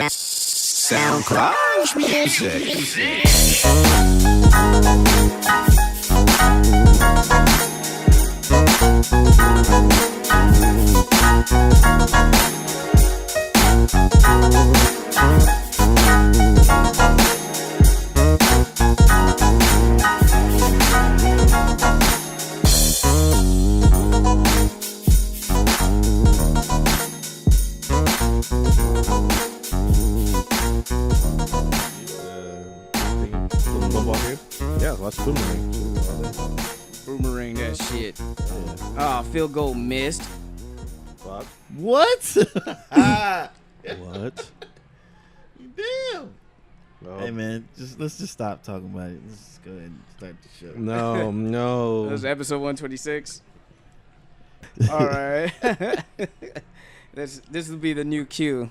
SoundCloud music. Watch Boomerang. Boomerang that shit. Yeah. Field goal missed. Fuck. What? What? Damn. No. Hey man, let's just stop talking about it. Let's just go ahead and start the show. No. That was episode 126. All right. This will be the new cue.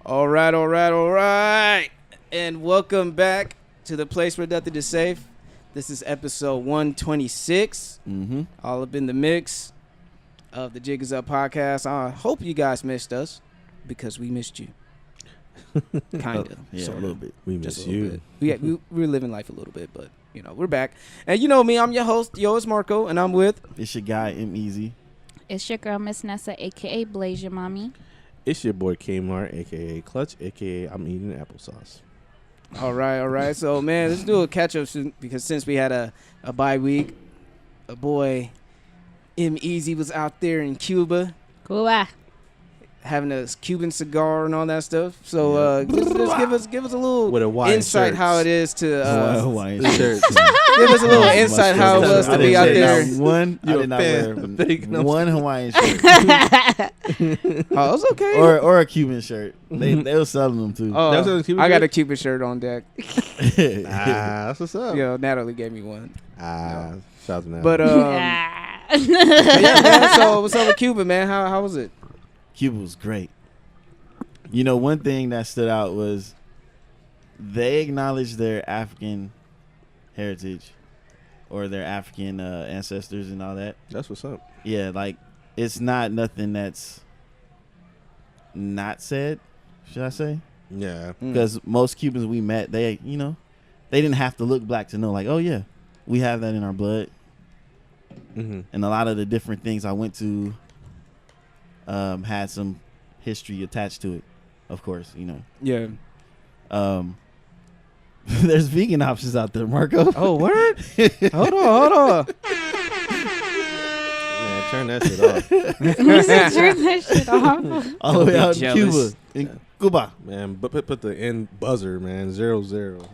All right. And welcome back to the place where nothing is safe. This is episode 126. Mm-hmm. All up in the mix of the Jig Is Up podcast. I hope you guys missed us because we missed you. Kind of. Yeah, sort a little bit. We miss you. We're living life a little bit, but, we're back. And you know me, I'm your host, it's Marco, and I'm with... It's your guy, M-Eezi. It's your girl, Miss Nessa, a.k.a. Blaze Your Mommy. It's your boy Kmart, a.k.a. Clutch, a.k.a. I'm eating applesauce. All right. So, man, let's do a catch-up because since we had a bye week, a boy, M-Eezi, was out there in Cuba. Cuba. Having a Cuban cigar and all that stuff. So just give us a little with a insight how it is to Hawaiian shirts. Give us a little insight how it was to be out there. I did not wear one Hawaiian shirt. Oh, it's okay. Or a Cuban shirt. They were selling them too. Oh, I got a Cuban shirt on deck. That's what's up. Natalie gave me one. Shout out to Natalie. But yeah, man. So what's up with Cuba, man? How was it? Cuba was great. One thing that stood out was they acknowledged their African heritage or their African ancestors and all that. That's what's up. Yeah, like it's not nothing that's not said, should I say? Yeah. Because most Cubans we met, they didn't have to look black to know, like, oh yeah, we have that in our blood. Mm-hmm. And a lot of the different things I went to had some history attached to it, of course, Yeah. There's vegan options out there, Marco. Oh, word? Hold on. Man, turn that shit off. Turn that shit off. All the way out in jealous. Cuba. In Cuba. Man, but put the end buzzer, man. 0-0.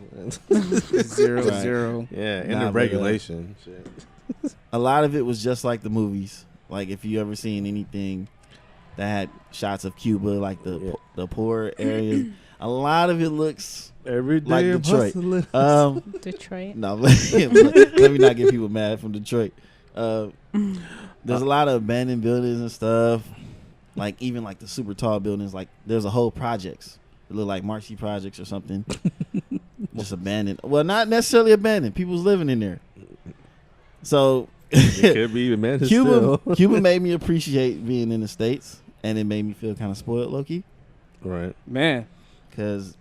0-0. Yeah, in the regulation. Shit. A lot of it was just like the movies. Like if you ever seen anything that had shots of Cuba, like the poor areas, a lot of it looks every day like Detroit. Detroit. No, let me not get people mad from Detroit. There's a lot of abandoned buildings and stuff. Like even like the super tall buildings, like there's a whole projects. It look like Marcy projects or something. Just abandoned. Well, not necessarily abandoned. People's living in there. So it could be abandoned still. Cuba made me appreciate being in the States, and it made me feel kind of spoiled, low-key. Right. Man. Because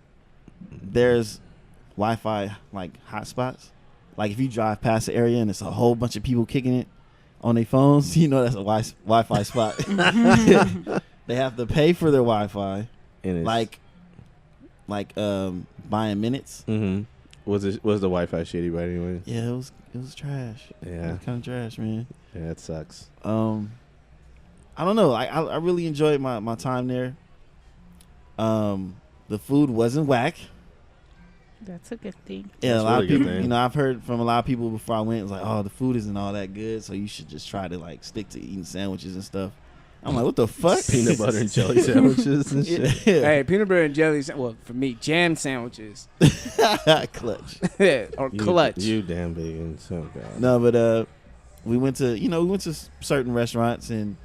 there's Wi-Fi like hotspots. Like if you drive past the area and it's a whole bunch of people kicking it on their phones, that's a Wi-Fi spot. They have to pay for their Wi-Fi, and like buying minutes. Mm-hmm. Was the Wi-Fi shitty by anyway? Yeah, it was trash. Yeah, it was kind of trash, man. Yeah, it sucks. I don't know. I really enjoyed my time there. The food wasn't whack. That's a good thing. Yeah, that's a lot really of people. thing. I've heard from a lot of people before I went. It was like, oh, the food isn't all that good, so you should just try to like stick to eating sandwiches and stuff. I'm like, what the fuck? Peanut butter and jelly sandwiches and shit. Yeah. Hey, peanut butter and jelly. Well, for me, jam sandwiches. Clutch. Or clutch. You damn vegan. Oh god. No, but we went to certain restaurants and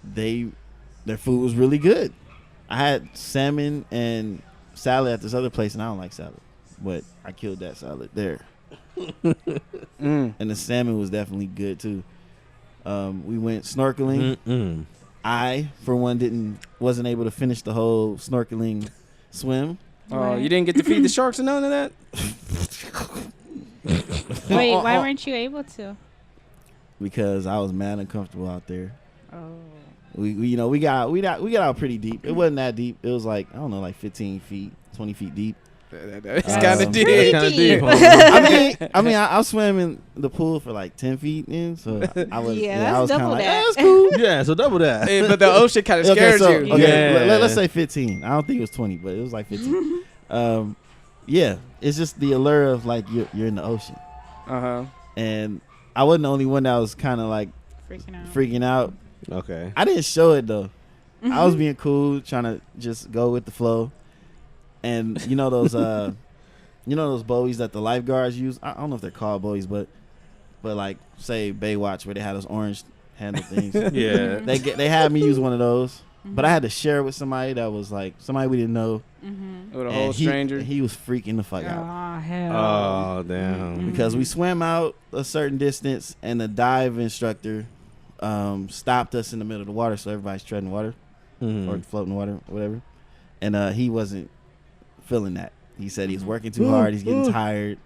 their food was really good. I had salmon and salad at this other place, and I don't like salad, but I killed that salad there. And the salmon was definitely good too. We went snorkeling. I, for one, wasn't able to finish the whole snorkeling swim. Oh, you didn't get to feed the sharks and none of that? Wait, why weren't you able to? Because I was mad uncomfortable out there. Oh. We got out pretty deep. It wasn't that deep. It was like, I don't know, like 15 feet, 20 feet deep. It's kind of deep. It's kind of deep. I mean, I swam in the pool for like 10 feet in, so I was, Yeah, I was that's kind of double like, that. that's cool. Yeah, so double that. Hey, but the ocean kind of Okay, scares so you. okay, Yeah. let's say 15. I don't think it was 20, but it was like 15. Yeah, it's just the allure of like you're in the ocean, and I wasn't the only one that was kind of like freaking out. Okay. I didn't show it though. I was being cool, trying to just go with the flow. And you know those buoys that the lifeguards use. I don't know if they're called buoys, but like say Baywatch where they had those orange handle things. Yeah. They had me use one of those, but I had to share it with somebody that was like somebody we didn't know. With a And whole stranger. He was freaking the fuck out. Oh, hell. Oh, damn. Because we swam out a certain distance and the dive instructor stopped us in the middle of the water, so everybody's treading water or floating water, whatever. And he wasn't feeling that. He said he's working too hard. He's getting tired.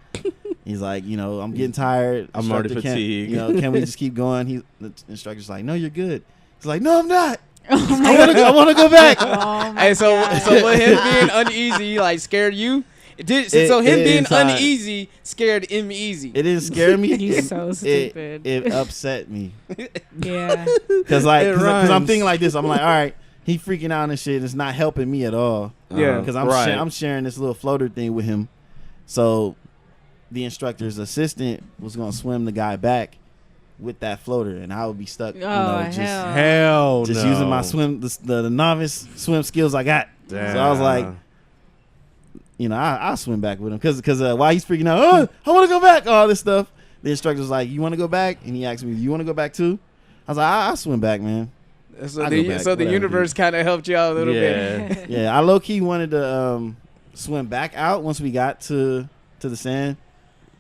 He's like, I'm getting tired. I'm already Instructor, fatigued. Can we just keep going? The instructor's like, no, you're good. He's like, no, I'm not. I want to go back. Oh my Hey, so God. with him being uneasy, like scared you. So him being inside. uneasy scared M-Eezi. It didn't scare me. He's so stupid. It upset me. Yeah. Because It I'm rhymes. thinking like this. I'm like, all right, he freaking out and shit. It's not helping me at all. Yeah. Because Right. I'm sharing this little floater thing with him. So the instructor's assistant was going to swim the guy back with that floater, and I would be stuck, hell. Hell just no. using my the novice swim skills I got. Damn. So I was like, I'll swim back with him because while he's freaking out, I want to go back, all this stuff. The instructor was like, you want to go back? And he asked me, you want to go back too? I was like, I'll swim back, man. So I'll the, go back, so the whatever, universe kind of helped you out a little bit. Yeah. Yeah, I low key wanted to swim back out once we got to the sand,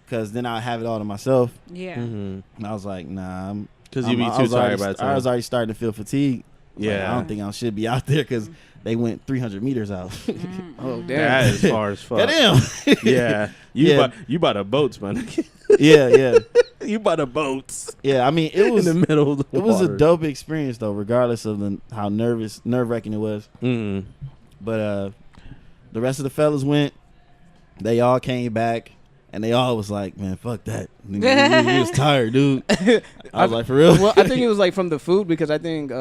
because then I'd have it all to myself. Yeah. And I was like, nah, Because you'd be too tired by the time. I was already starting to feel fatigued. Yeah. Like, I don't think I should be out there because they went 300 meters out. Oh, damn. That is far as fuck. Damn. Yeah. You bought a boats, man. Yeah. You bought a boats. Yeah, I mean, it was in the middle of the it was a water. dope experience though, regardless of how nerve-wracking it was. Mm. But the rest of the fellas went. They all came back, and they all was like, "Man, fuck that. He was tired, dude." I was like, "For real?" Well, I think it was like from the food, because I think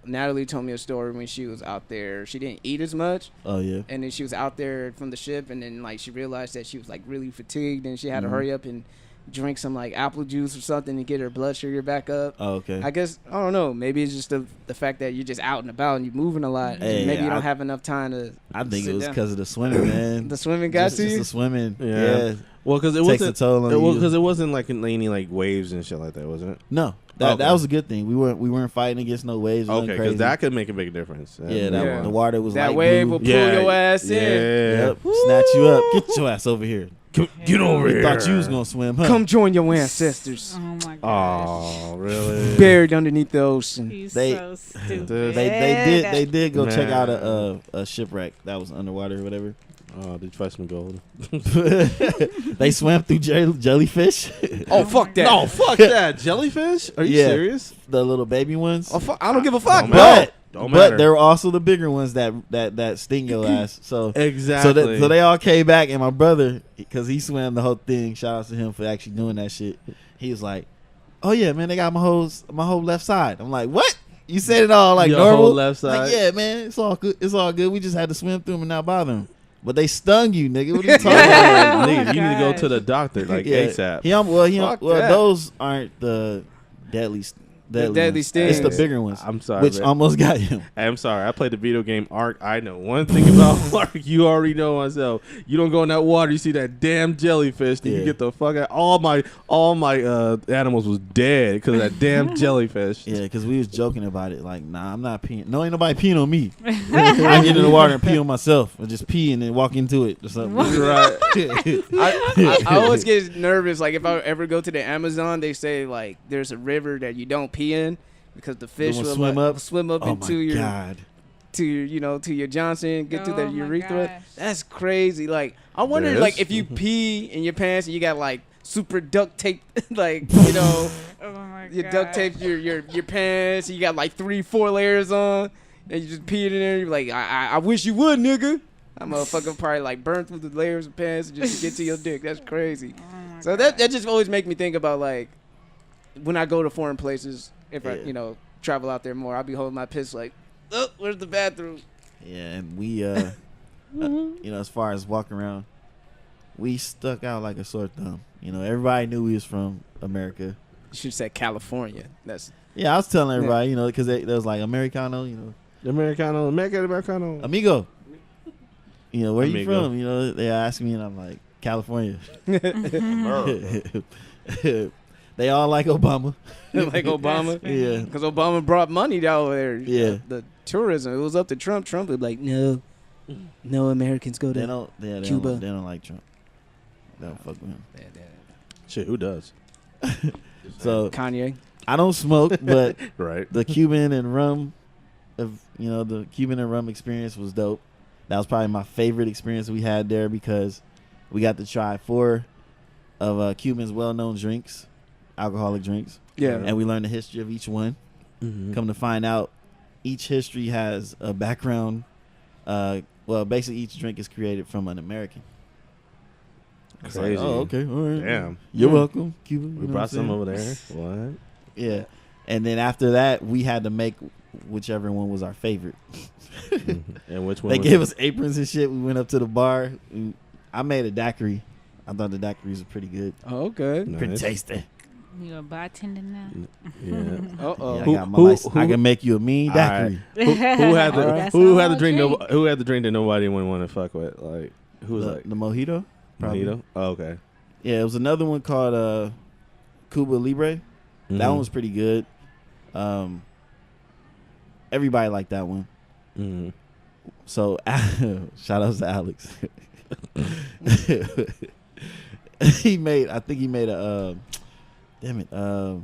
Natalie told me a story when she was out there. She didn't eat as much, Oh yeah. and then she was out there from the ship, and then like she realized that she was like really fatigued, and she had to hurry up and drink some like apple juice or something to get her blood sugar back up. Oh, okay. I guess I don't know. Maybe it's just the fact that you're just out and about and you're moving a lot. Hey, and maybe you don't I- have enough time to. I think sit it was down. because of the swimming, man. The swimming got to Just you. the swimming. Yeah. Yeah. Well, because it Takes a wasn't. toll on you. Because it wasn't like any like waves and shit like that, wasn't it? No, that Okay. was a good thing. We weren't fighting against no waves. Or Okay, nothing because crazy. that could make a big difference. Yeah, Yeah. the water was That light wave blue. will pull your ass in. Yeah. Yep, snatch you up. Get your ass over here. Get over You here. thought you was gonna swim, huh? Come join your ancestors Oh my gosh. Oh, really? buried underneath the ocean. He's They- so stupid. They did go check Man. out a shipwreck that was underwater or whatever. Oh, did you find some gold? They swam through jellyfish, Oh fuck that! No, fuck that. Jellyfish? Are you Yeah. serious? the little baby ones. Oh, fuck, I don't give a fuck. Don't bro. matter. Don't But matter. there were also the bigger ones that sting your ass. So Exactly. so they all came back, and my brother, because he swam the whole thing. Shout out to him for actually doing that shit. He was like, "Oh yeah, man, they got my whole left side." I'm like, "What? You said it all like Your normal whole left side? Like, yeah, man, it's all good. It's all good. We just had to swim through them and not bother them. But they stung you, nigga. What are you talking about? Nigga, you need to go gosh. to the doctor like ASAP. Fuck that. Those aren't the deadly deadly ones. It's the stings. bigger ones, I'm sorry, which man. almost got him. Hey, I'm sorry. I played the video game Ark. I know one thing about Ark. You already know myself. You don't go in that water. You see that damn jellyfish. Then Yeah. you get the fuck out. All my animals was dead because of that damn jellyfish. Yeah, because we was joking about it. Like, nah, I'm not peeing. No, ain't nobody peeing on me. I get in the water and pee on myself, or just pee and then walk into it or something. Right. I always get nervous. Like if I ever go to the Amazon, they say like there's a river that you don't pee in because the fish one will swim up? Oh into my your God. to your to your Johnson, get to the Oh my urethra. gosh. That's crazy. Like I wonder, Yes. like if you pee in your pants and you got like super duct tape, like Oh my you god. duct tape your pants. And you got like 3-4 layers on, and you just pee in there. You're like, I wish you would, nigga. That motherfucker probably like burn through the layers of pants just to get to your dick. That's crazy. Oh my So God. that just always make me think about like when I go to foreign places. If I Yeah. travel out there more, I'll be holding my piss like, oh, where's the bathroom? Yeah, and we, as far as walking around, we stuck out like a sore thumb. Everybody knew we was from America. You should have said California. That's Yeah, I was telling everybody, because there was like Americano, Americano, Americano. amigo. Where you Amigo. from? They ask me, and I'm like, California. They all like Obama. like Obama. Yeah. Because Obama brought money down there. Yeah. The tourism. It was up to Trump. Trump would be like, no Americans go They to don't. Yeah, Cuba. They don't like Trump. They don't fuck with him. Shit, who does? So Kanye. I don't smoke, but Right. the Cuban and rum experience was dope. That was probably my favorite experience we had there because we got to try 4 of Cuban's well-known drinks, alcoholic drinks. Yeah. And we learned the history of each one. Mm-hmm. Come to find out, each history has a background. Basically each drink is created from an American. It's like, Crazy. oh, okay. All right. Damn. You're welcome, Cuba. We brought some over there. What? Yeah. And then after that, we had to make whichever one was our favorite. And which one? They was gave it? us aprons and shit. We went up to the bar. I made a daiquiri. I thought the daiquiris were pretty good. Oh, okay. Nice. Pretty tasty. You a bartender now? Yeah. Uh-oh. Yeah, I Who- got my who- license. I who- can make you a mean All right. daiquiri. Who had the That's who all had the I'll drink? drink. Who had the drink that nobody would want to fuck with? Like who was like The mojito? Probably. mojito? Oh, okay. Yeah, it was another one called Cuba Libre. That Mhm. one was pretty good. Everybody liked that one. Mhm. So shout outs to Alex. he made a damn it. I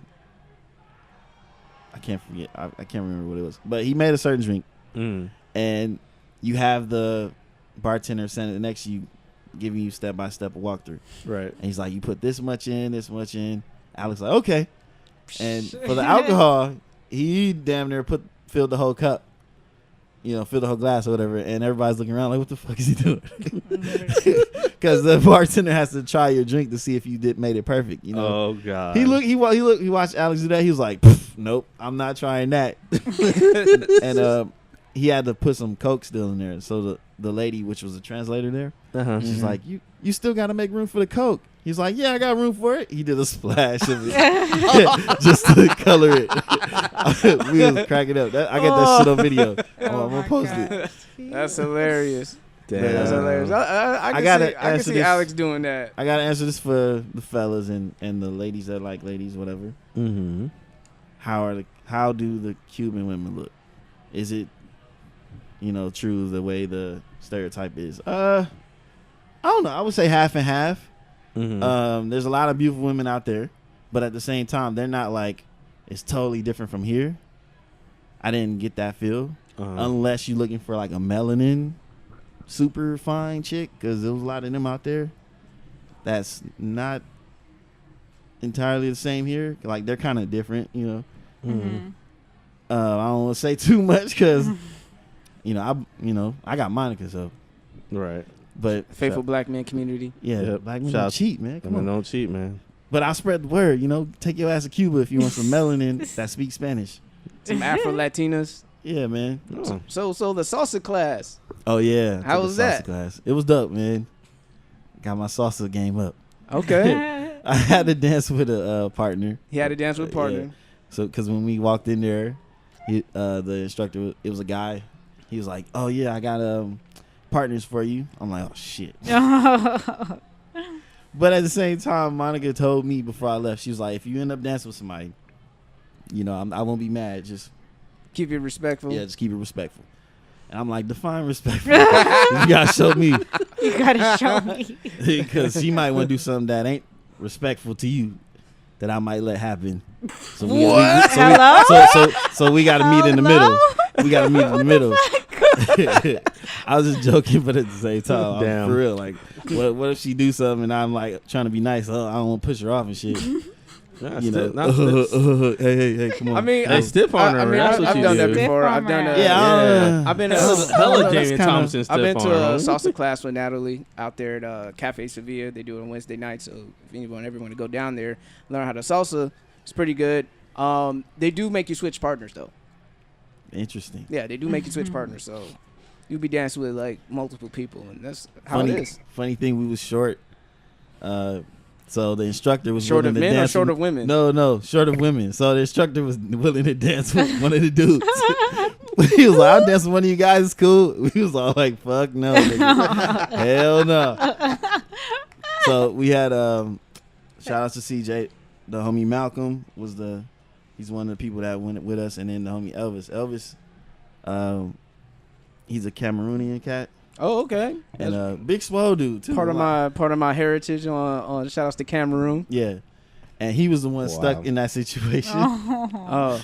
can't forget. I can't remember what it was. But he made a certain drink, Mm. and you have the bartender standing next to you, giving you step by step a walkthrough. Right. And he's like, you put this much in, this much in. Alex like, okay. And for the alcohol, he damn near filled the whole cup. Filled the whole glass or whatever. And everybody's looking around like, what the fuck is he doing? Because the bartender has to try your drink to see if you made it perfect. Oh god. He watched Alex do that. He was like, nope, I'm not trying that. And he had to put some Coke still in there. So the lady, which was a translator there, Uh-huh. she's like, you still got to make room for the Coke. He's like, yeah, I got room for it. He did a splash of it just to color it. We was cracking up. I got that shit on video. I'm gonna post it. That's hilarious. Damn. That's hilarious. I can gotta see, I can answer see this. Alex doing that. I gotta answer this for the fellas and the ladies that like ladies, whatever. Mm-hmm. How do the Cuban women look? Is it true the way the stereotype is? I don't know. I would say half and half. Mm-hmm. There's a lot of beautiful women out there, but at the same time, they're not like it's totally different from here. I didn't get that feel unless you're looking for like a melanin super fine chick, because there was a lot of them out there. That's not entirely the same here. Like they're kind of different, Mm-hmm. I don't want to say too much because I got Monica, so Right. but Faithful black man community. yeah, Yep. black men Shout don't out- cheat, man. Come on. Don't cheat, man. But I spread the word, take your ass to Cuba if you want some melanin that speaks Spanish. Some Afro Latinas. Yeah, man. Oh. So the salsa class. Oh yeah. How Took a was salsa that? Class. It was dope, man. Got my salsa game up. Okay. I had to dance with a partner. He had to dance with a partner. Yeah. So, because when we walked in there, the instructor, it was a guy. He was like, "Oh yeah, I got partners for you." I'm like, "Oh shit." But at the same time, Monica told me before I left, she was like, "If you end up dancing with somebody, I won't be mad. Just Keep it respectful. just keep it respectful." And I'm like, "Define respectful. You gotta show me, You gotta show me. because she might want to do something that ain't respectful to you." that I might let happen. So Hello? we got to meet in the middle. We got to meet in the middle. I was just joking, but at the same time, Damn. for real. Like, what if she do something and I'm like trying to be nice? Oh, I don't want to push her off and shit. Nah, You know, stiff. hey, come on. I mean, Hey, stiff on her. I mean, That's what I've you done do. that before. I've Stiff done arm that. Yeah, I've been Hella that's Jamie kinda- Thompson I've stiff been to a arm. salsa class with Natalie out there at Cafe Sevilla. They do it on Wednesday night. So if anyone ever want to go down there, learn how to salsa, it's pretty good. They do make you switch partners though. Interesting. Yeah, they do make you switch partners. So you'll be dancing with like multiple people, and that's how it is. Funny thing, we was short. So the instructor was Short willing of to men or dance short with- of women? No, short of women. So the instructor was willing to dance with one of the dudes. He was like, "I'll dance with one of you guys. It's cool." We was all like, "Fuck no, nigga. Hell no." So we had shout outs to CJ, the homie Malcolm he's one of the people that went with us, and then the homie Elvis, he's a Cameroonian cat. Oh, okay. And big swole dude too. Part of my heritage on shout outs to Cameroon. Yeah. And he was the one Wow. stuck in that situation. Oh,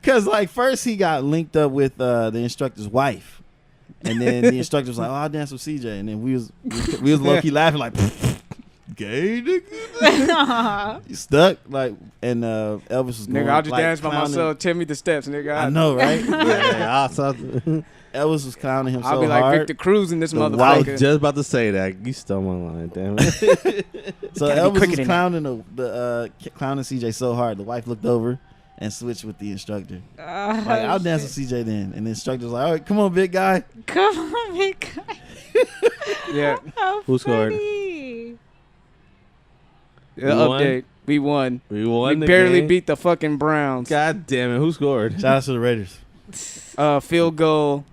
Cause like first he got linked up with the instructor's wife. And then the instructor was like, "Oh, I'll dance with CJ." And then we was low key laughing like, "Gay nigga." You stuck like, and Elvis was going, nigga, I'll just like, dance by clowning. myself. Tell me the steps, nigga. I know, right? Yeah, I saw- Elvis was clowning him I'll so be like hard. Victor Cruz in this I was motherfucker. just about to say that. You stole my line, damn it. So Gotta be Elvis quicker was than clowning clowning CJ so hard. The wife looked over and switched with the instructor. Like, I'll dance with CJ then. And the instructor was like, "All right, come on, big guy." Come on, big guy. Yeah. How Who scored? funny. The won? update. We won. We won We the barely game. beat the fucking Browns. God damn it. Who scored? Shout out to the Raiders. Field goal,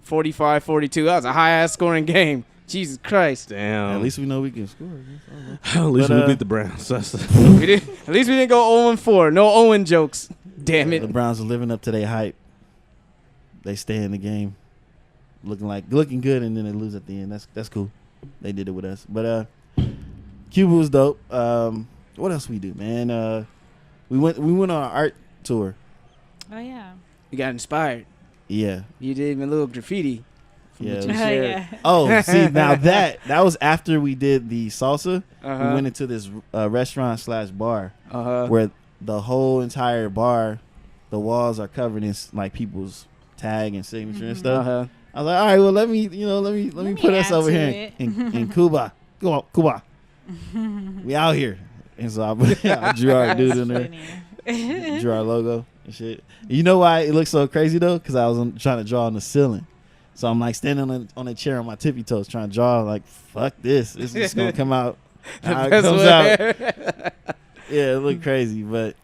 45-42. That was a high ass scoring game. Jesus Christ. Damn. At least we know we can score. At least But, we beat the Browns. That's At least we didn't go 0-4. No Owen jokes. Damn The it. Browns are living up to their hype. They stay in the game, looking good, and then they lose at the end. That's cool. They did it with us. But Cuba was dope. What else we do, man? We went on an art tour. Oh, yeah. You got inspired. Yeah. You did even a little graffiti. Yeah. what it you was- shared. yeah. Oh, see, now that was after we did the salsa. Uh-huh. We went into this restaurant/bar Uh-huh. where the whole entire bar, the walls are covered in like people's tag and signature and stuff. Uh-huh. I was like, all right, well, let me put me us add over to here it. in Cuba. Go on, Cuba. We out here. And so I drew our dude in there, drew our logo and shit. You know why it looks so crazy though? Because I was trying to draw on the ceiling. So I'm like standing on a chair on my tippy toes trying to draw. Like, fuck this. This is gonna come out how it That's comes what- out. Yeah, it looked crazy, but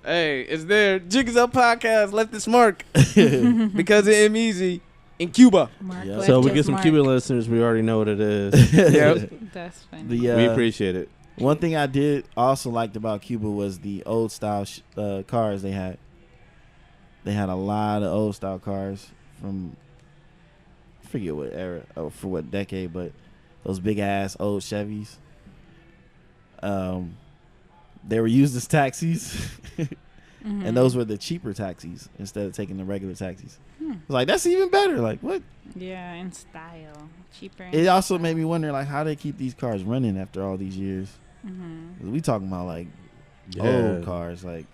Hey, it's there. Jiggers Up Podcast left its mark because of M-Eezi in Cuba. Mark Yeah. left So we his get some mark. Cuban listeners. We already know what it is. Yep. That's funny. the We appreciate it. one thing I did also liked about Cuba was the old style cars they had. They had a lot of old style cars from I forget what era or for what decade, but those big ass old Chevys. They were used as taxis, Mhm. and those were the cheaper taxis instead of taking the regular taxis. Hmm. I was like, that's even better. Like, what? Yeah, in style. Cheaper. It also made me wonder, like, how they keep these cars running after all these years. Mm-hmm. 'Cause we talking about like Yeah. old cars, like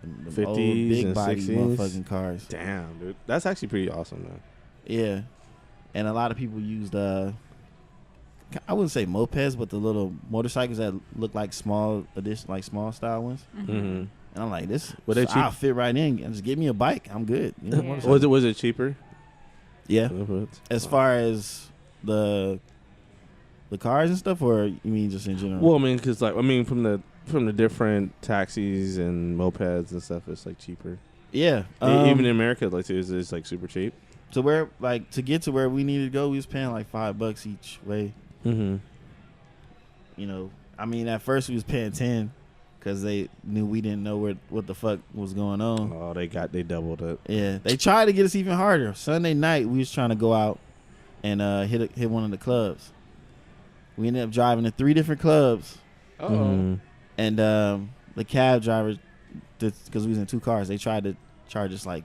them old 50s big and body 60s. motherfucking cars. Damn, dude. That's actually pretty awesome, man. Yeah, and a lot of people used I wouldn't say mopeds, but the little motorcycles that look like small small style ones. Mm-hmm. Mm-hmm. And I'm like, this, Were they cheap? I'll fit right in. And just give me a bike, I'm good. You know, Yeah. motorcycle. Was it cheaper? Yeah, as far as the cars and stuff, or you mean just in general? Well, I mean, because from the different taxis and mopeds and stuff, it's like cheaper. yeah, Even in America, like it's like super cheap. to where to get to where we needed to go, we was paying like $5 each way. Mm-hmm. You know, I mean, at first we was paying 10 because they knew we didn't know what the fuck was going on. Oh, they doubled it. Yeah, they tried to get us even harder. Sunday night, we was trying to go out and hit one of the clubs. We ended up driving to 3 different clubs, Uh-oh. Mhm. and the cab driver, because we was in 2 cars, they tried to charge us like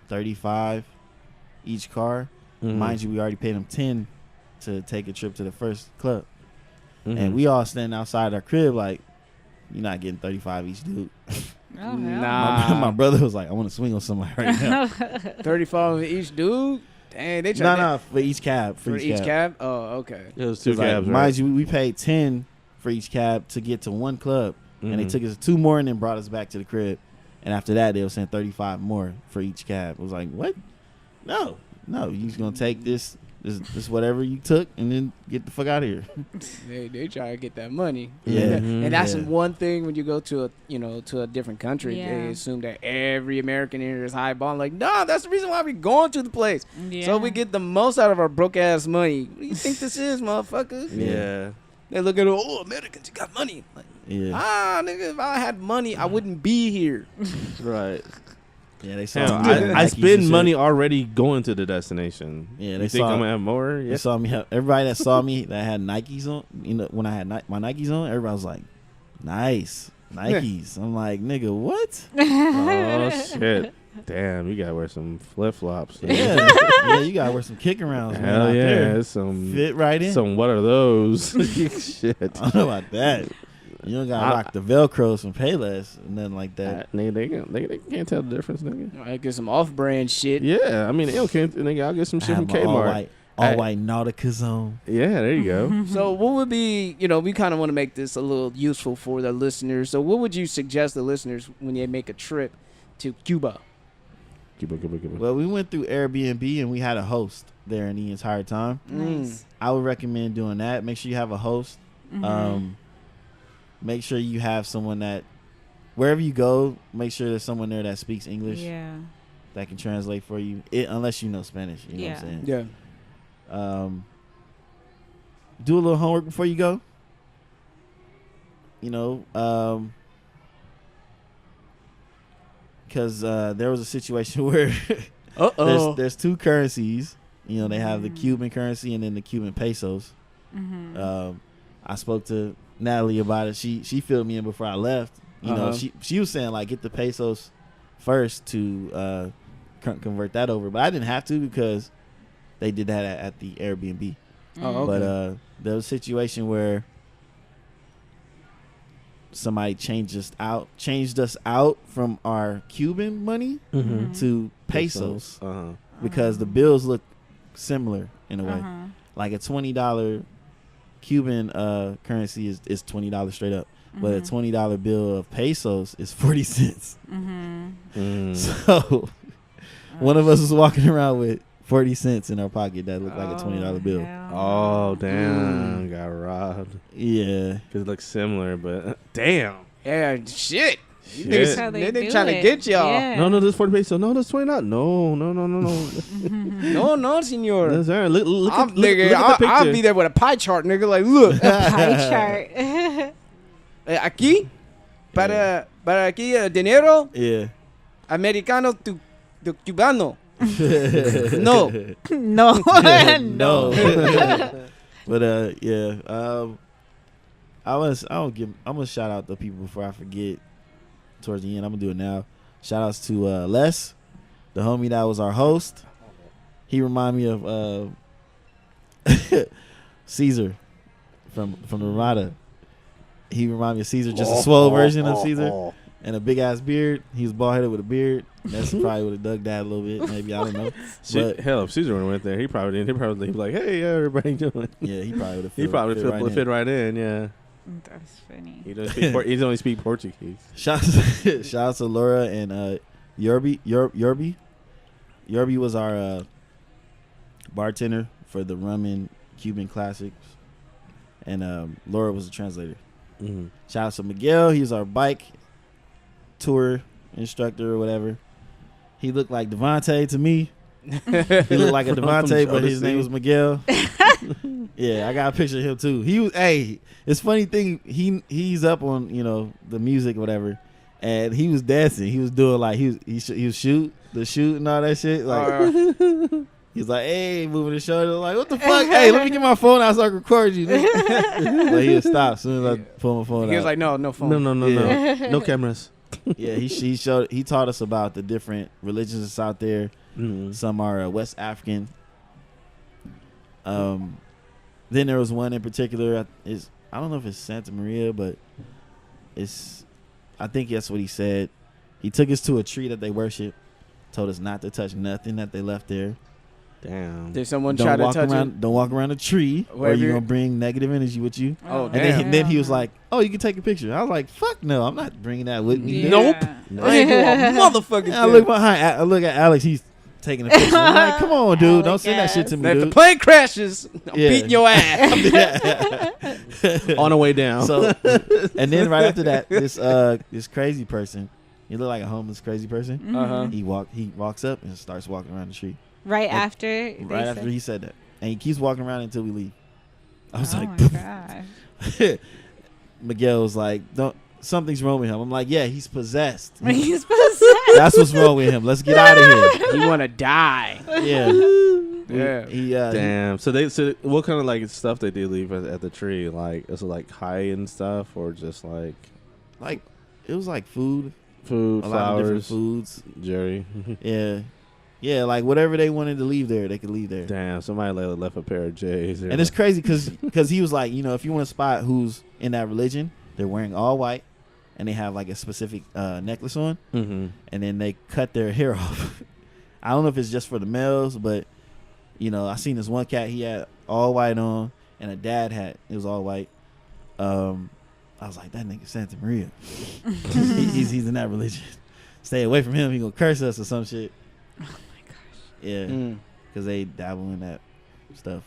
$35 each car. Mind you, we already paid them $10 to take a trip to the first club, and we all standing outside our crib like, you're not getting $35 each, dude. Oh, Nah. My brother was like, I want to swing on somebody right now. 35 each dude. Dang, they tried. No, for each cab. for each cab. Oh, okay. It was 2 Like, cabs, right? mind you, we paid 10 for each cab to get to one club, and they took us 2 more and then brought us back to the crib. And after that, they were saying 35 more for each cab. It was like, what? No, you just gonna take this whatever you took and then get the fuck out of here. They try to get that money. Yeah. And that's Yeah. one thing when you go to a different country, Yeah. they assume that every American here is highballing. Like, no, that's the reason why we going to the place. Yeah. So we get the most out of our broke ass money. What do you think this is, motherfuckers? Yeah. They look at it, oh, Americans, you got money. Like, Yeah, nigga, if I had money, I wouldn't be here. Right. yeah, they saw. Hell, me with I Nikes and spend shit. money already going to the destination. Yeah, You they think saw- I'm gonna have more? They Yeah. saw me. Everybody that saw me that had Nikes on, when I had my Nikes on, everybody was like, "Nice Nikes." I'm like, "Nigga, what?" Oh shit! Damn, you gotta wear some flip flops. Yeah, yeah, you gotta wear some kick arounds. Man, Hell out yeah, there. some Fit right in. some. What are those? Shit. I don't know about that. You don't gotta rock the Velcros from Payless and nothing like that. Nigga, they can't tell the difference, nigga. I get some off-brand shit. Yeah, I mean, they don't care. Nigga, I'll get some I shit have from my Kmart. all white Nauticas on. Yeah, there you go. So what would be, we kind of want to make this a little useful for the listeners. So what would you suggest the listeners when they make a trip to Cuba? Cuba. Well, we went through Airbnb and we had a host there in the entire time. Nice. I would recommend doing that. Make sure you have a host. Make sure you have someone that, wherever you go, make sure there's someone there that speaks English Yeah. that can translate for you, unless you know Spanish. You know what I'm saying? Yeah. Do a little homework before you go. Because there was a situation where there's 2 currencies. They have the Cuban currency and then the Cuban pesos. I spoke to Natalie about it. She filled me in before I left. She was saying like get the pesos first to convert that over, but I didn't have to because they did that at the Airbnb. Oh, okay. But there was a situation where somebody changed us out from our Cuban money to pesos because the bills look similar in a way. Like a $20 Cuban currency is $20 straight up, but a $20 bill of pesos is 40 cents. So one of us was walking around with 40 cents in our pocket that looked like a $20 bill. Oh damn, got robbed. Yeah, Because it looks similar, but damn. Yeah, shit. You Shit. niggas, That's how they do trying to it. get y'all. Yeah. No, this 40 pesos. No, that's 20. No. No, senor. That's all right. Look I'm, at the I'll picture. be there with a pie chart, nigga. Like, look. Pie chart. Aquí, para aquí, dinero yeah. americano to cubano. No. No. No. But yeah. I'm gonna shout out the people before I forget. Towards the end, I'm gonna do it now. Shout outs to Les, the homie that was our host. He reminded me of Caesar from the Ramada. He reminded me of Caesar, just a swole version of Caesar, and a big ass beard. He was bald headed with a beard. That's probably would have dug that a little bit. Maybe, I don't know. Shit, hell, if Caesar went there, he probably didn't. He probably like, hey, how everybody doing? Yeah, he probably would have. He probably fit right in. Yeah. That's funny. He only speak Portuguese. Shout out to Laura and Yorby. Yorby was our bartender for the rum and Cuban classics, and Laura was the translator. Shout out to Miguel. He was our bike tour instructor or whatever. He looked like Devontae to me. He looked like a Devontae, but his name was Miguel. Yeah, I got a picture of him too. He was, it's funny thing. He's up on the music or whatever, and he was dancing. He was doing like he was shoot and all that shit. Like He's like, hey, moving his shoulder. Like, what the fuck? Hey, let me get my phone out so I can record you. But he'll stop as soon as I pull my phone out. He was like, no phone. No, no cameras. Yeah, he taught us about the different religions that's out there. Mm. Some are West African. Then there was one in particular. I don't know if it's Santa Maria, but I think that's what he said. He took us to a tree that they worship. Told us not to touch nothing that they left there. Damn. Did someone try to touch it? Don't walk around a tree, or you're gonna bring negative energy with you. Oh, And damn. then he was like, "Oh, you can take a picture." I was like, "Fuck no, I'm not bringing that with me." Yeah. Nope. I ain't going motherfucking I look behind. I look at Alex. He's taking a picture. I'm like, "Come on, dude, don't send that shit to me, If the dude." plane crashes, I'm Yeah. beating your ass. On the way down. So, and then right after that, this crazy person, he looked like a homeless crazy person. Uh-huh. He walks up and starts walking around the tree. Right And after. Right after he said that, and he keeps walking around until we leave. I was Oh like, my gosh. Miguel was like, "Don't, something's wrong with him." I'm like, "Yeah, he's possessed. He's possessed. That's what's wrong with him. Let's get out of here." You want to die. Yeah, Yeah. He Damn. So what kind of like stuff they do leave at the tree? Like, is it like high end stuff or just like like it was like food, food, a lot of different flowers, foods. Jerry? Yeah, like whatever they wanted to leave there, they could leave there. Damn. Somebody left a pair of J's. And it's crazy because he was like, if you want to spot who's in that religion, they're wearing all white, and they have like a specific necklace on, Mm-hmm. and then they cut their hair off. I don't know if it's just for the males, but I seen this one cat, he had all white on, and a dad hat, it was all white. I was like, that nigga Santa Maria. he's in that religion. Stay away from him. He gonna curse us or some shit. Oh my gosh. Yeah, because they dabble in that stuff.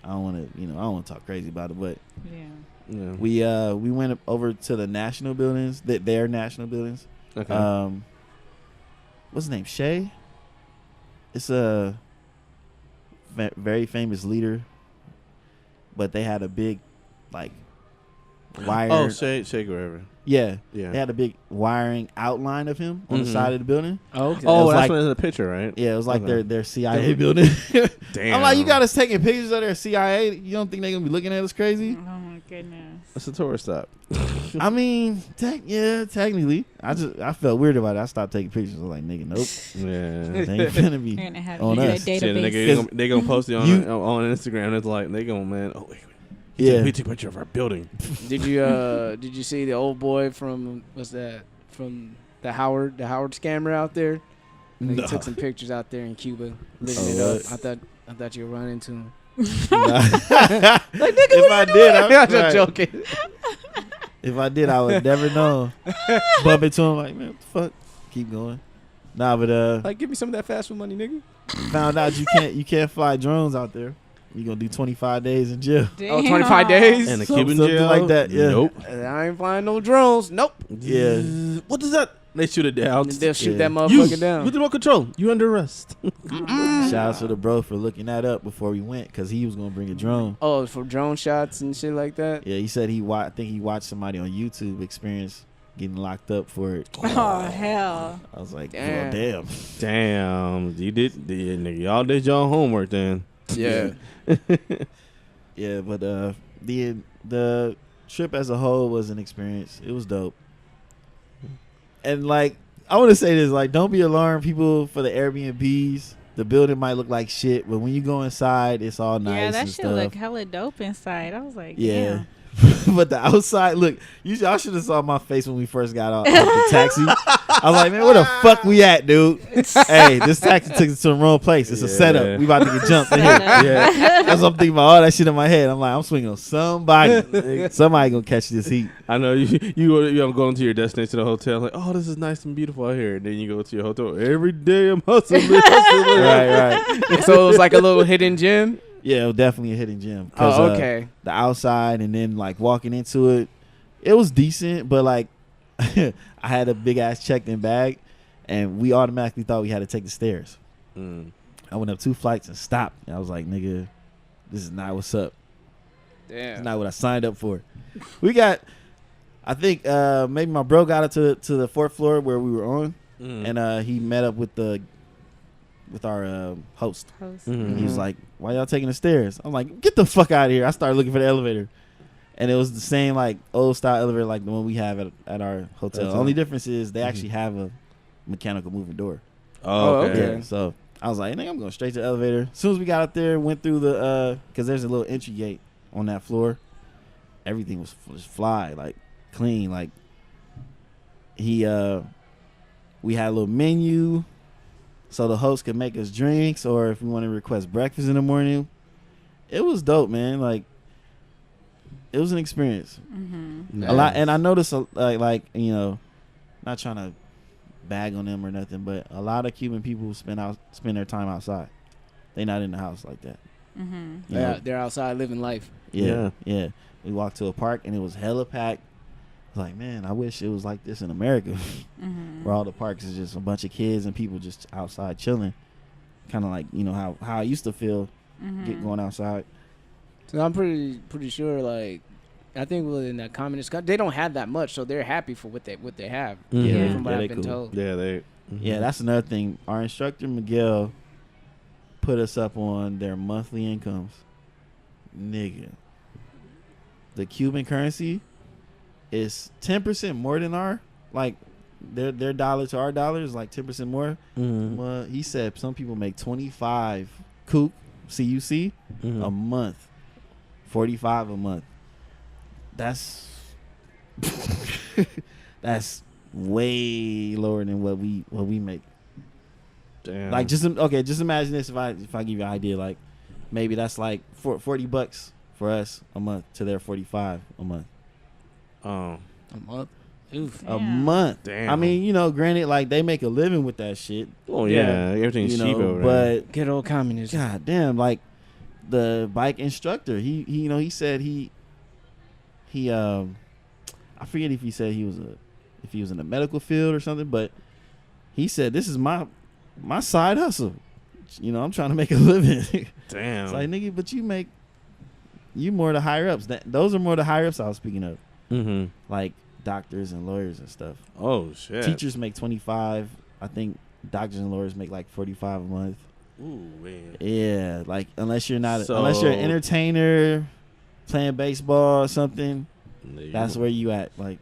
I don't want to talk crazy about it, but Yeah. we went over to the national buildings, their national buildings. Okay. What's his name? Shay. It's a very famous leader, but they had a big like wire. Oh, Shay Guerrero. Yeah, Yeah. they had a big wiring outline of him on the Mhm. side of the building. Oh, okay. Oh, was that's like- what in the picture, right? Yeah, it was like Okay. their CIA building. Damn. I'm like, you got us taking pictures of their CIA. You don't think they're gonna be looking at us crazy? Oh my goodness. It's a tourist stop. I mean, technically, I felt weird about it. I stopped taking pictures. I was like, nigga, nope, Yeah. they ain't gonna be. You're gonna have On to get a us. Shit, database. they gonna post it on You- on Instagram. It's like they gonna, man. Oh wait, Yeah, we took a picture of our building. Did you see the old boy from from the Howard scammer out there? And he No. took some pictures out there in Cuba, living Oh, it what? up. I thought you were running into him. if I did, I'm right. just joking. If I did, I would never know. Bump into him like, man, what the fuck? Keep going. Nah, but Like, give me some of that fast food money, nigga. found out you can't fly drones out there. You gonna do 25 days in jail. Oh, 25 days? And the Some- Cuban something jail like that, yeah. Nope. I ain't flying no drones. Nope. Yeah. What is that? They shoot it down. They'll shoot Yeah. that You motherfucker down. with remote control. You under arrest. Shout out to the bro for looking that up before we went, because he was gonna bring a drone. Oh, for drone shots and shit like that? Yeah, he said I think he watched somebody on YouTube experience getting locked up for it. Oh hell. I was like, Damn. oh, damn. Damn. You did nigga. Y'all did your homework then. Yeah. Yeah, but the trip as a whole was an experience. It was dope. And like, I want to say this, like, don't be alarmed, people, for the Airbnbs. The building might look like shit, but when you go inside, it's all nice Yeah, that and shit stuff. look hella dope inside. I was like, Yeah. damn. But the outside, look, y'all should have saw my face when we first got out the taxi. I was like, man, where the fuck we at, dude? Hey, this taxi took us to the wrong place. It's a Yeah. setup. We about to get jumped in here. Yeah. That's what I'm thinking about, all that shit in my head. I'm like, I'm swinging on somebody. Somebody gonna catch this heat. I know you going to your destination to the hotel like, oh, this is nice and beautiful out here. And then you go to your hotel. Every day I'm hustling. Right. So it was like a little hidden gem? Yeah, it was definitely a hidden gem. 'Cause, Oh, okay. The outside and then like walking into it, it was decent, but like I had a big ass checked-in bag, and we automatically thought we had to take the stairs. Mm. I went up 2 flights and stopped. And I was like, nigga, this is not what's up. It's Damn. not what I signed up for. We got, I think maybe my bro got up to the 4th floor where we were on, Mm. and he met up with the with our host. Host. Mhm. He was like, "Why y'all taking the stairs?" I'm like, "Get the fuck out of here!" I started looking for the elevator, and it was the same like old style elevator like the one we have at our hotel. Hotel. Only difference is they actually have a mechanical moving door. Oh, okay. okay. Yeah, so I was like, "Nigga, I'm going straight to the elevator." As soon as we got up there, went through the because there's a little entry gate on that floor. Everything was fly, like clean, like we had a little menu so the host could make us drinks, or if we want to request breakfast in the morning. It was dope, man. Like, it was an experience. Mm-hmm. A lot, and I noticed like you know, not trying to bag on them or nothing, but a lot of Cuban people spend their time outside. They not in the house like that. Mm-hmm. You know? They're outside living life. Yeah. We walked to a park and it was hella packed. I was like, man, I wish it was like this in America, Mm-hmm. where all the parks is just a bunch of kids and people just outside chilling. Kind of like, you know, how I used to feel going outside. So I'm pretty sure, like, I think within that communist country, they don't have that much, so they're happy for what they have. Mhm. Yeah. From what Yeah, I've they been cool. told. Yeah, they. Yeah, that's another thing. Our instructor Miguel put us up on their monthly incomes. Nigga, the Cuban currency is 10% more than our, like, their dollar to our dollar is like 10% more. Mhm. Well, he said some people make 25 CUC Mhm. a month, 45 a month. That's that's way lower than what we make. Damn. Like, just imagine this. If I give you an idea, like maybe that's like $40 for us a month to their 45 a month. A month. Oof. A Damn. month. Damn. I mean, you know, granted, like they make a living with that shit. Oh yeah, everything's You cheap know, over there. but Good old communism. god damn, like the bike instructor, he you know, he said he I forget if he said he was in the medical field or something, but he said this is my side hustle. You know, I'm trying to make a living. Damn. It's like, nigga, but you more the higher ups. Those are more the higher ups I was speaking of. Mhm. Like doctors and lawyers and stuff. Oh shit. Teachers make 25. I think doctors and lawyers make like 45 a month. Ooh man. Yeah, like unless you're So- an entertainer playing baseball or something, There you that's go. where you at. Like,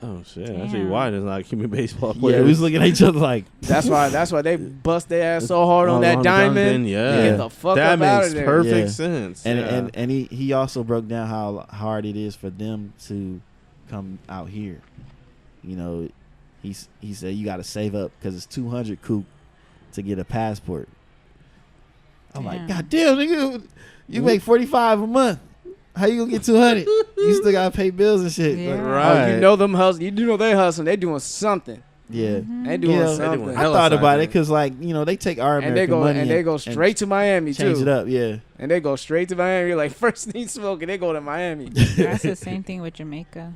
Oh shit. I see Damn. why there's not Cuban baseball yeah, players. we was looking at each other like, That's why they bust their ass so hard on that the diamond. Yeah. Get the fuck that up out makes of there. perfect Yeah. sense. and yeah. and he also broke down how hard it is for them to come out here. You know, he said you got to save up because it's 200 coop to get a passport. I'm like, Damn. God damn, nigga, you make 45 a month. How you gonna get 200? You still gotta pay bills and shit. Yeah. Like, Right. Oh, you know them hustling. You do know they hustling. They doing something. yeah. Mhm. They doing You know, something. doing I hella thought about it side because, like, you know, they take our and American money they go straight to Miami change too. it up. Yeah, And they go straight to Miami. You're like, first thing smoking, they go to Miami. That's the same thing with Jamaica.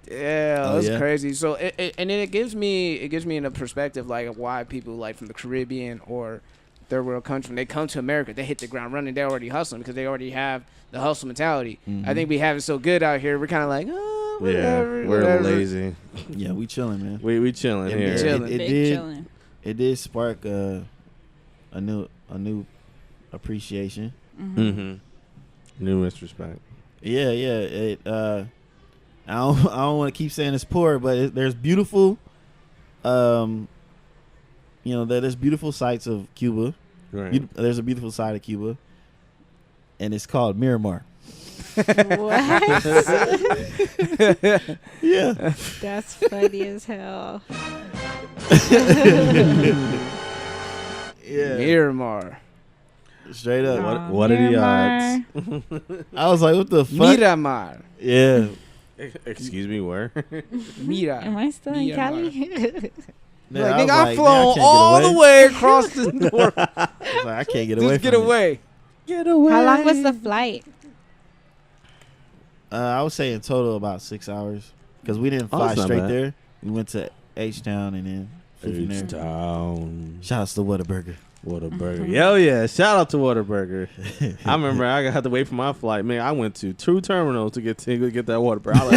Yeah, Oh, that's yeah? crazy. So and then it gives me in a perspective like of why people like from the Caribbean or third world country, when they come to America, they hit the ground running. They already hustling because they already have the hustle mentality. Mhm. I think we have it so good out here. We're kind of like, oh, Yeah, whatever, we're whatever. lazy. yeah, we chilling, man. We chilling Yeah, here. man. chilling. It Big did. chilling. It did spark a new appreciation. Mm-hmm. Mm-hmm. New respect. Yeah. It I don't want to keep saying it's poor, but there's beautiful, you know, there's beautiful sights of Cuba. Right. There's a beautiful side of Cuba, and it's called Miramar. What? Yeah. That's funny as hell. Yeah. Miramar. Straight up. What- Aw, what are the Miramar. I was like, what the fuck? Miramar. Yeah. Excuse me, where? Mira. Am I still in Miramar. Cali? Man, Like, I nigga, was I like, flown man, I can't get all away. the way across the north. I was like, I can't get away Just from get it. away. Get away. How long was the flight? I would say in total about 6 hours because we didn't Oh, fly that's not straight bad. there. We went to H-Town and then flew from there. H-Town. Shout out to Whataburger. Whataburger. Hell yeah. Shout out to Whataburger. I remember I had to wait for my flight. Man, I went to 2 terminals to get that Whataburger. I was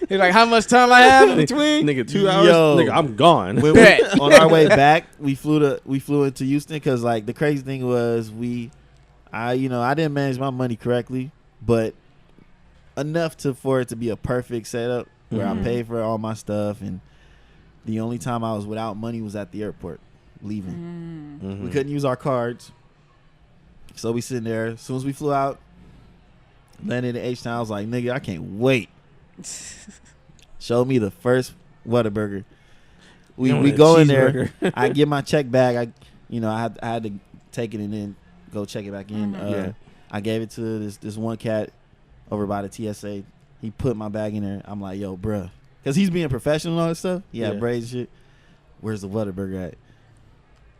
like, He's like, how much time I have in between? Nigga, 2 hours. Yo. Nigga, I'm gone. When on our way back, we flew into Houston because like the crazy thing was I didn't manage my money correctly, but enough for it to be a perfect setup where I paid for all my stuff, and the only time I was without money was at the airport leaving. We couldn't use our cards, so we sitting there. As soon as we flew out, landed in H-Town, I was like, nigga, I can't wait. Show me the first Whataburger. We go in there. I get my check bag. I had to take it and then go check it back in. I gave it to this one cat over by the TSA. He put my bag in there. I'm like, yo, bruh. Because he's being professional and all that stuff. He had braids and shit. Where's the Whataburger at?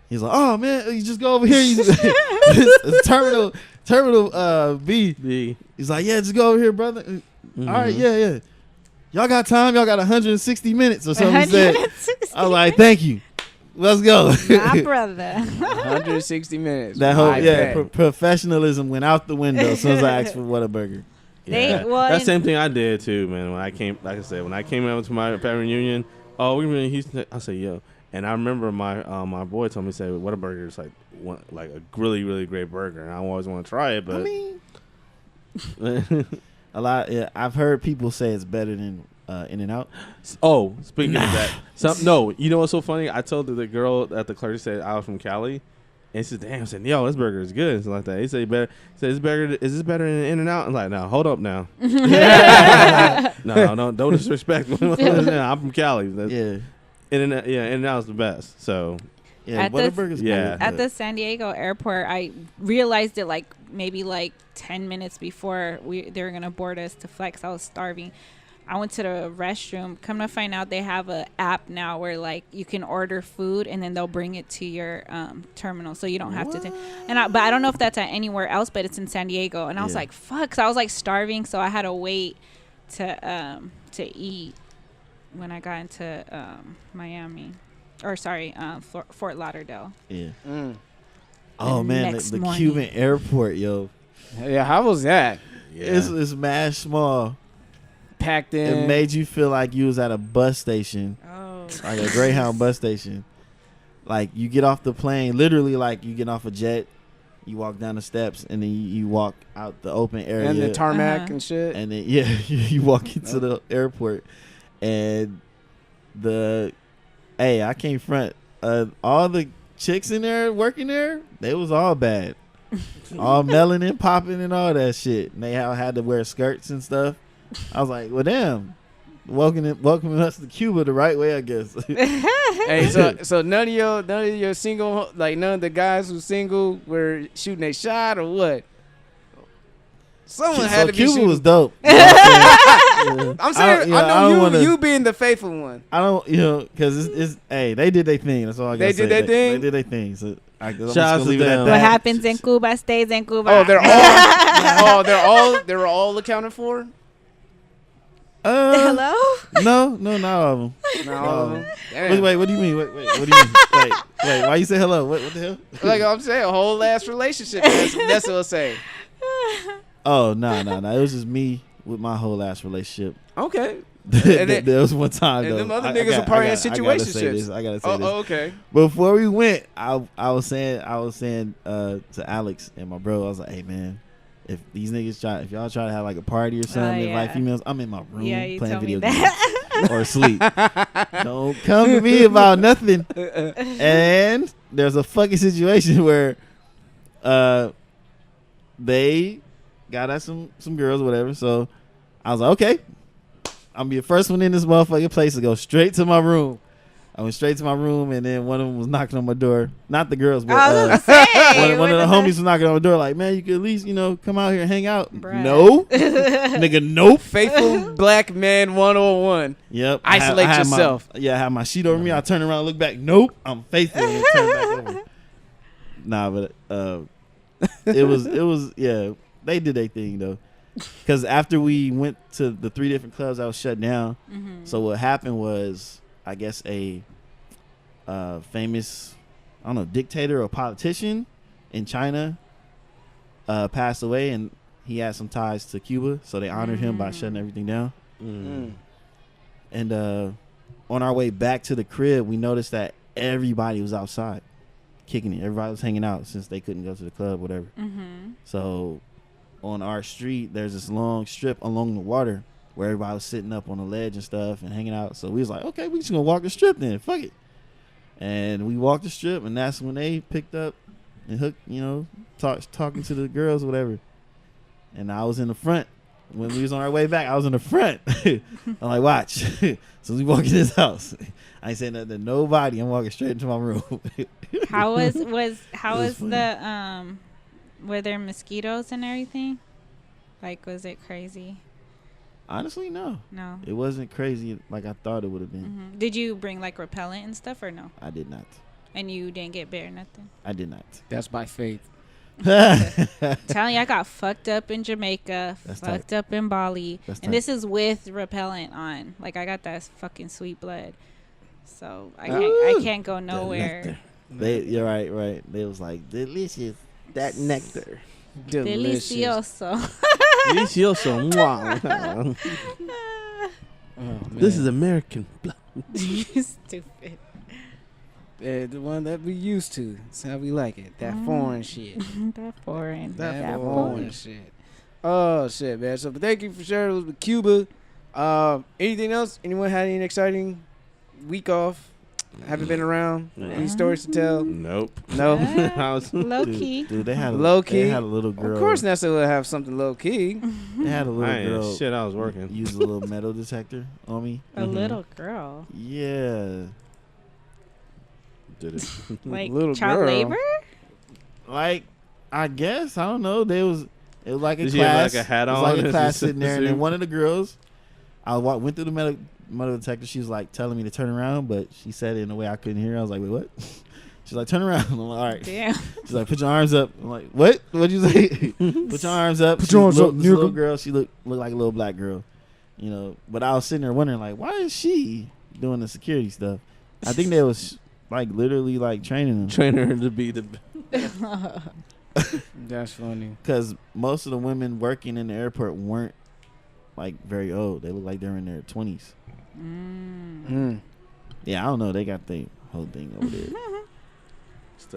He's like, oh, man, you just go over here. It's Terminal B. He's like, yeah, just go over here, brother. All right, yeah. Y'all got time? Y'all got 160 minutes or something. He said. I was like, thank you. Let's go. My brother. 160 minutes. That whole professionalism went out the window as soon as I asked for Whataburger. Yeah. That same thing I did too, man. When I came, like I said, when I came out to my family reunion, we were in Houston. I said, yo, and I remember my boy told me, say, Whataburger is like a really, really great burger, and I always want to try it, but a lot. Yeah, I've heard people say it's better than In-N-Out. Oh, speaking of that, you know what's so funny? I told the girl at the clerk said I was from Cali. And she said, damn, I said, yo, this burger is good. And stuff like that. He said, better. He said, is this better than In-N-Out? I'm like, no, hold up now. No, don't disrespect me. I'm from Cali. In-N-Out is the best. So, yeah, Whataburger's good. At the San Diego airport, I realized it maybe 10 minutes before they were going to board us to flex. I was starving. I went to the restroom. Come to find out, they have an app now where you can order food and then they'll bring it to your terminal, so you don't have to. But I don't know if that's at anywhere else, but it's in San Diego. And I was like, fuck. 'Cause I was starving, so I had to wait to eat when I got into Miami, or sorry, Fort Lauderdale. Yeah. Oh man, the Cuban airport, yo. Yeah, how was that? Yeah. It's mad small. Packed in. It made you feel like you was at a bus station, like a Greyhound bus station. Like you get off the plane, literally, like you get off a jet, you walk down the steps, and then you walk out the open area and the tarmac and shit. And then you walk into the airport, and I can't front. All the chicks in there working there, they was all bad, all melanin popping and all that shit. And they had to wear skirts and stuff. I was like, well, damn. Welcoming us to Cuba the right way, I guess. Hey, so none of your single, none of the guys who single were shooting a shot or what? Someone had to be Cuba shooting. was dope. I'm saying, I know you being the faithful one. I don't, because it's they did their thing. That's all I got to say. They did their thing. So I'm Shout just out gonna to leave it at them. that. What happens in Cuba stays in Cuba. Oh, they're all accounted for. Hello? No, not all of them. Not all of them. Wait, what do you mean? Wait, what do you mean? Wait, why you say hello? What the hell? Like I'm saying, a whole last relationship. That's what I'm saying. Oh, no. It was just me with my whole last relationship. Okay. There was one time, though. And them other niggas are probably in situationships. I gotta say this. Oh, okay. Before we went, I was saying to Alex and my bro, I was like, hey, man, if these niggas if y'all try to have a party or something, invite females, I'm in my room playing video games or asleep. Don't come to me about nothing. And there's a fucking situation where they got us some girls or whatever. So I was like, okay, I'm be the first one in this motherfucking place to go straight to my room. I went straight to my room, and then one of them was knocking on my door. Not the girls, but one of the homies was knocking on my door like, man, you could at least, come out here and hang out. Bruh. No. Nigga, nope. Faithful black man 101. Yep. Isolate yourself. I had my sheet over me. I turn around and look back. Nope. I'm faithful. And turn back over. Nah, but it was they did their thing, though. Because after we went to the 3 different clubs, I was shut down. Mm-hmm. So what happened was, I guess a famous, dictator or politician in China passed away, and he had some ties to Cuba, so they honored him by shutting everything down. And on our way back to the crib, we noticed that everybody was outside kicking it. Everybody was hanging out since they couldn't go to the club, whatever. So on our street, there's this long strip along the water where everybody was sitting up on the ledge and stuff and hanging out. So we was like, okay, we just gonna walk the strip then. Fuck it. And we walked the strip, and that's when they picked up and hooked, talking to the girls or whatever. And I was in the front. When we was on our way back, I was in the front. I'm like, watch. So we walk in this house. I ain't saying nothing to nobody. I'm walking straight into my room. How was funny. the were there mosquitoes and everything? Like, was it crazy? Honestly, no. No. It wasn't crazy like I thought it would have been. Did you bring like repellent and stuff or no? I did not. And you didn't get bit or nothing? I did not. That's by faith. Telling you, I got fucked up in Jamaica, That's fucked tight. up in Bali, That's and tight. this is with repellent on. Like, I got that fucking sweet blood, so I can't go nowhere. You're right. They was like, delicious. That nectar. Delicious. Delicioso. Delicioso. Mwah. Oh, man. This is American blood. You stupid. The one that we used to. That's how we like it. That foreign shit. That foreign. That foreign shit. Oh shit, man. So, but thank you for sharing those with Cuba. Anything else? Anyone had any exciting week off? Haven't been around? Any stories to tell? Nope. No. I was- Low key. Dude, they had Low key? They had a little girl. Of course, Nessa will have something low key. They had a little I ain't girl. shit. I was working. Use a little metal detector on me. A little girl. Yeah. Did it. Like Little child girl. labor? Like, I guess, I don't know. It was like a Did she have, class. like, a hat It was on? like a Is class this sitting there, and suit? then one of the girls, went through the metal detector. She was like telling me to turn around, but she said it in a way I couldn't hear. I was like, wait, what? She's like, turn around. I'm like, all right. Damn. She's like, put your arms up. I'm like, what? What'd you say? Put your arms up. Put your arms up, This little nigga. girl, she looked like a little black girl, But I was sitting there wondering, like, why is she doing the security stuff? I think they was like literally like training them, Train her to be the. That's funny. because most of the women working in the airport weren't like very old. They look like they're in their 20s. Yeah, I don't know. They got the whole thing over there.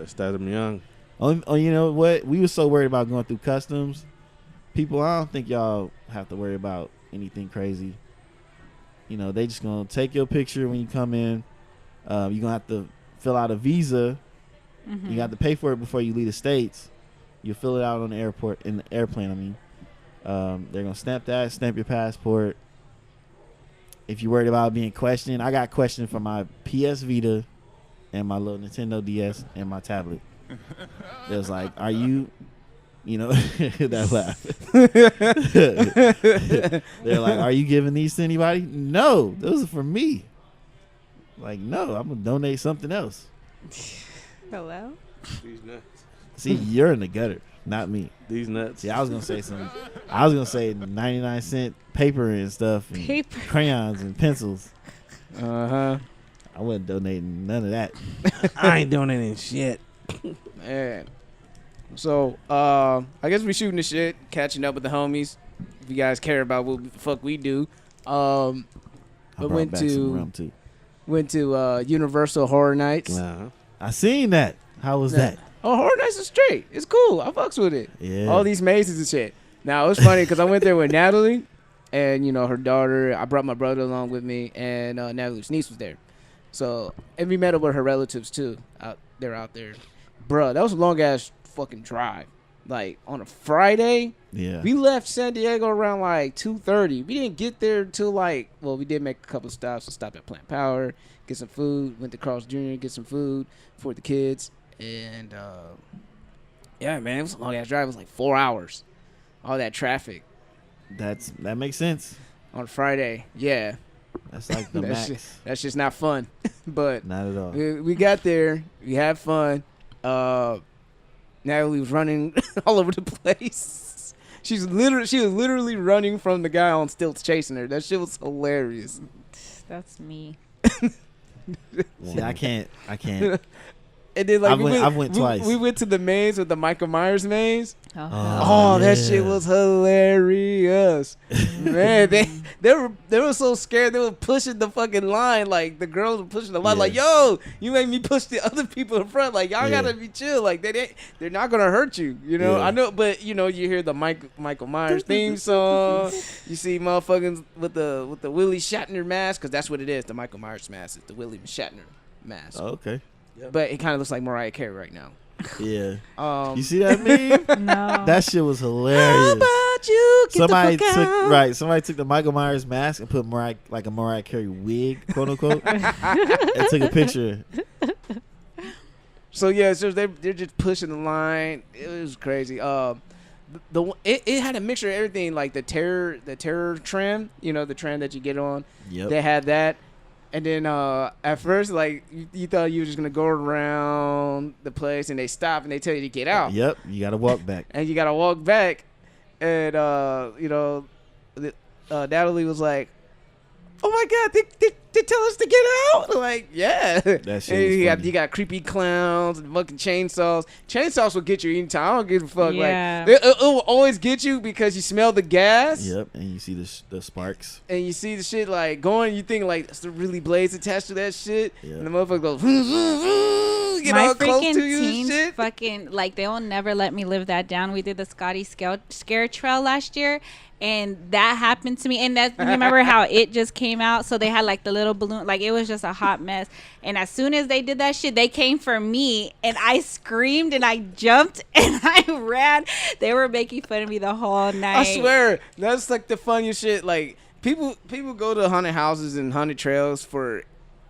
Start them young. Oh, you know what? We was so worried about going through customs. People, I don't think y'all have to worry about anything crazy. They just gonna take your picture when you come in. You're gonna have to fill out a visa. You got to pay for it before you leave the States. You fill it out on the airplane. I mean, they're gonna stamp your passport. If you're worried about being questioned, I got questioned for my PS Vita and my little Nintendo DS and my tablet. It was like, are you, that laugh. They're like, are you giving these to anybody? No, those are for me. Like, no, I'm gonna donate something else. Hello? These nuts. See, you're in the gutter, not me. These nuts. See, I was gonna say 99-cent paper and stuff, and Paper. crayons and pencils. I wasn't donating none of that. I ain't donating shit. Man. So, I guess we shooting the shit, catching up with the homies. If you guys care about what the fuck we do. I But brought back some rum too. went to Universal Horror Nights. Nah. I seen that. How was that? Oh, Horror Nights is straight. It's cool. I fucks with it. Yeah. All these mazes and shit. Now, it was funny because I went there with Natalie and, her daughter. I brought my brother along with me, and Natalie's niece was there. So, and we met up with her relatives, too. They're out there. Bruh, that was a long-ass fucking drive. Like, on a Friday, Yeah. we left San Diego around, like, 2:30. We didn't get there till, like, we did make a couple of stops. We stopped at Plant Power, get some food. Went to Carl's Jr., get some food for the kids. And, yeah, man, it was a long-ass drive. It was like 4 hours. All that traffic That makes sense. on a Friday. Yeah. That's like the That's max. That's just not fun. But Not at all. we got there. We had fun. Natalie was running all over the place. She was literally running from the guy on stilts chasing her. That shit was hilarious. That's me. See, I can't. And then I went twice. We went to the maze with the Michael Myers maze. Oh, Oh, that yeah. shit was hilarious. Man, they were so scared. They were pushing the fucking line. Like the girls were pushing the line. Like, yo, you made me push the other people in front. Like, y'all gotta be chill. Like they're not gonna hurt you. You know, I know, but you know, you hear the Michael Myers theme song. You see motherfuckers with the Willie Shatner mask, because that's what it is. The Michael Myers mask is the Willie Shatner mask. Oh, okay. But it kind of looks like Mariah Carey right now. Yeah. You see that meme? No. That shit was hilarious. How about you get Somebody the fuck out? Somebody took the Michael Myers mask and put a Mariah Carey wig, quote unquote, and took a picture. So yeah, so they're just pushing the line. It was crazy. It had a mixture of everything, like the terror tram, you know, the tram that you get on. Yep. They had that. And then at first, like, you thought you were just going to go around the place, and they stop and they tell you to get out. Yep. You got to walk back. And you got to walk back. And, you know, Natalie was like, oh, my God, they tell us to get out? Like, yeah. That shit was funny. You got creepy clowns and fucking chainsaws. Chainsaws will get you anytime. I don't give a fuck. Yeah. Like, it will always get you because you smell the gas. Yep. And you see the sparks. And you see the shit like going, you think like it's really blades attached to that shit, Yep. and the motherfucker goes, get My all close freaking to you and teens shit. fucking, like, they will never let me live that down. We did the Scotty Scare Trail last year, and that happened to me. And that, remember how it just came out? So they had like the little balloon, like it was just a hot mess. And as soon as they did that shit, they came for me, and I screamed and I jumped and I ran. They were making fun of me the whole night. I swear, that's like the funniest shit. Like people go to haunted houses and haunted trails for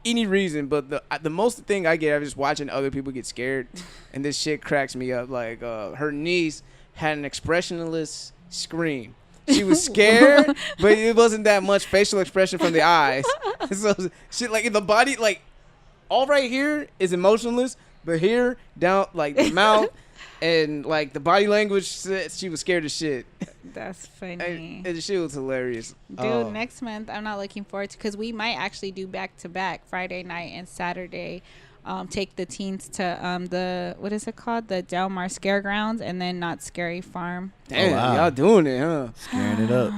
any reason, but the most thing I get out of just watching other people get scared, and this shit cracks me up. Like her niece had an expressionless scream. She was scared, but it wasn't that much facial expression from the eyes. So shit, like in the body, like all right here is emotionless, but here down, like the mouth and like the body language said she was scared as shit. That's funny. And the shit was hilarious. Dude, next month I'm not looking forward to, because we might actually do back to back Friday night and Saturday. Take the teens to the, what is it called, the Del Mar Scare Grounds, and then Not Scary Farm. Damn, wow. y'all doing it, huh? Scaring it up.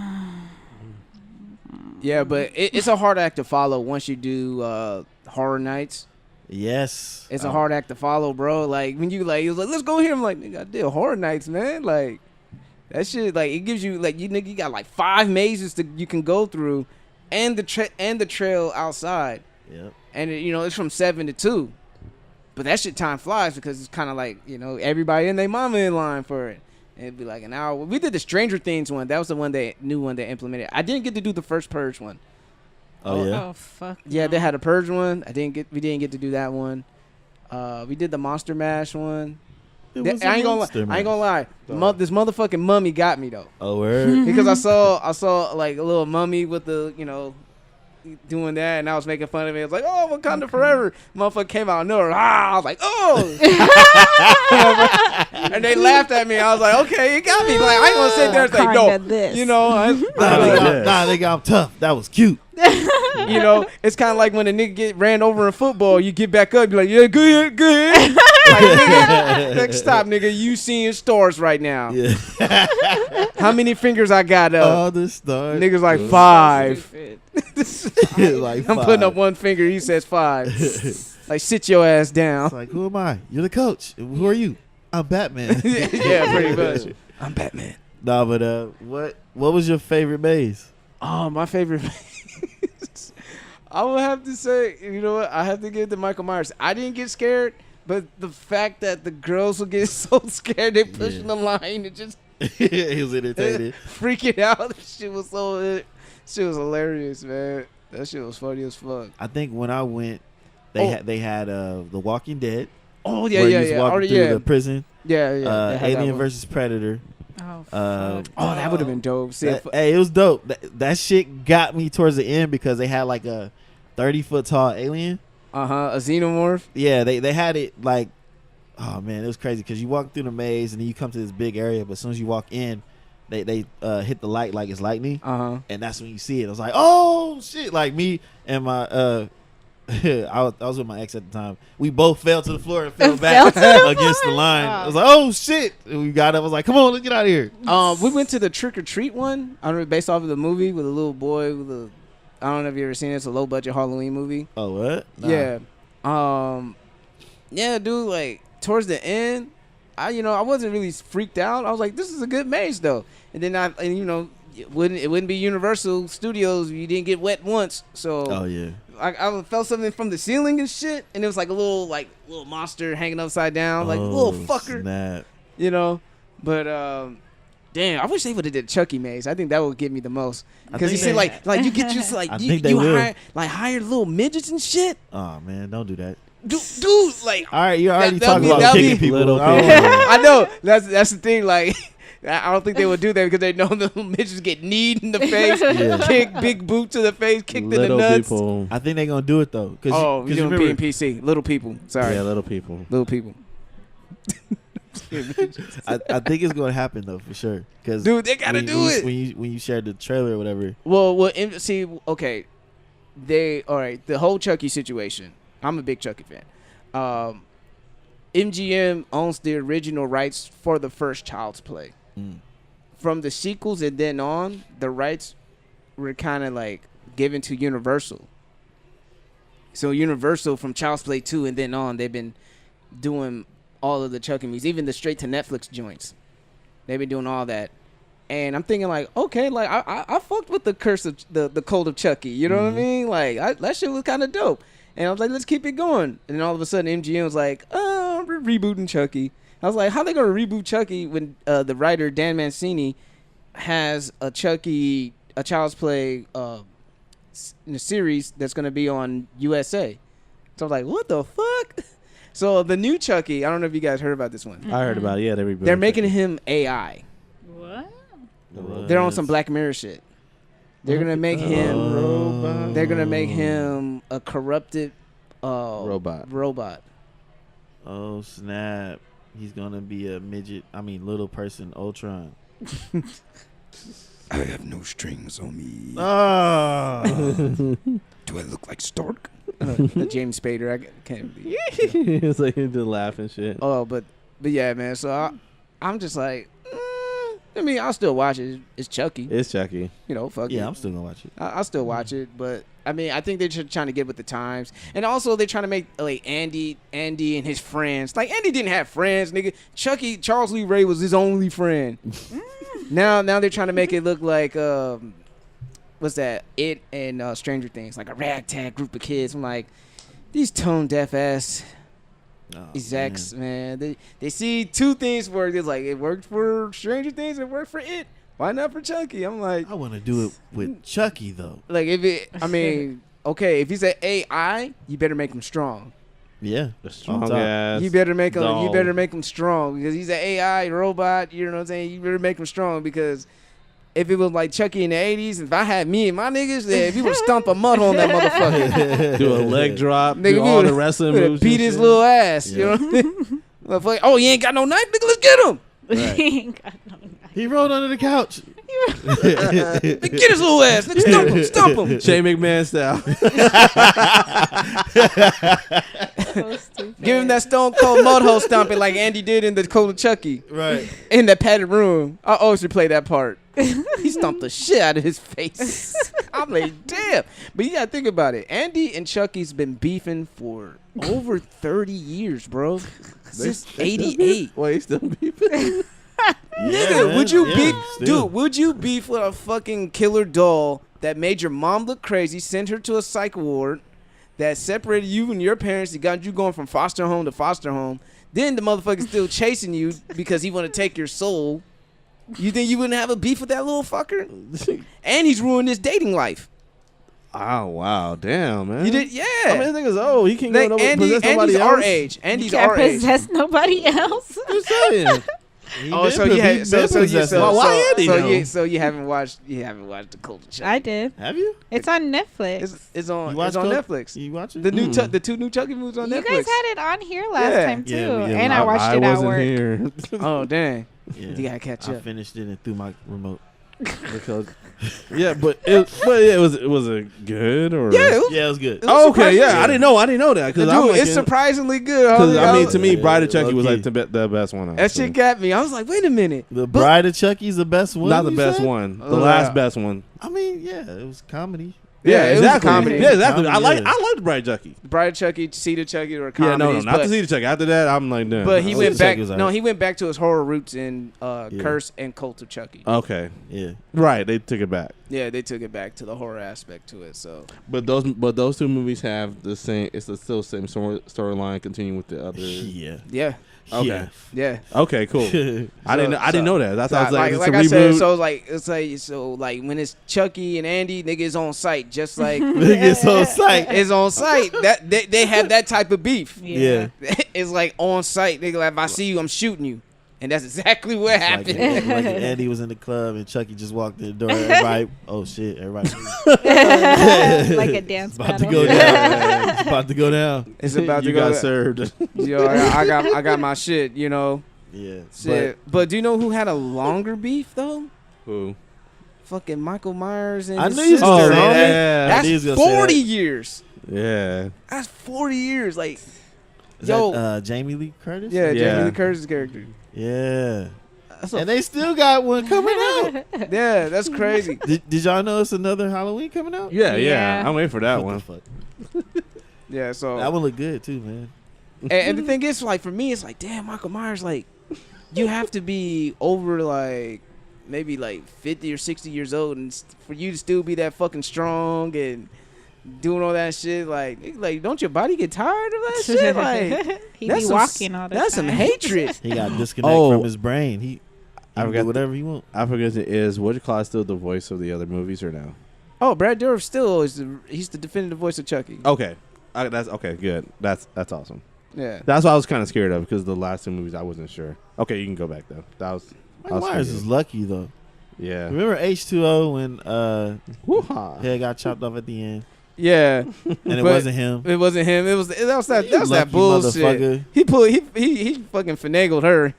Yeah, but it's a hard act to follow once you do horror nights. Yes. It's a hard act to follow, bro. Like when you like, he was like, let's go here. I'm like, nigga, I did horror nights, man. Like that shit, like it gives you like you got like 5 mazes you can go through, and the trail outside. Yep. And you know it's from 7 to 2, but that shit time flies because it's kind of like, you know, everybody and their mama in line for it. And it'd be like an hour. We did the Stranger Things one. That was the new one they implemented. I didn't get to do the first Purge one. Oh yeah. Oh, fuck. Yeah, no. they had a Purge one. We didn't get to do that one. We did the Monster Mash one. It I was ain't a gonna monster lie. This motherfucking mummy got me though. Oh word. Because I saw like a little mummy with the, you know, doing that, and I was making fun of it. I was like, oh, Wakanda forever. Motherfucker came out of nowhere. I was like, oh. And they laughed at me. I was like, okay, you got me. Like, I ain't gonna sit there and say, no. This. You know, Nigga, I'm tough. That was cute. you know, it's kind of like when a nigga get ran over in football, you get back up, you like, yeah, good. Like, nigga, like, stop, nigga. You seeing stars right now. Yeah. How many fingers I got up? All the stars. Niggas like 5. Like I'm putting up 1 finger. He says 5. Like, sit your ass down. It's like, who am I? You're the coach. Who are you? I'm Batman. Yeah, pretty much. I'm Batman. Nah, but what was your favorite maze? Oh, my favorite maze. I would have to say, you know what? I have to give it to Michael Myers. I didn't get scared, but the fact that the girls would get so scared they pushing the line and just He was entertained. freaking out. That shit was hilarious, man. That shit was funny as fuck. I think when I went, they had The Walking Dead. Oh where yeah. you was walking through the prison. Yeah. They had that Alien one. versus Predator. Oh, Oh, that would have been dope. See, Hey, it was dope. That shit got me towards the end because they had like a 30-foot tall alien. a xenomorph. Yeah, they had it like, oh man, it was crazy because you walk through the maze and then you come to this big area, but as soon as you walk in, they hit the light like it's lightning, and that's when you see it. I was like, oh shit! Like me and my I was with my ex at the time. We both fell to the floor and fell Fell back to the against the floor? line. Oh. I was like, oh shit! And we got up. I was like, come on, let's get out of here. We went to the Trick or Treat one. I don't know, based off of the movie with a little boy with a. I don't know if you ever seen it. It's a low budget Halloween movie. Oh what? Nah. Yeah. Yeah, dude. Like towards the end, I wasn't really freaked out. I was like, this is a good maze though. And then it wouldn't be Universal Studios if you didn't get wet once. So Oh yeah. I felt something from the ceiling and shit, and it was like a little monster hanging upside down, like little fucker, Snap. But damn, I wish they would have did Chucky maze. I think that would get me the most because you think see, like you get just like I you think they will. hire little midgets and shit, Oh man, don't do that. dude. Like, All right, you already that'll talking be- about that'll kicking be- people. Little I don't people. know. I know that's the thing. Like, I don't think they would do that because they know the little midgets get kneed in the face, Yeah. kick big boot to the face, kicked in the Little nuts. people. I think they're gonna do it though. Cause Oh, cause you're doing remember, PC. Little people. Sorry, Yeah, little people. little people. I think it's gonna happen though for sure. Cause Dude, they gotta do it. when you shared the trailer or whatever. See, okay, all right. The whole Chucky situation. I'm a big Chucky fan. MGM owns the original rights for the first Child's Play. Mm. From the sequels and then on, the rights were kind of like given to Universal. So Universal from Child's Play 2 and then on, they've been doing all of the Chucky movies, even the straight to Netflix joints. They've been doing all that. And I'm thinking like, okay, like I fucked with the curse of the Cult of Chucky. You know what I mean? Like that shit was kind of dope. And I was like, let's keep it going. And then all of a sudden MGM was like, oh, we're rebooting Chucky. I was like, how they gonna reboot Chucky when the writer Dan Mancini has a Child's Play in a series that's gonna be on USA? So I was like, what the fuck? So the new Chucky, I don't know if you guys heard about this one. I heard about it. Yeah, They're making him AI. What? They're on some Black Mirror shit. They're gonna make him. robot. They're gonna make him a corrupted robot. Oh snap! He's gonna be a midget. I mean, little person, Ultron. I have no strings on me. Oh, Do I look like Stark? James Spader. I can't be. It's like he did laugh and shit. Oh, but yeah, man. So I'm just like, I mean, I'll still watch it. It's Chucky. It's Chucky. Fuck yeah, it. I'm still gonna watch it. I'll still watch it, but I mean, I think they're just trying to get with the times, and also they're trying to make like Andy and his friends. Like Andy didn't have friends, nigga. Charles Lee Ray was his only friend. Now they're trying to make it look like what's that? It and Stranger Things, like a ragtag group of kids. I'm like, these tone deaf ass Oh, execs, man. They see two things work. It's like it worked for Stranger Things, it worked for It. Why not for Chucky? I'm like, I want to do it with Chucky though. like if it. I mean, okay, if he's an AI, you better make him strong. Yeah, The strong top. ass. You better make him. You doll. better make him strong because he's an AI robot. You know what I'm saying? You better make him strong because if it was like Chucky in the '80s, if I had me and my niggas, if he would stomp a mud on that motherfucker, Do a leg drop. Nigga, do we all would've- the wrestling we'd moves. beat and his shit. little ass. Yeah. You know what I mean? Motherfucker, oh, you ain't got no knife, nigga. Let's get him. He rolled under the couch. Nigga, get his little ass. Nigga, stomp him. Shane McMahon style. So stupid. Give him that Stone Cold mud hole stomping like Andy did in the Code of Chucky Right. in that padded room. I always replay that part. He stomped the shit out of his face. I'm like, damn. But you gotta think about it. Andy and Chucky's been beefing for over 30 years, bro. Since '88. Wait, he's still beefing. Nigga, would you beef, still. dude? Would you beef with a fucking killer doll that made your mom look crazy, sent her to a psych ward, that separated you and your parents, that got you going from foster home to foster home? Then the motherfucker's still chasing you because he want to take your soul. You think you wouldn't have a beef with that little fucker? And he's ruined his dating life. Oh wow, damn man. You did, yeah. I mean, the thing's old. He can't go Like, nobody, possess Andy's nobody our else. age. You Andy's can't our age. possess nobody else. I'm saying. Oh, so you haven't watched the Cult of Chucky. I did. Have you? It's on Netflix. It's on You watch Netflix. You watch it? The the two new Chucky movies on You Netflix. guys had it on here last Yeah. time too, Yeah, and I watched it at wasn't work. here. Oh dang! Yeah. You gotta catch I up. finished it and threw my remote. Because but it was a good or Yeah, it was, Yeah, it was good. oh, okay, surprising. yeah, I didn't know that because Dude, it's surprisingly good. because homie. I mean was- to me, Yeah, Bride of Chucky was low-key. like the best one. that shit got me. I was like, wait a minute. The Bride of Chucky's the best one. not the you best said? one, the Oh, last yeah. best one. I mean, yeah, it was comedy. Yeah, it was a exactly. comedy. Yeah, exactly. Comedy, yeah. I liked Bride of Chucky. Bride of Chucky, Seed of Chucky, or Yeah, comedies. not to see the Chucky. After that, I'm like, done. But he Seed went of back. Chucky was No, alright. he went back to his horror roots in Curse and Cult of Chucky. Okay, Yeah. right. They took it back. Yeah, they took it back to the horror aspect to it. So But those two movies have the same. It's the still same storyline. Continuing with the other. Yeah. yeah, Okay. yeah. Okay. Cool. I didn't know that. That's So, I was like, like it's a I said, reboot. so like when it's Chucky and Andy, niggas on site, just like Nigga so psyched. it's on site. That they have that type of beef. Yeah. It's like on site. Nigga, like if I see you, I'm shooting you, and that's exactly what Like, happened. like if Andy was in the club and Chucky just walked in the door. Everybody, oh shit, everybody. Like a dance About to battle. go down. It's about to go down. It's about to You go. got served. Yo, I got my shit. You know, Yeah. shit. But do you know who had a longer beef though? Who? Fucking Michael Myers and I his knew you was sister, gonna say homie. that. I knew you was That's gonna say 40 that. years. Yeah. That's 40 years. Like, Is yo, that Jamie Lee Curtis? yeah, Yeah. Jamie Lee Curtis' character. Yeah. That's And they still got one coming out. yeah, that's crazy. Did y'all know it's another Halloween coming out? Yeah. Yeah. I'm waiting for that What one. the fuck? Yeah, so That one looked good too, man. and the thing is, like for me, it's like, damn, Michael Myers, like, you have to be over like maybe like 50 or 60 years old, and for you to still be that fucking strong and doing all that shit, like don't your body get tired of that shit? Like, He that's be some- walking all the time. that's some hatred. He got disconnect Oh. from his brain. He I can forgot do whatever he want. I forget is Woody Claw still the voice of the other movies or no? Oh, Brad Dourif still is he's the definitive voice of Chucky. Okay. That's okay. Good. That's awesome. Yeah. That's what I was kind of scared of because the last two movies I wasn't sure. Okay, you can go back though. That was. Michael Myers is lucky though. Yeah. Remember H2O when Woo-ha. head got chopped off at the end, Yeah. and it But- wasn't him. It wasn't him. That was that You that lucky bullshit. motherfucker. He fucking finagled her.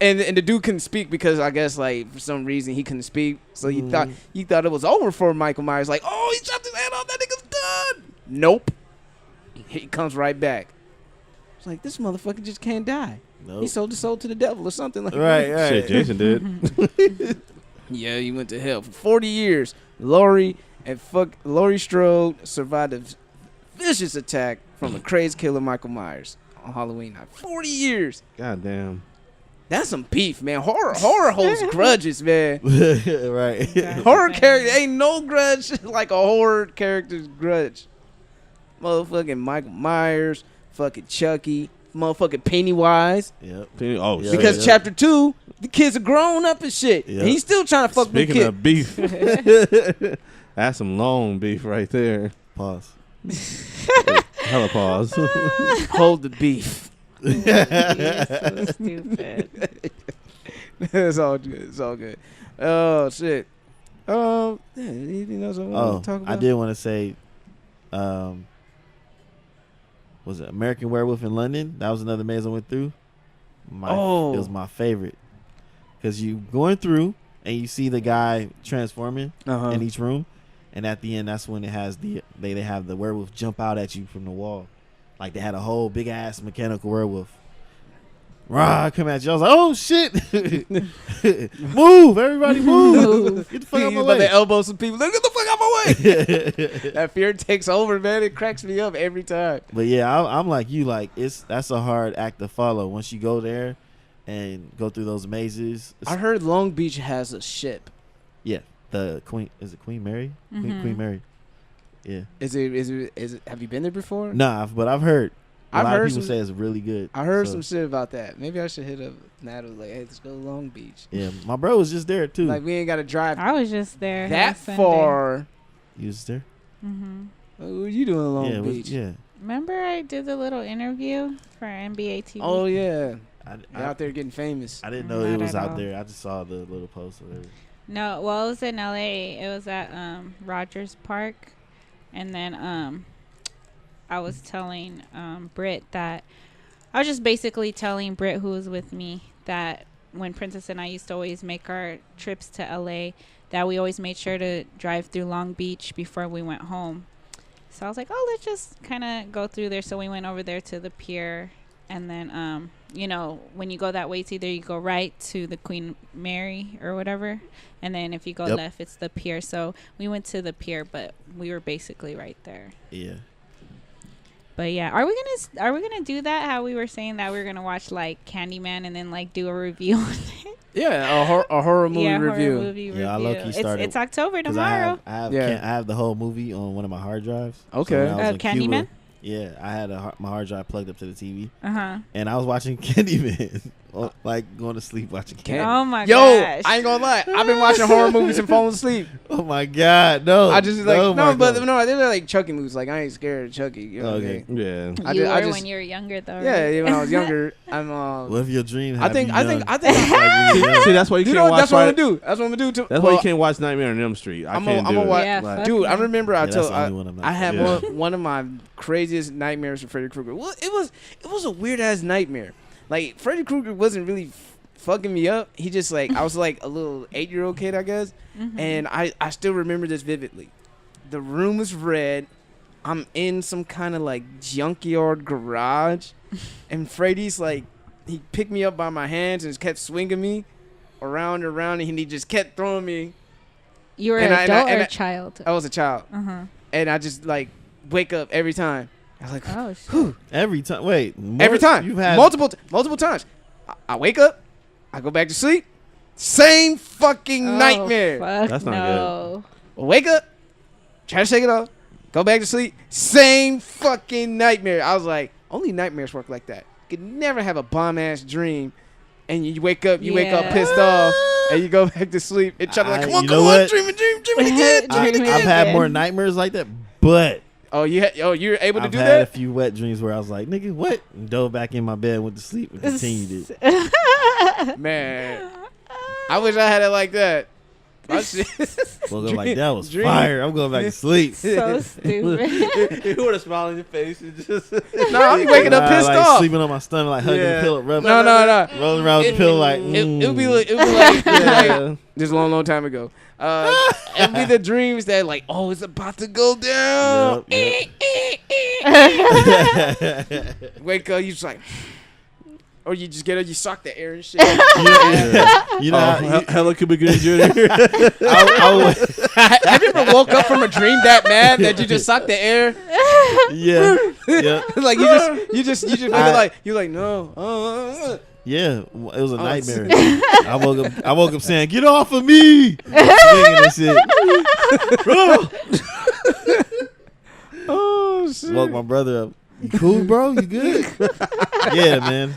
And the dude couldn't speak because I guess like for some reason he couldn't speak. So he thought it was over for Michael Myers. Like, oh, he chopped his head off. That nigga's done. Nope. He comes right back. It's like this motherfucker just can't die. Nope. He sold his soul to the devil or something like Right, that. right. Shit, Jason did. Yeah, he went to hell for 40 years. Laurie Strode survived a vicious attack from a crazy killer Michael Myers on Halloween night. 40 years. God damn. That's some beef, man. Horror holds grudges, man. Right. Horror character ain't no grudge like a horror character's grudge. Motherfucking Michael Myers, fucking Chucky, motherfucking Pennywise. Yep. Oh, Yeah, shit. Because yeah. chapter 2, the kids are grown up and shit. Yeah. And he's still trying to fuck the Speaking kid. of beef, that's some long beef right there. Pause. Hella pause. Hold the beef. He's so stupid. It's all good. It's all good. Oh shit. Anything else I want Oh, to talk about? I did want to say, was it American Werewolf in London? That was another maze I went through. It was my favorite because you going through and you see the guy transforming Uh-huh. in each room, and at the end, that's when it has they have the werewolf jump out at you from the wall, like they had a whole big ass mechanical werewolf. Rah, come at you. I was like, oh shit. Move, everybody move. Get the fuck out of my He's about to way. elbow some people. Get the fuck out my way. That fear takes over, man. It cracks me up every time. But yeah, I'm like you. Like that's a hard act to follow once you go there and go through those mazes. I heard Long Beach has a ship. Yeah, the Queen is it Queen Mary? Queen Mary. Yeah. Is it? Have you been there before? Nah, but I've heard. A I've lot heard of people some- say it's really good. I heard so, some shit about that. Maybe I should hit up Natalie. Like, hey, let's go to Long Beach. Yeah, my bro was just there too. Like, we ain't got to drive I was just there. that last Sunday. far. You was there? What were you doing in Long yeah, Beach? yeah. Remember I did the little interview for NBA TV? Oh yeah, I you're out there getting famous. I didn't know Not it was at out all. there. I just saw the little post or whatever. No, well, it was in LA. It was at Rogers Park. And then I was telling Britt that I was just basically telling Britt, who was with me, that when Princess and I used to always make our trips to LA, that we always made sure to drive through Long Beach before we went home. So I was like, oh, let's just kind of go through there. So we went over there to the pier. And then, you know, when you go that way, it's either you go right to the Queen Mary or whatever. And then if you go left, it's the pier. So we went to the pier, but we were basically right there. Yeah. But yeah, are we gonna do that? How we were saying that we were gonna watch like Candyman and then like do a review on it. Yeah, a horror movie review. Horror movie review. I low-key started. It's October tomorrow. I have the whole movie on one of my hard drives. Okay. So when I was in Candyman? Cuba, yeah, I had my hard drive plugged up to the TV. Uh-huh. And I was watching Candyman. Like going to sleep watching Candyman. Oh my Yo, gosh. I ain't gonna lie. I've been watching horror movies and falling asleep. Oh my God, no. I just like no, they're like Chucky movies. Like I ain't scared of Chucky. You know Okay. what I mean? Yeah. You I were just- when you were younger though. Yeah, right? when I was younger, I'm. What if your dream? I think. Like, See, that's why you You can't know, watch. that's what I'm gonna do. That's what I'm gonna do. Too. That's why you can't watch Nightmare on Elm Street. I I'm can't gonna do it. watch. Yeah, Like, fuck Dude, I no. remember that's the only one I'm not. I had Yeah. one of my craziest nightmares with Freddy Krueger. Well, it was a weird ass nightmare. Like Freddy Krueger wasn't really fucking me up. He just like I was like a little 8-year-old kid, I guess, and I still remember this vividly. The room was red. I'm in some kind of like junkyard garage, and Freddy's like he picked me up by my hands and just kept swinging me around and around, and he just kept throwing me. You were And an I- adult and or I- a child? I was a child, Uh-huh. and I just like wake up every time. I was like, Oh shit. whew. Every time. Wait. Every time. You've had multiple times. I wake up. I go back to sleep. Same fucking Oh, nightmare. Fuck That's not no. Wake up. Try to shake it off. Go back to sleep. Same fucking nightmare. I was like, only nightmares work like that. You could never have a bomb ass dream, and you wake up. You wake up Yeah. pissed off, and you go back to sleep and try to like, I- come on, you come know on, what? dream it again. I've Dream had again. more nightmares like that, but Oh, you're able to I've do had a that. few wet dreams where I was like, nigga, what? And dove back in my bed, went to sleep, and continued it. Man, I wish I had it like that. My shit. Woke up like, that was Dream. fire. I'm going back to sleep. So stupid. you would have smiled on your face and just. No, I'm waking up Nah, pissed like, off. sleeping on my stomach, like hugging Yeah. the pillow, rubbing, No. rolling around with the pillow, like, It would be mm. like, like Yeah. this a long time ago. It'd be the dreams that like, oh, it's about to go down. Yep. Wake up, you just like, or you just get up, you suck the air and shit. You know, how- Hella Cuba Gooding Jr. Have you ever woke up from a dream that mad that you just sucked the air? yeah, yeah, Like you just feel like you're like no. yeah. It was a Oh, nightmare. I woke up saying, "Get off of me!" Swinging and shit. Oh shit. Woke my brother up. You cool, bro? You good? Yeah, man.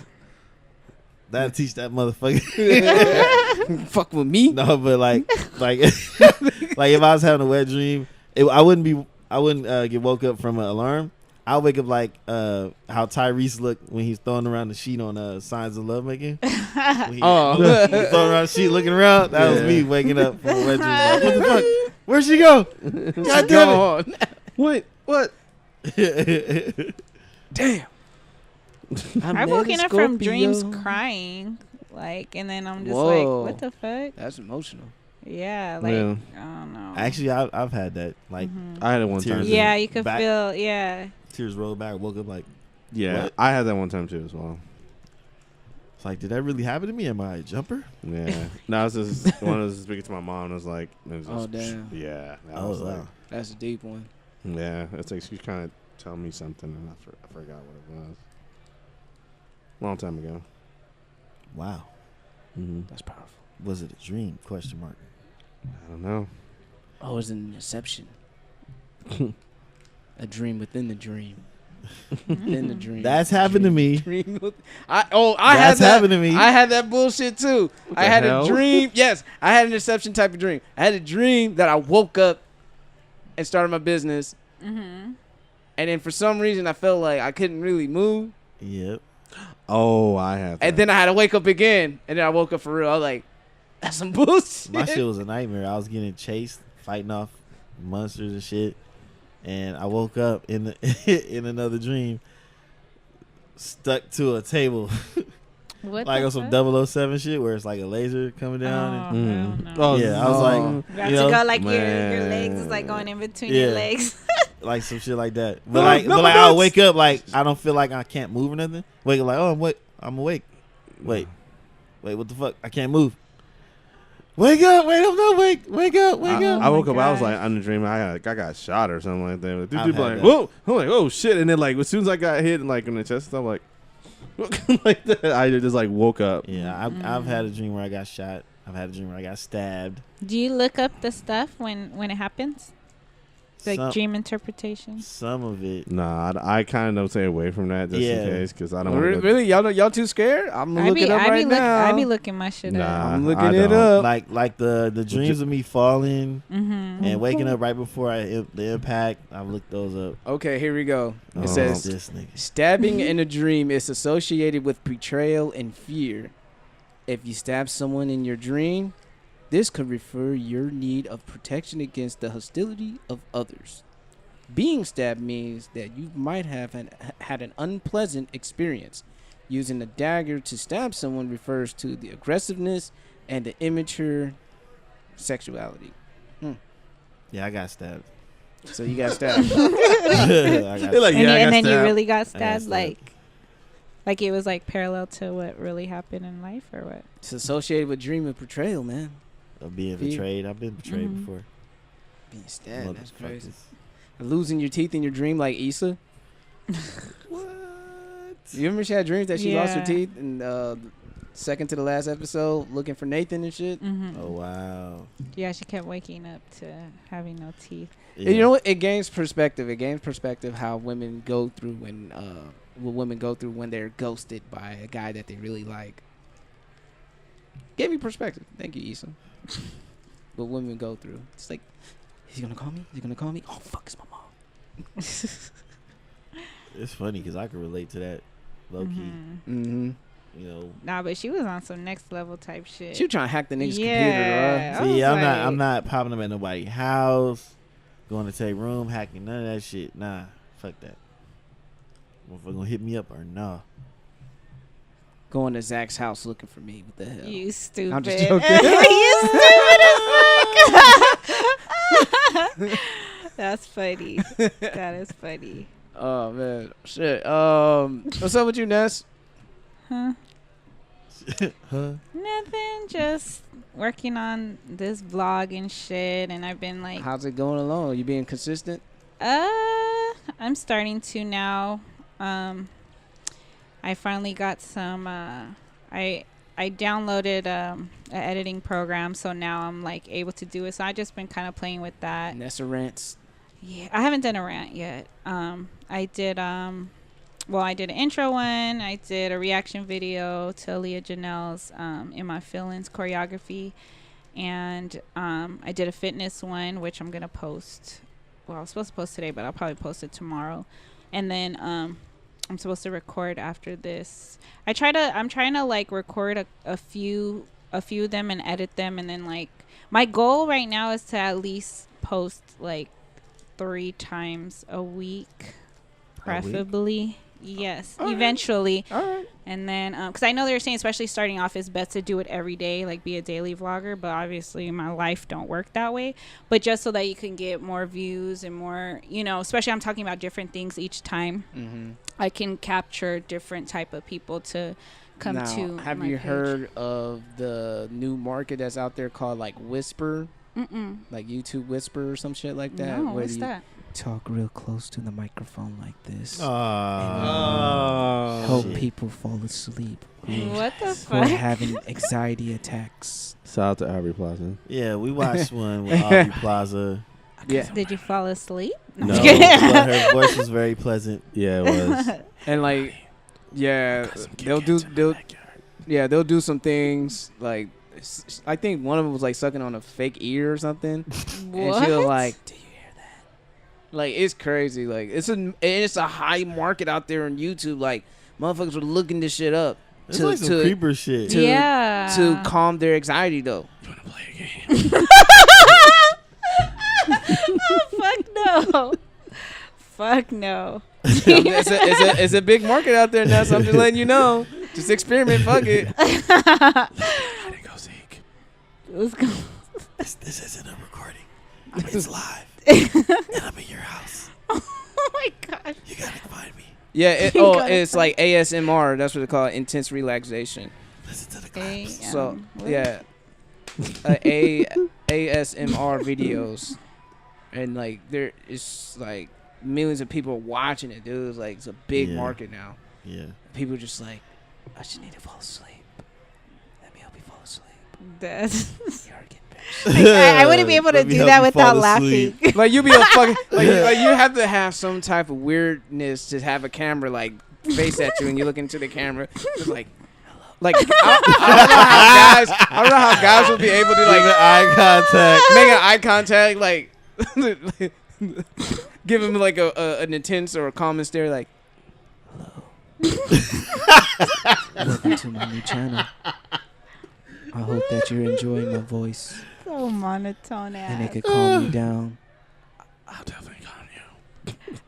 That'll teach that motherfucker. Fuck with me. No, but like like if I was having a wet dream, I wouldn't get woke up from an alarm. I'll wake up like how Tyrese looked when he's throwing around the sheet on Signs of Lovemaking. When he, Oh. he throwing around the sheet, looking around. That was Yeah. me waking up from a wet dream. Like, what the fuck? Where'd she go? God damn on. Wait, what? it! Damn. I've woken up from dreams crying, like, and then I'm just Whoa. like, what the fuck? That's emotional. Yeah, like, Yeah. I don't know. Actually, I've had that. Like I had it one time. Tears. too. Yeah, you could Back- feel, yeah. tears rolled back. Woke up like, Yeah, What? I had that one time too as well. it's like, did that really happen to me? Am I a jumper? Yeah. No, I was just when I was speaking to my mom, and I was like, it was Oh, just, damn. Yeah. I Oh, was like, wow. That's a deep one. yeah. It's like she was kind of telling me something, and I forgot what it was. Long time ago. Wow. Mm-hmm. That's powerful. Was it a dream? Question mark. I don't know. Oh, it's an inception. A dream within the dream. Within the dream. That's happened to me. Dream I That's had that. happened to me. I had that bullshit too. I the had hell? a dream. Yes, I had an inception type of dream. I had a dream that I woke up and started my business, Mm-hmm. and then for some reason I felt like I couldn't really move, Yep. Oh, I had that. and then I had to wake up again, and then I woke up for real. I was like, "That's some bullshit." My shit was a nightmare. I was getting chased, fighting off monsters and shit, and I woke up in in another dream, stuck to a table What like the on some fuck? 007 shit where it's like a laser coming down. Oh, And, hell no. Oh, yeah, I was like, You have you to know, go like your man. legs is like going in between Yeah. your legs. like some shit like that. But like I'll wake up like I don't feel like I can't move or nothing. Wake up like, oh, I'm awake. Wait, what the fuck? I can't move. Wake up! Wait, I'm not awake. Wake up! I woke up. I was gosh. like under dreaming. I got shot or something like that. These I've people had like, that. whoa! I'm like, oh shit! And then like as soon as I got hit like in the chest, I'm like, like that. I just like woke up. Yeah, I've had a dream where I got shot. I've had a dream where I got stabbed. Do you look up the stuff when it happens? Like Some- dream interpretation? Some of it. Nah, I kind of stay away from that just Yeah. in case because I don't want to. Really? Y'all too scared? I'm gonna look it up right now. I be looking my shit Nah. up. I'm looking I it don't. up. Like the dreams of me falling Mm-hmm. and waking up right before the impact. I've looked those up. Okay, here we go. Oh. It says This nigga. stabbing in a dream is associated with betrayal and fear. If you stab someone in your dream, this could refer your need of protection against the hostility of others. Being stabbed means that you might have had an unpleasant experience. Using a dagger to stab someone refers to the aggressiveness and the immature sexuality. Yeah, I got stabbed. So you got stabbed. I got They're like, And, yeah, I got and then you stabbed. really got I got stabbed, stabbed. like it was like parallel to what really happened in life, or what? It's associated with dream of betrayal, man. Of being Fear. betrayed. I've been betrayed Mhm. before. Being stabbed, that's Motherfuckers. crazy. Losing your teeth in your dream like Issa. What? You remember she had dreams that she lost her Yeah. teeth in second to the last episode looking for Nathan and shit? Mm-hmm. Oh wow. Yeah, she kept waking up to having no teeth. And you know what? It gains perspective. It gains perspective how women go through when what women go through when they're ghosted by a guy that they really like. Gave me perspective. Thank you, Issa. What women go through. It's like, is he gonna call me? Is he gonna call me? Oh fuck, it's my mom. It's funny because I can relate to that, low key. Mhm. Mm-hmm. You know. Nah, but she was on some next level type shit. She was trying to hack the nigga's Yeah. I See, was I'm like- not popping up at nobody's house, going to their room, hacking none of that shit. Nah, fuck that. Motherfucker gonna hit me up or nah? Going to Zach's house looking for me. What the hell? You stupid. I'm just joking. You stupid as fuck. That's funny. That is funny. Oh man, shit. What's up with you, Ness? Huh? Huh? Nothing. Just working on this vlog and shit, and I've been like, How's it going along? You being consistent? I'm starting to now. I finally got some. I downloaded an editing program, so now I'm like able to do it. So I just been kind of playing with that. Nessa rants. Yeah, I haven't done a rant yet. I did I did an intro one. I did a reaction video to Aaliyah Janelle's In My Feelings choreography, and I did a fitness one, which I'm gonna post. Well, I was supposed to post today, but I'll probably post it tomorrow. And then I'm supposed to record after this. I'm trying to like record a few of them and edit them, and then like my goal right now is to at least post like 3 times a week, preferably. Yes, All right. eventually. All right. And then, because I know they were saying, especially starting off, it's best to do it every day, like be a daily vlogger. But obviously, my life don't work that way. But just so that you can get more views and more, especially I'm talking about different things each time. Mm-hmm. I can capture different type of people to come now, to. have my you page. heard of the new market that's out there called like Whisper, Mm-mm. like YouTube Whisper or some shit like that? No, where what's you that? talk real close to the microphone like this. Oh, Help shit. people fall asleep What the who are fuck? having anxiety attacks. Shout out to Aubrey Plaza. Yeah, we watched one with Aubrey Plaza. Yeah, Did you fall asleep? No. But her voice was very pleasant. Yeah, it was. and like, yeah, they'll do some things like. I think one of them was like sucking on a fake ear or something. What? And she'll like, do you hear that? Like, it's crazy. Like, it's a high market out there on YouTube. Like, motherfuckers are looking this shit up It's like some creeper shit. to- yeah. to calm their anxiety though. Fuck no. Fuck no. It's a big market out there now, so I'm just letting you know. Just experiment. Fuck it. I didn't go Zeke. Let's go. This isn't a recording. It's live. And I'm in your house. Oh my gosh. You gotta find me. Yeah. It's like ASMR. That's what they call it. Intense relaxation. Listen to the claps. So what? yeah, ASMR videos, and like there is like millions of people watching it, dude. It's like it's a big market now. Yeah. People just like, I just need to fall asleep. Let me help you fall asleep. That's You are getting better. I wouldn't be able to Let me do help that you without fall laughing. asleep. Like you be a fucking like you have to have some type of weirdness to have a camera like face at you and you look into the camera. It's like. Like I don't know how guys will be able to like make eye contact, like give him like an intense or a common stare, like hello, welcome to my new channel. I hope that you're enjoying my voice So monotone and it ass. could calm you down. I'll definitely calm you.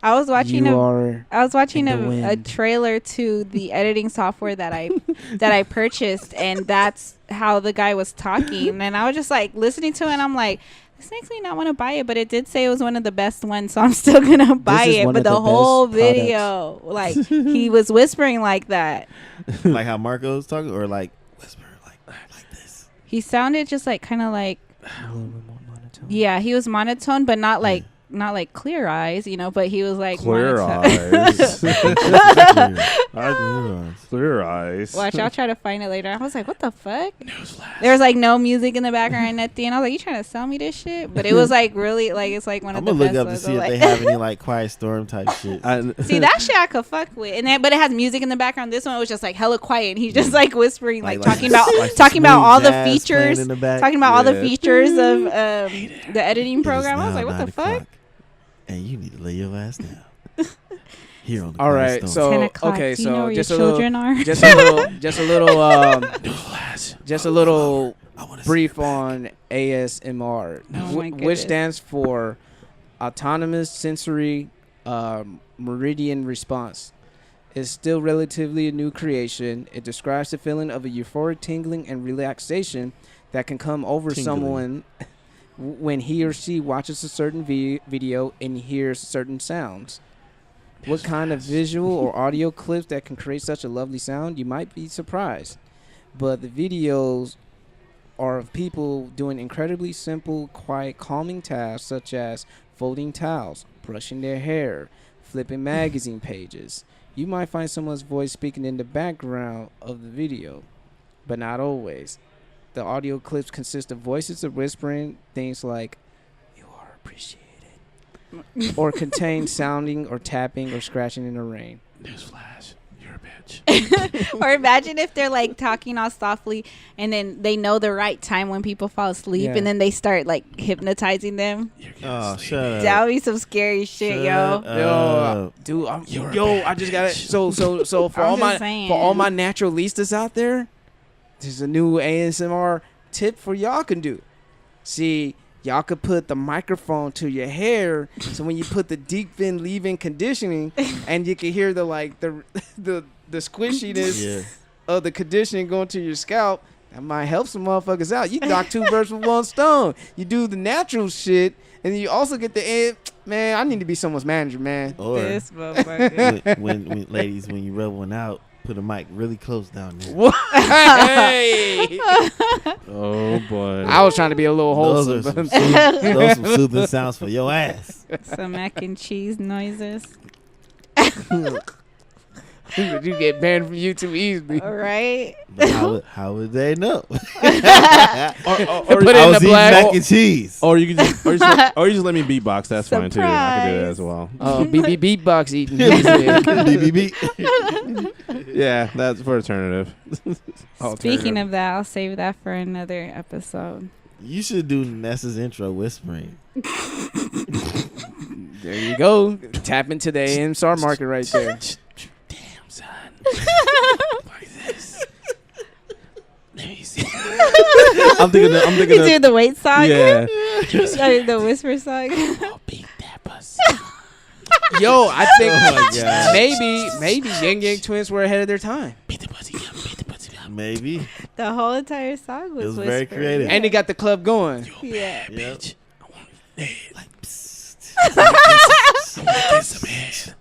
I was watching You are in the a wind. trailer to the editing software that I purchased, and that's how the guy was talking, and I was just like listening to it, and I'm like, this makes me not want to buy it, but it did say it was one of the best ones, so I'm still gonna buy is it. one But of the the whole best video, like he was whispering like that. Like how Marco's talking, or like whisper like this. He sounded just like kind of like, a little bit more monotone. yeah, he was monotone, but not like clear eyes, but he was like Clear monotone. eyes. Clear. Clear eyes. Watch, I'll try to find it later. I was like, what the fuck? Newsflash. There was like no music in the background and nothing. I was like, you trying to sell me this shit? But it was like really like it's like one I'm of gonna the look best up to ones. see if I'm they like- have any like Quiet Storm type shit. See that shit I could fuck with, and then but it has music in the background. This one was just like hella quiet, and he's just like whispering, like talking about smooth all the jazz playing features, in the back. talking about all the Yeah. features of the editing It is program. I was now like, what 9 the fuck? o'clock, and you need to lay your ass down. Here on the All Quiet right, Storm. 10 so o'clock. okay, Do you know so where just your a little, children are? just a little, Newsflash. just a little I wanna see brief your back. on ASMR, Oh my which goodness. stands for Autonomous Sensory Meridian Response. It's still relatively a new creation. It describes the feeling of a euphoric tingling and relaxation that can come over Tingling. someone when he or she watches a certain video and hears certain sounds. What kind of visual or audio clips that can create such a lovely sound? You might be surprised. But the videos are of people doing incredibly simple, quiet, calming tasks such as folding towels, brushing their hair, flipping magazine pages. You might find someone's voice speaking in the background of the video, but not always. The audio clips consist of voices of whispering things like, "You are appreciated," or contain sounding or tapping or scratching in the rain. Newsflash. You're a bitch. Or imagine if they're like talking all softly, and then they know the right time when people fall asleep, Yeah. and then they start like hypnoptizing them. You're getting Oh, sleepy. shut up. That would be some scary shit, yo. Dude, You're a bad I just got it. bitch. So for I'm all just my saying. for all my naturalistas out there, there's a new ASMR tip for y'all can do. See, y'all could put the microphone to your hair, so when you put the deep in leave-in conditioning, and you can hear the like the squishiness Yeah. of the conditioning going to your scalp. That might help some motherfuckers out. You knock 2 birds with 1 stone. You do the natural shit, and you also get the end. Man, I need to be someone's manager, man. Or This motherfucker. when ladies, when you rub one out, put a mic really close down there. Hey! Oh boy. I was trying to be a little Those wholesome. are some, but- those some soothing sounds for your ass. Some mac and cheese noises. You get banned from YouTube easily. All right. But how would they know? Or Or put I it in was the eating black. mac and cheese. Or you can just, or you just let me beatbox. That's fine too. I can do that as well. Oh, BB beatbox eating. BBB. Yeah, that's for alternative. Speaking of that, I'll save that for another episode. You should do Nessa's intro whispering. There you go. Tap into the AMSR market right there. Damn son. Like this. I'm thinking. You do the wait song? Yeah. The whisper song? Oh, beat that pussy. Yo, I think Oh my God. maybe Yang Yang twins were ahead of their time. Beat the pussy. Yum, Maybe. The whole entire song was It was very whispered. creative. And they got the club going. Yeah. Yep.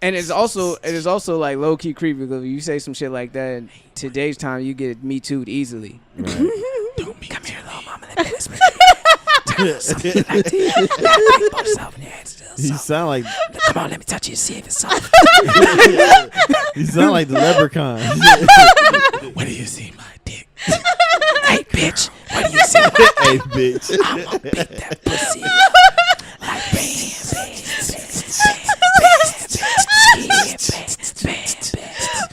And it is also like low key creepy because if you say some shit like that in today's time, you get Me Too'd easily. Right. Come here, little mama. Let me whisper. You sound like Come on, let me touch you. See if it's soft. you sound like the leprechaun. What do you see, my dick? Hey, bitch. What do you see? Hey, bitch. I'm gonna beat that pussy. Like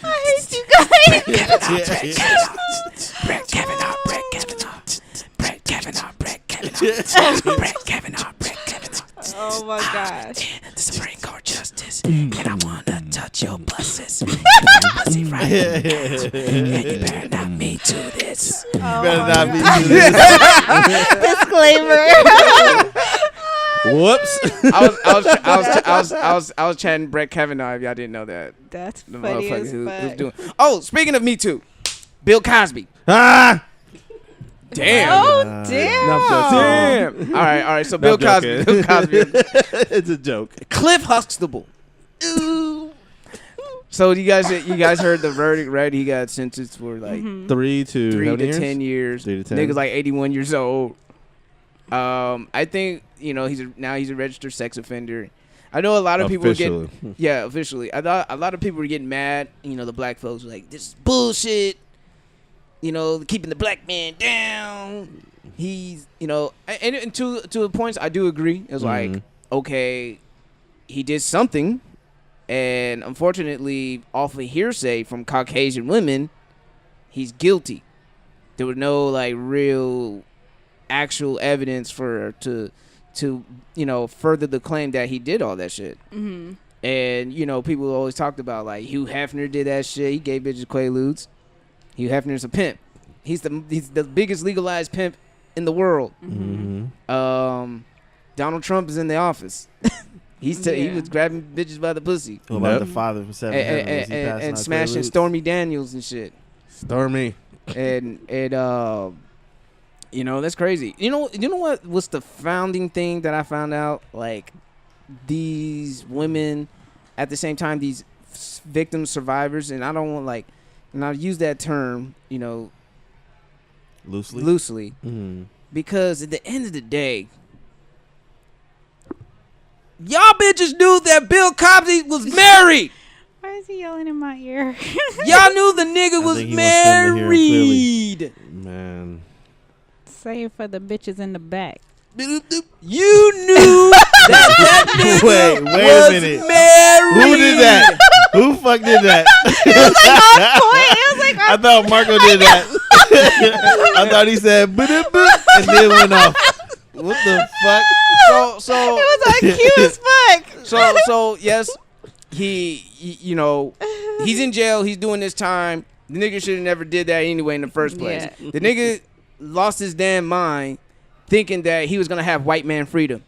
I hate you guys. Brett Kavanaugh. Oh my gosh. The Supreme Court Justice. And I wanna touch your buses. Pussy right. And you better not me to this. Better not be doing this. Disclaimer. Whoops. I was chatting Brett Kavanaugh. If y'all didn't know that, That's the funny motherfucker as who's fuck. doing. Oh, speaking of Me Too, Bill Cosby. Ah. Damn. Oh No, I'm damn. joking. Damn. All right. So No, Bill I'm Cosby. joking. Bill Cosby. It's a joke. Cliff Huxtable. So you guys heard the verdict, right? He got sentenced for like 3 to 3 how many to years? 10 years. 3 to 10. Nigga's like 81 years old. I think he's a registered sex offender. I know a lot of people were Officially. officially. I thought a lot of people were getting mad. The black folks were like, this is bullshit. Keeping the black man down. He's and to the points I do agree. It's like, okay, he did something, and unfortunately, off of hearsay from Caucasian women, he's guilty. There was no like real actual evidence to further the claim that he did all that shit. Mm-hmm. And people always talked about like Hugh Hefner did that shit. He gave bitches quaaludes. Hugh Hefner's a pimp. He's the biggest legalized pimp in the world. Mm-hmm. Donald Trump is in the office. He was grabbing bitches by the pussy What about Yep. the father from Seven Heaven? Was he passing and out smashing Quaaludes? Stormy Daniels and shit. Stormy. And that's crazy. You know what was the founding thing that I found out? Like, these women, at the same time, these victims, survivors, and I don't want and I use that term, loosely, Mm-hmm. because at the end of the day, y'all bitches knew that Bill Cosby was married. Why is he yelling in my ear? Y'all knew the nigga was think he wants them to hear him married. Man. Say it for the bitches in the back. You knew that nigga Wait was a minute. married. Who did that? Who fuck did that? I thought Marco did that. I thought he said boop boop and then went off. What the fuck? So It was on cue as fuck. so yes, he's in jail. He's doing this time. The nigga should have never did that anyway in the first place. Yeah. The nigga lost his damn mind thinking that he was gonna have white man freedom.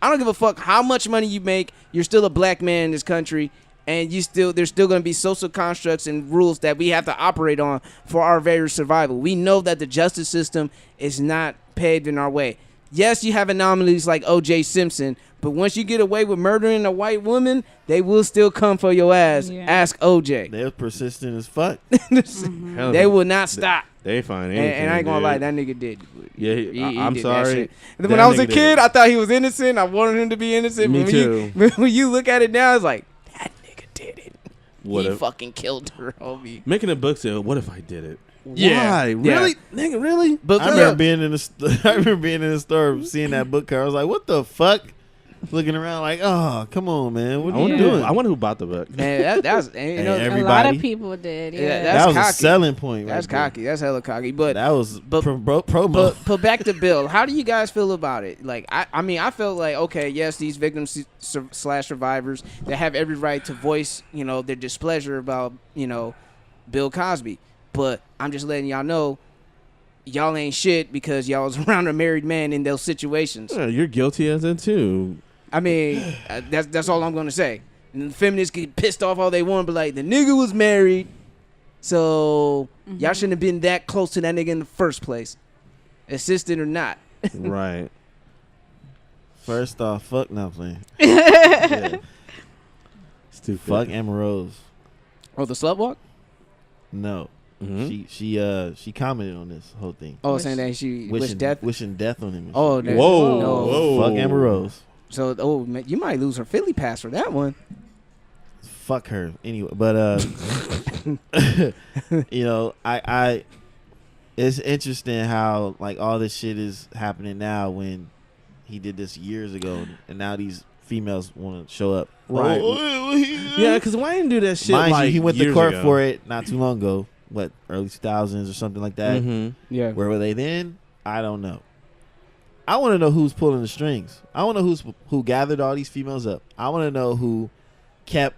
I don't give a fuck how much money you make. You're still a black man in this country, and there's still gonna be social constructs and rules that we have to operate on for our very survival. We know that the justice system is not paved in our way. Yes, you have anomalies like O.J. Simpson, but once you get away with murdering a white woman, they will still come for your ass. Yeah. Ask O.J. They was persistent as fuck. They will not stop. They find anything. And I ain't gonna dude. lie, that nigga did. Yeah, I'm did that sorry. shit. And That when I was a nigga did kid, it. I thought he was innocent. I wanted him to be innocent. Me but too. When you look at it now, it's like, that nigga did it. What He if fucking killed her, homie. making a book sale? What if I did it? Yeah. Why? Yeah. Really, nigga? Really? But I remember being in the store, seeing that book cover. I was like, "What the fuck?" Looking around like, "Oh, come on, man, what I are you wonder, doing?" I wonder who bought the book. man, that was and, Hey, A lot everybody. of people did. Yeah, Yeah. that's that was cocky. a selling point. that's right there. cocky. That's hella cocky. But That was but- promo. But back to Bill. How do you guys feel about it? Like, I mean, I felt like, okay, yes, these victims / survivors, they have every right to voice, their displeasure about, Bill Cosby. But I'm just letting y'all know, y'all ain't shit because y'all was around a married man in those situations. Yeah, you're guilty as it too. I mean, that's all I'm gonna say. And the feminists get pissed off all they want, but like, the nigga was married. So y'all shouldn't have been that close to that nigga in the first place, assisted or not. Right. First off, fuck not playing. Stupid. Fuck Amber Rose. Oh, the slut walk? No. Mhm. She commented on this whole thing. Oh, saying that she wished death. Wishing death on him. and Oh, shit. that- Whoa. no. Whoa. Fuck Amber Rose. So, oh man, you might lose her Philly pass for that one. Fuck her. Anyway, but you know, I it's interesting how like all this shit is happening now when he did this years ago, and now these females want to show up. Right. Yeah, because why didn't do that shit? Mind like you, he went to years court ago? for it not too long ago. What, early 2000s or something like that? Mhm. Yeah. Where were they then? I don't know. I want to know who's pulling the strings. I want to know who gathered all these females up. I want to know who kept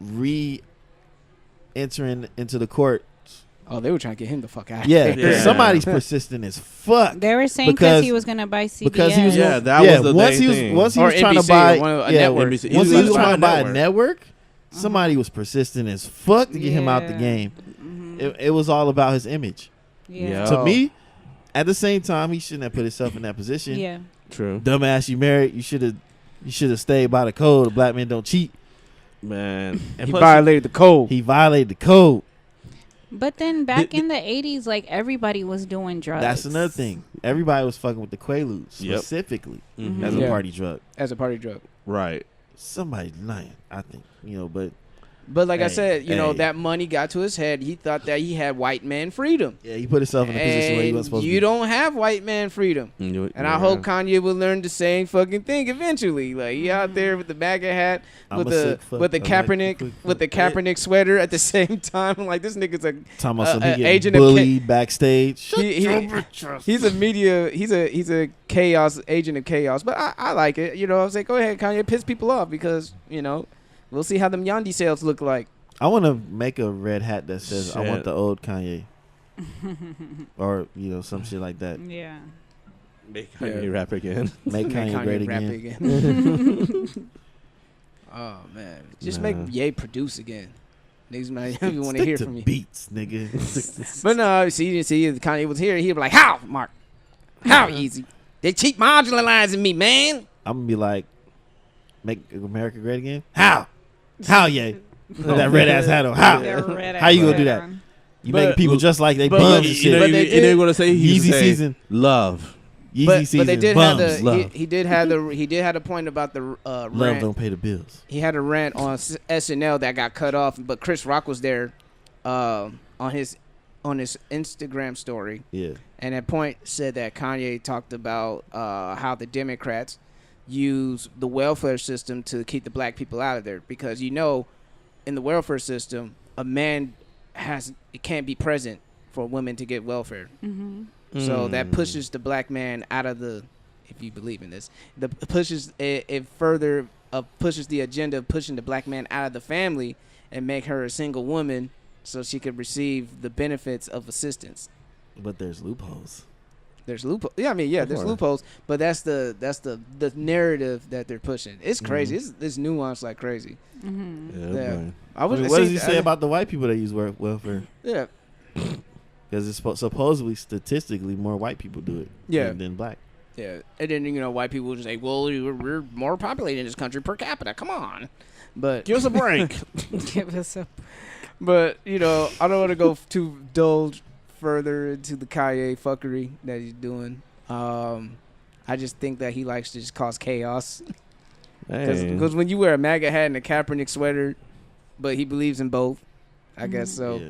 re-entering into the court. Oh, they were trying to get him the fuck out. Yeah, Yeah. somebody's persistent as fuck. They were saying because he was gonna buy CBS. Because he was Yeah, that was the once dang he was thing. once he Or was trying to NBC, buy or a network. NBC. Once he was trying to buy a network. network, somebody was persistent as fuck to get him out the Yeah. game. Mhm. It was all about his image. Yeah. To Oh. me, at the same time, he shouldn't have put himself in that position. Yeah. True. Dumbass, you married. You should have stayed by the code. A black man don't cheat. Man. And He plus- violated the code. He violated the code. But then back in the 80s, like everybody was doing drugs. That's another thing. Everybody was fucking with the Quaaludes Yep. specifically Mhm. as a Yeah. party drug. As a party drug. Right. Somebody's lying, I think. But But like I Hey, said, you know, hey. that money got to his head. He thought that he had white man freedom. yeah, he put himself in a position where he wasn't And supposed you to be. don't have white man freedom. And I hope Kanye will learn the same fucking thing eventually. Like he out there with the MAGA hat, I'm with a the sick fuck. with the I'm like, Kaepernick quick, with the quick. Kaepernick sweater at the same time. Like this nigga's a Talking about some he getting agent of bullied backstage. Shut he- your he- bitch ass. he's a media he's a chaos agent of chaos. But I like it. You know, I was like, go ahead, Kanye, piss people off because you know we'll see how them Yandi sales look like. I want to make a red hat that says "I want Shit. the old Kanye," or some shit like that. Yeah. Make Kanye rap again. Make Kanye great rap again. Oh man, just Nah. make Ye produce again. Niggas might even want to Stick hear to from you. beats, nigga. But no, see, if Kanye was here, he'd be like, "How, Mark? How easy? They cheap marginalizing me, man." I'm gonna be like, "Make America great again." How? How, yeah? That red ass hat on. How? How you gonna do that? You But- making people just like they but- bums and You shit. know, But you, they and they're did- gonna say he's Yeezy season. love. Yeezy But season. they did bums. have the love. he did have a point about the Love rant. don't pay the bills. He had a rant on SNL that got cut off, but Chris Rock was there on his Instagram story, Yeah. and at point said that Kanye talked about how the Democrats use the welfare system to keep the black people out of there because in the welfare system a man it can't be present for women to get welfare. Mm-hmm. So that pushes the black man out of the, if you believe in this, pushes it further pushes the agenda of pushing the black man out of the family and make her a single woman so she could receive the benefits of assistance. But there's loopholes. There's loopholes. Yeah, I mean, yeah, there's course. loopholes, but that's the narrative that they're pushing. It's crazy. It's nuanced like crazy. Mm-hmm. Yeah. boy. I was What does he say about the white people that use welfare? Yeah, Because it's supposedly statistically more white people do it Yeah. than black. yeah. And then white people just say, "Well, we're more populated in this country per capita. Come on." But Give us a break. Give us a. But I don't want to go too indulge further into the Kanye fuckery that he's doing. I just think that he likes to just cause chaos. Hey. Because when you wear a MAGA hat and a Kaepernick sweater, but he believes in both, I guess so. Yeah.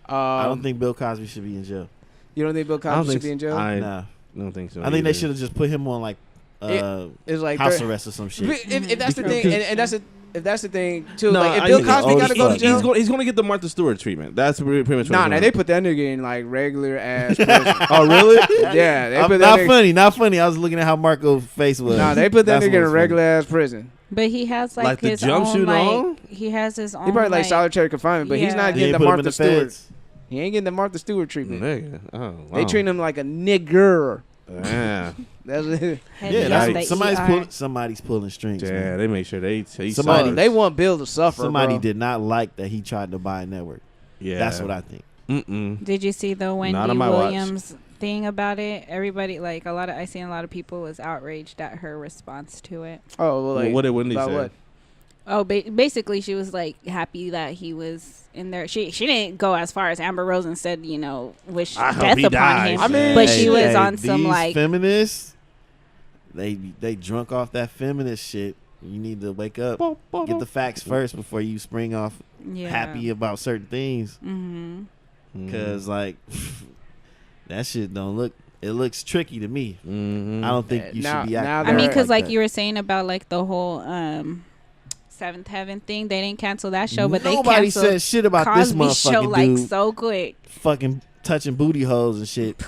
I don't Um, think Bill Cosby should be in jail. you don't think Bill I don't Cosby should think be in jail. I Nah. don't think so. I think they either. should have just put him on like It's like house they're- arrest or some shit. if that's the thing, Because- and if that's the thing too, No, like if I Bill think Cosby old got to as go to fuck, jail. He's going to get the Martha Stewart treatment. That's pretty much what Nah, he's they doing. put that nigga in like regular ass prison. Oh, really? Yeah, they I'm put not that nigga. funny, not funny. I was looking at how Marco's face was. Nah, they put that That's nigga what in a was regular ass prison. But he has like, Like the his own jumpsuit like on? he has his own. He probably like solitary confinement, but he's Yeah. not They getting ain't the put him in Martha Stewart. feds. He ain't getting the Martha Stewart treatment. Nigga. Oh, wow. They treat him like a nigger. Yeah. That's it. Yeah, that's- that's, somebody's pulling strings. Yeah, Man. they make sure they Somebody- They want Bill to suffer. Somebody bro. did not like that he tried to buy a network. Yeah. That's what I think. Mm-mm. Did you see the Not Wendy on my watch. Williams thing about it? Everybody, like I seen a lot of people was outraged at her response to it. Oh, well, like, What did Wendy about say? what? Oh, basically, she was like happy that he was in there. She didn't go as far as Amber Rose and said, you know, wish I hope death he upon dies. him. I mean, but she was on these some like feminists. They drunk off that feminist shit. You need to wake up, get the facts first before you spring off happy about certain things. Mm-hmm. Cause like that shit don't look. It looks tricky to me. Mm-hmm. I don't think you Now- should be now acting. they're- I mean, because like that. you were saying about like the whole Seventh Heaven thing, they didn't cancel that show, but Nobody they canceled said shit about this Cosby show motherfucking like dude so quick. fucking touching booty holes and shit.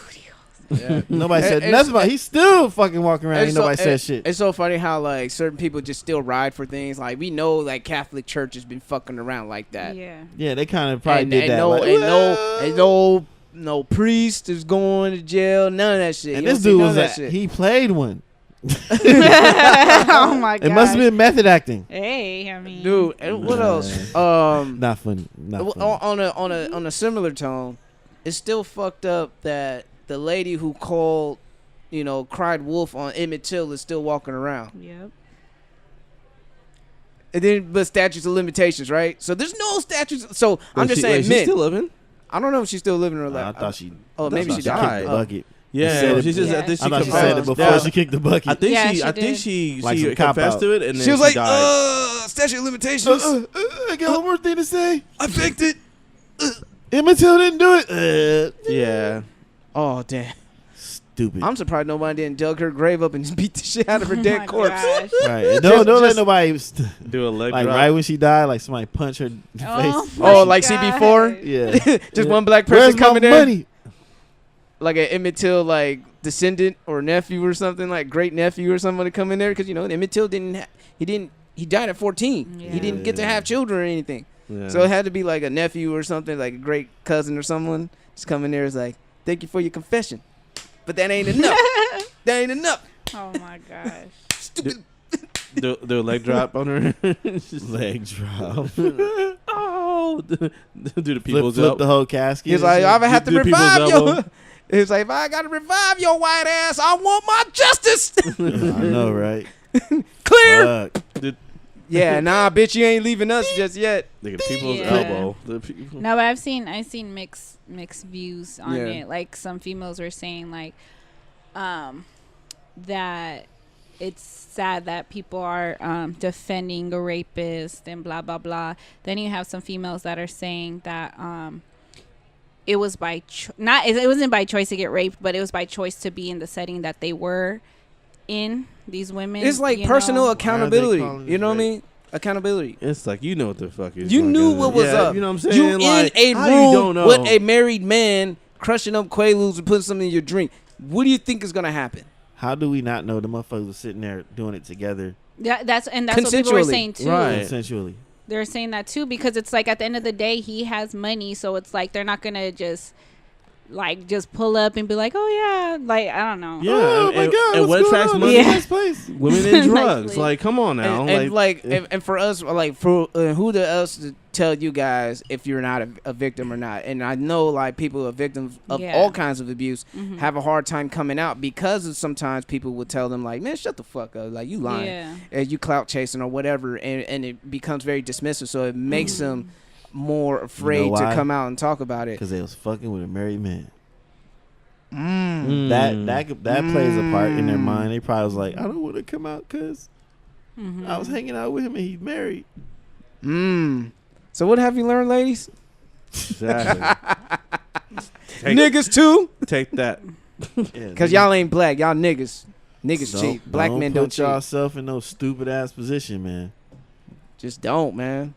Yeah. Nobody said It's- nothing about. He's still fucking walking around. Ain't It's so- nobody said shit. It's so funny how like certain people just still ride for things. Like we know like Catholic Church has been fucking around like that. Yeah. Yeah, they kind of probably and, did and that. No, like, and well. no priest is going to jail. None of that shit. And You this don't see dude none was of that shit. he played one. Oh my god. It must have been method acting. Hey, I mean, Dude, and what else? Not funny. Not funny. On a similar tone, it's still fucked up that the lady who called, you know, cried wolf on Emmett Till is still walking around. Yep. And then, but statutes of limitations, right? So there's no statutes. So I'm just saying, she's men. still living? I don't know if she's still living or I alive. thought she. Oh, maybe she kicked died. the Oh. bucket. Yeah, said it- she just. Yeah. I think she I thought she confessed. said it before Yeah. she kicked the bucket. I think Yeah, she. she I think did. she. Like She some cop confessed out. to it, and then She was like, died. statute of limitations. I got one more thing to say. I faked it. Emmett Till didn't do it. Yeah. Oh, damn. Stupid. I'm surprised nobody didn't dug her grave up and just beat the shit out of her Oh dead my corpse. gosh. Right. And don't let just- nobody Do a leg like drop. right when she died, like somebody punch her in the Oh, face. my Oh, like CB4? God. Yeah. Just one black person Where's my coming in. money? Like an Emmett Till like descendant or nephew or something, like great nephew or somebody come in there, because you know Emmett Till he died at 14. Yeah. He didn't get to have children or anything, Yeah. so it had to be like a nephew or something, like a great cousin or someone. Just come in there, is like, thank you for your confession, but that ain't enough. That ain't enough. Oh my gosh. Stupid. do a leg drop on her. Leg drop. Oh, do the people's Flip the whole casket. He's like, I have to do people's revive elbow. your. He's like, if I gotta revive your white ass, I want my justice. I know, right? Clear. Fuck. Yeah, nah, bitch, you ain't leaving us just yet. Look at people's Yeah. elbow. The people. No, but I've seen mixed views on Yeah. it. Like some females were saying like that it's sad that people are defending a rapist and blah blah blah. Then you have some females that are saying that it was by it wasn't by choice to get raped, but it was by choice to be in the setting that they were in. These women, It's like you personal know? accountability. calling You it know what I rape? mean? Accountability. It's like you know what the fuck is. You going knew on. what was Yeah, up. You know what I'm saying? You Like, in a how you don't room know? with a married man crushing up Quaaludes and putting something in your drink. What do you think is gonna happen? How do we not know the motherfuckers was sitting there doing it together That's what people were Consensually. saying too. Right. consensually? They're saying that too because it's like at the end of the day he has money, so it's like they're not gonna just pull up and be like, oh yeah, like I don't know. Yeah. Oh my and, God, And what what's going attracts on? money? Yeah. Nice place. Women and drugs. Exactly. Like, come on now. And for us, like for who the else to tell you guys if you're not a victim or not? And I know like people who are victims of Yeah. all kinds of abuse Mhm. have a hard time coming out because of sometimes people would tell them like, man, shut the fuck up, like you lying, Yeah. and you clout chasing or whatever, and it becomes very dismissive, so it makes them more afraid to why? come out and talk about it. Because they was fucking with a married man. Mm. That plays a part in their mind. They probably was like, I don't want to come out because Mhm. I was hanging out with him and he's married. So what have you learned, ladies? exactly. Take, Niggas too, take that. because y'all ain't black. Y'all niggas cheat. Black men don't put cheat. yourself in no stupid ass position, man. Just don't, man.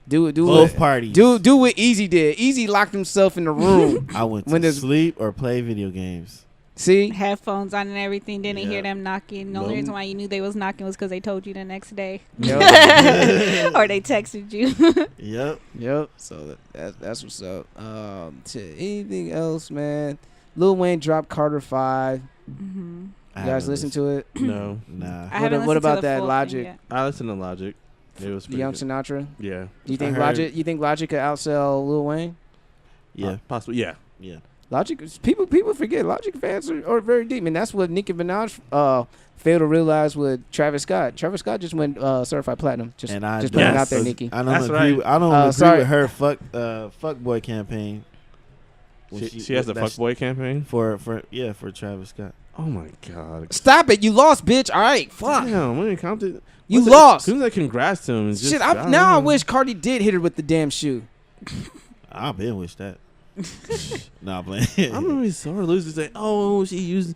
Do it. Do Both it. parties. Do what Easy did. Easy locked himself in the room. I went When to there's- sleep or play video games. See, Headphones on and everything. Didn't hear Yeah. them knocking. The only reason why you knew they was knocking was because they told you the next day, Yep. or they texted you. Yep. Yep. So that's what's up. Anything else, man? Lil Wayne dropped Carter 5. Mhm. You guys listen to it? No. Nah. I haven't what listened to about the that full Logic? thing yet. I listened to Logic. It was The pretty Young good. Sinatra. Yeah. Do you think I heard- Logic? You think Logic could outsell Lil Wayne? Yeah, Possibly. Yeah. yeah. Logic, people forget Logic fans are very deep, and that's what Nicki Minaj failed to realize with Travis Scott. Travis Scott just went certified platinum. Just putting it out there, Nicki. I don't That's agree. right. With, I don't agree sorry. with her fuck boy campaign. She has a fuckboy campaign for Travis Scott. Oh my god! Stop it! You lost, bitch. All right, fuck. Damn, when it comes to You lost. As soon as I congrats to him, it's just, Shit, I wish Cardi did hit her with the damn shoe. I've been wish that. Nah, playing. I'm really sore losers say, "Oh, she using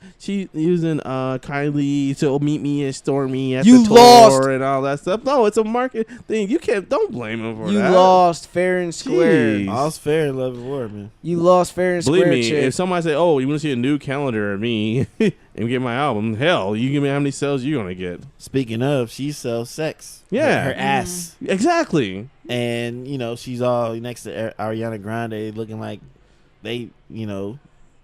Kylie to meet me and Stormy at You the tour lost. and all that stuff." No, it's a market thing. You can't. Don't blame him for You that. lost fair and square. Jeez. All's fair in love and war, man. You lost fair and Believe square. me, chick. if somebody say, "Oh, you want to see a new calendar of me and get my album?" Hell, you give me how many sales you gonna get? Speaking of, she sells sex. Yeah. her ass, Exactly. and she's all next to Ariana Grande, looking like they,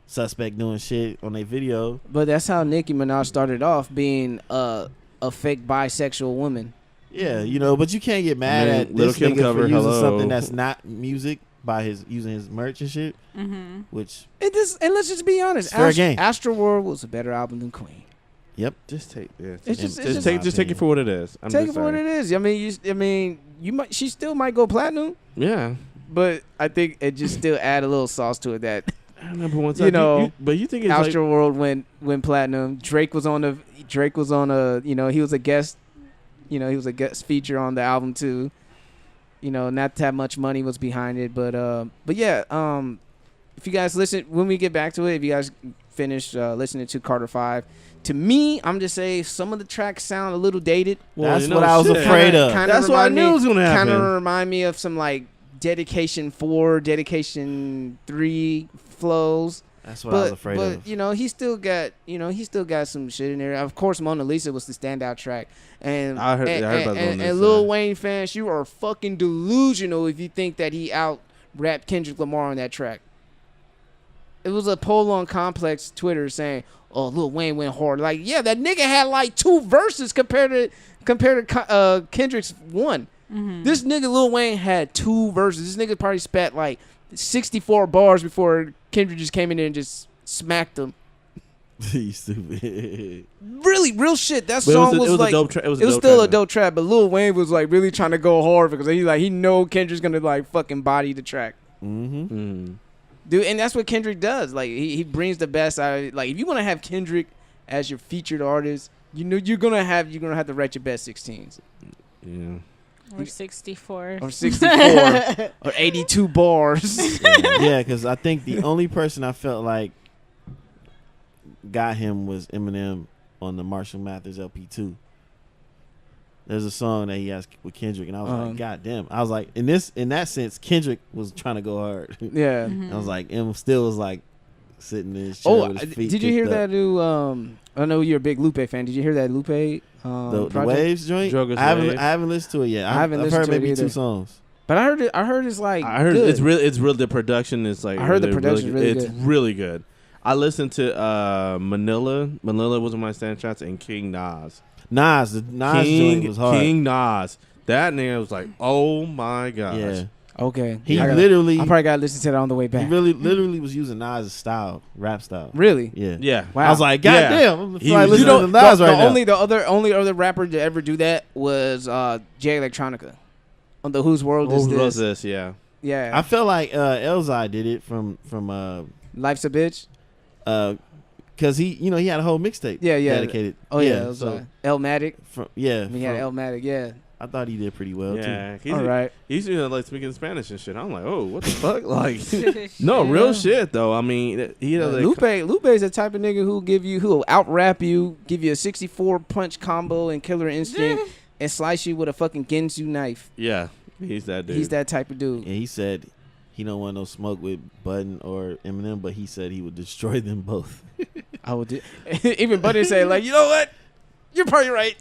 suspect doing shit on their video. But that's how Nicki Minaj started off, being a fake bisexual woman. Yeah, but you can't get mad I mean, at Lil' this Kim nigga cover, for using hello. something that's not music by using his merch and shit. Mm-hmm. Which, And let's just be honest. It's fair game. Astroworld was a better album than Queen. yep. Just take it. It's just Take it for what it is. take it for what it is. I mean, you might. She still might go platinum, Yeah. but I think it just still add a little sauce to it that Number one, but you think it's like, Astroworld went platinum. Drake was on a he was a guest. He was a guest feature on the album too. Not that much money was behind it, but yeah. If you guys listen, when we get back to it, if you guys finish listening to Carter 5, to me, I'm just saying some of the tracks sound a little dated. well, That's what I was afraid of. That's what I knew was gonna happen. Kind of remind me of some like Dedication 4, Dedication 3 flows. That's what I was afraid of. But he still got some shit in there. Of course, Mona Lisa was the standout track. And I heard about Mona Lisa. Lil Wayne fans, you are fucking delusional if you think that he out rapped Kendrick Lamar on that track. It was a poll on Complex Twitter saying, "Oh, Lil Wayne went hard." Like, yeah, that nigga had like 2 verses compared to Kendrick's one. Mm-hmm. This nigga Lil Wayne had 2 verses. This nigga probably spat like 64 bars before Kendrick just came in there and just smacked him. You stupid. Really, real shit. That But song it was like a dope track. It was still a dope track, but Lil Wayne was like really trying to go hard because he know Kendrick's gonna like fucking body the track. Mm-hmm. Dude, and that's what Kendrick does. Like he brings the best out of it. Like if you want to have Kendrick as your featured artist, you're gonna have to write your best 16s. Yeah. Or 64. Or 64 or 82 bars. Yeah, because I think the only person I felt like got him was Eminem on the Marshall Mathers LP2. There's a song that he has with Kendrick, and I was like, God damn. I was like, in that sense, Kendrick was trying to go hard. Yeah. Mm-hmm. I was like, Em still was like sitting in his chair with his feet did you hear kicked up. that new? I know you're a big Lupe fan. Did you hear that Lupe? The project? Waves joint? Drug Us I haven't Wave. listened to it yet. I haven't I've listened heard to it maybe either. 2 songs. But I heard it's like I heard good. it's real. The production is like. I heard the really, production's really really It's good. really good. I listened to Manila. Manila was one of my stand shots, and King Nas. The Nas joint was hard. King Nas. That nigga was like, oh my gosh. Yeah. Okay. He I literally probably gotta listen to that on the way back. literally was using Nas' style, rap style. Really? Yeah. Yeah. Wow. I was like, God Yeah. damn, I'm He like was- listening to Nas right now. The only other rapper to ever do that was Jay Electronica on the Whose World Is Who This? was this? Yeah. Yeah. I felt like Elzai did it from Life's a Bitch. because he had a whole mixtape Yeah. dedicated. Oh yeah. It was, so Elmatic. he We had Elmatic. Yeah. I thought he did pretty well too. Yeah. All right. He's like speaking Spanish and shit. I'm like, oh, what the fuck? Like, no, real shit though. I mean, he had like, Lupe is the type of nigga who'll out rap you, give you a 64 punch combo and Killer Instinct, and slice you with a fucking Ginsu knife. yeah, he's that dude. He's that type of dude. And he said he don't want no smoke with Button or Eminem, but he said he would destroy them both. I would do. Even Buddy said like, you know what? You're probably right.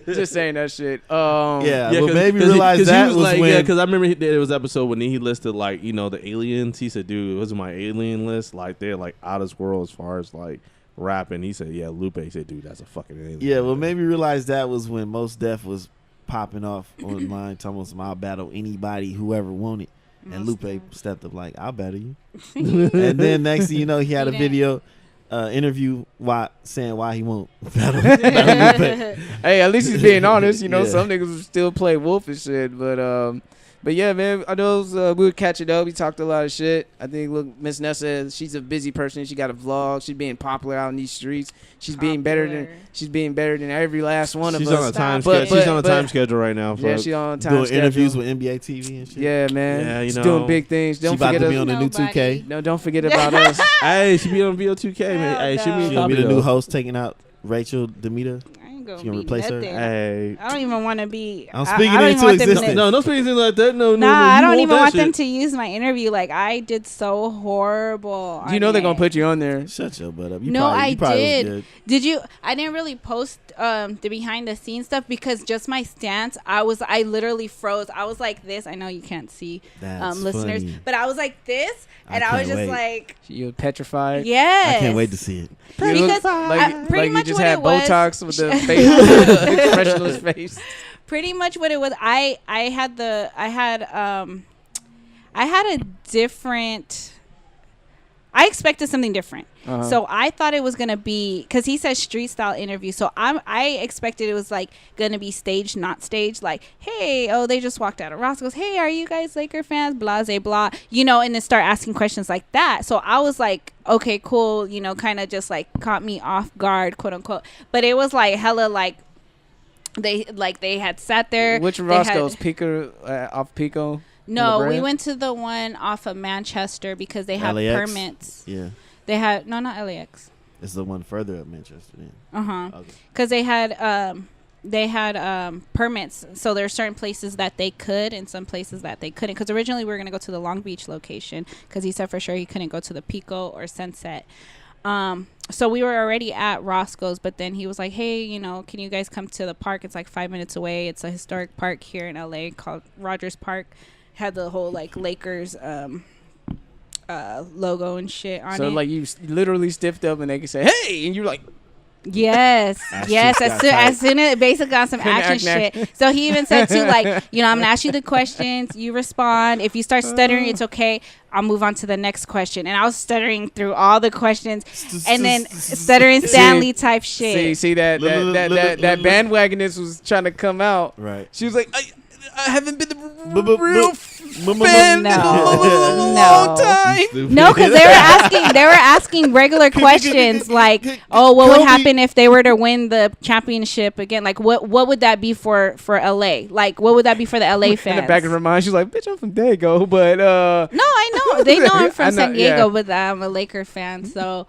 Just saying that shit. Yeah, what made me realize that was like, when because I remember there was an episode when he listed like the aliens. He said, "Dude, it was my alien list. Like they're like out of this world as far as like rapping." He said, "Yeah, Lupe." He said, "Dude, that's a fucking alien." Yeah, what made me realize that was when Mos Def was popping off online, talking about I'll battle anybody, whoever wanted. And Most Lupe times. stepped up like, I'll better you. And then next thing you know, he had a He video interview saying why he won't battle Lupe. Hey, at least he's being honest. You know, Yeah. some niggas will still play wolf and shit. But yeah, man, I know we were catching up. We talked a lot of shit. I think, look, Miss Nessa, she's a busy person. She got a vlog. She's being popular out in these streets. She's being better than every last one She's of on a us. time But- schedule. She's on a but- time schedule right now. Yeah, Folks. she's on time Doing schedule. interviews with NBA TV and shit. Yeah, man. Yeah, you She's know. doing big things. She Don't about forget to be on the new Nobody. 2K. No, don't forget about us. Hey, she be on VO2K, man. Hell Hey, she no. be She's gonna be the popular. new host taking out Rachel Demita. I ain't gonna She gonna be replace her? nothing. Hey. I don't even want to be. I'm speaking I don't it even into want them to- existence. No speaking anything like that. No, Nah, you I don't want even that want them shit. to use my interview. Like, I did so horrible. You know they're going to put you on there. Shut your butt up. You No, probably, I you probably did. Was good. Did you? I didn't really post the behind the scenes stuff because just my stance. I literally froze. I was like this. I know you can't see That's listeners, funny. but I was like this, and I was can't just wait. like, You're petrified. yes. I can't wait to see it. You look Because like, pretty like much you just what had it was- Botox with the face, expressionless face. Pretty much what it was. I had a different. I expected something different. Uh-huh. So I thought it was gonna be because he said street style interview. So I expected it was like gonna be staged, not staged. Like, hey, they just walked out of Roscoe's. Hey, are you guys Laker fans? Blah, blah, blah. You know, and then start asking questions like that. So I was like, okay, cool. You know, kind of just like caught me off guard, quote unquote. But it was like hella like they had sat there. Which They Roscoe's? had- Pico off Pico? No, La we Brea? went to the one off of Manchester because they have LAX? permits. Yeah. They had not LAX. It's the one further up Manchester then. Okay. Because they had permits, so there are certain places that they could and some places that they couldn't. Because originally we were gonna go to the Long Beach location because he said for sure he couldn't go to the Pico or Sunset. So we were already at Roscoe's, but then he was like, hey, you know, can you guys come to the park? It's like 5 minutes away. It's a historic park here in LA called Rogers Park. Had the whole like Lakers logo and shit on So it. like you literally stiffed up and they can say, hey, and you're like, Yes, yes. just got As soon as basically on some Couldn't action act shit. So he even said too, like, you know, I'm gonna ask you the questions, you respond. If you start stuttering, it's okay. I'll move on to the next question. And I was stuttering through all the questions, and then stuttering Stanley type shit. see that bandwagonist was trying to come out. Right. She was like, I haven't been the real fan fan in a No. long time. No, because they were asking regular questions like, oh, what would happen if they were to win the championship again? Like, what would that be for LA? Like, what would that be for the LA fans? In the back of her mind, she's like, bitch, I'm from Dago, but No, I know. They know I'm I from know, San Diego, yeah. but I'm a Laker fan, so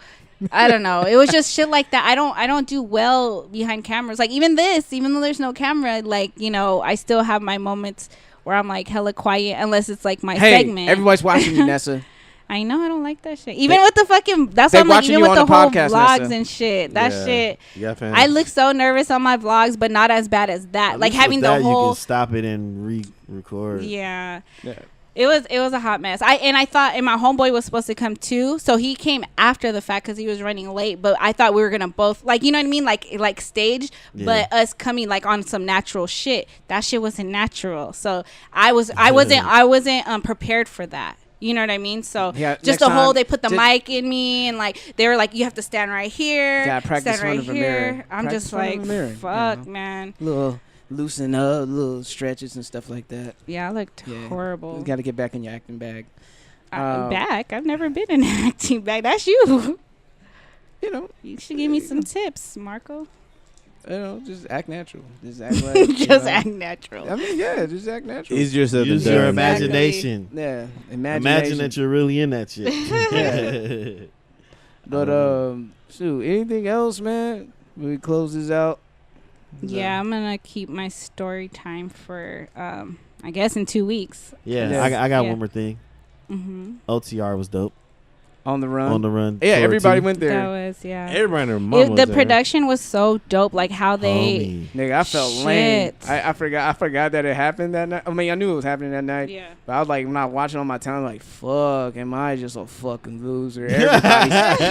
I don't know. It was just shit like that. I don't do well behind cameras. Like even though there's no camera, like, you know, I still have my moments where I'm like hella quiet unless it's like my hey, segment. everybody's watching you, Nessa. I know I don't like that shit. Even with the fucking that's they why I'm like watching even you with on the the whole podcast, vlogs Nessa. and shit. That Yeah. shit. Yeah, fans. I look so nervous on my vlogs, but not as bad as that. At Like least with having the that, you whole can stop it and re-record. yeah. Yeah. It was a hot mess. I thought, and my homeboy was supposed to come too, so he came after the fact because he was running late. But I thought we were gonna both like, you know what I mean, like staged, Yeah. but us coming like on some natural shit. That shit wasn't natural, so I wasn't prepared for that. You know what I mean? So Yeah, just next the whole time, they put the just- mic in me and like they were like, you have to stand right here, Gotta practice stand right in front of a mirror. here. I'm Practice just in front of like, a mirror, you fuck, know? man. Little loosen up, little stretches and stuff like that. Yeah, I looked Yeah. horrible. You got to get back in your acting bag. Back? I've never been in an acting bag. That's you. You know, You should give me some tips, Marco. just act natural. Just act like you Just know. act natural. I mean, yeah, just act natural. Easier said than Use your done. Exactly. imagination. Yeah, Imagine that you're really in that shit. Yeah. But shoot, anything else, man? When we close this out. Yeah, I'm gonna keep my story time for I guess in 2 weeks. Yeah, Yeah. I got Yeah. one more thing. Mm-hmm. OTR was dope. On the run. On the run. Yeah, tour everybody too. went That there. was Everybody and their mama was The there. production was so dope. Like how they. Homie. Nigga, I felt lame. Shit. I forgot that it happened that night. I mean, I knew it was happening that night. Yeah. But I was like, when I was watching on my time, like, fuck, am I just a fucking loser?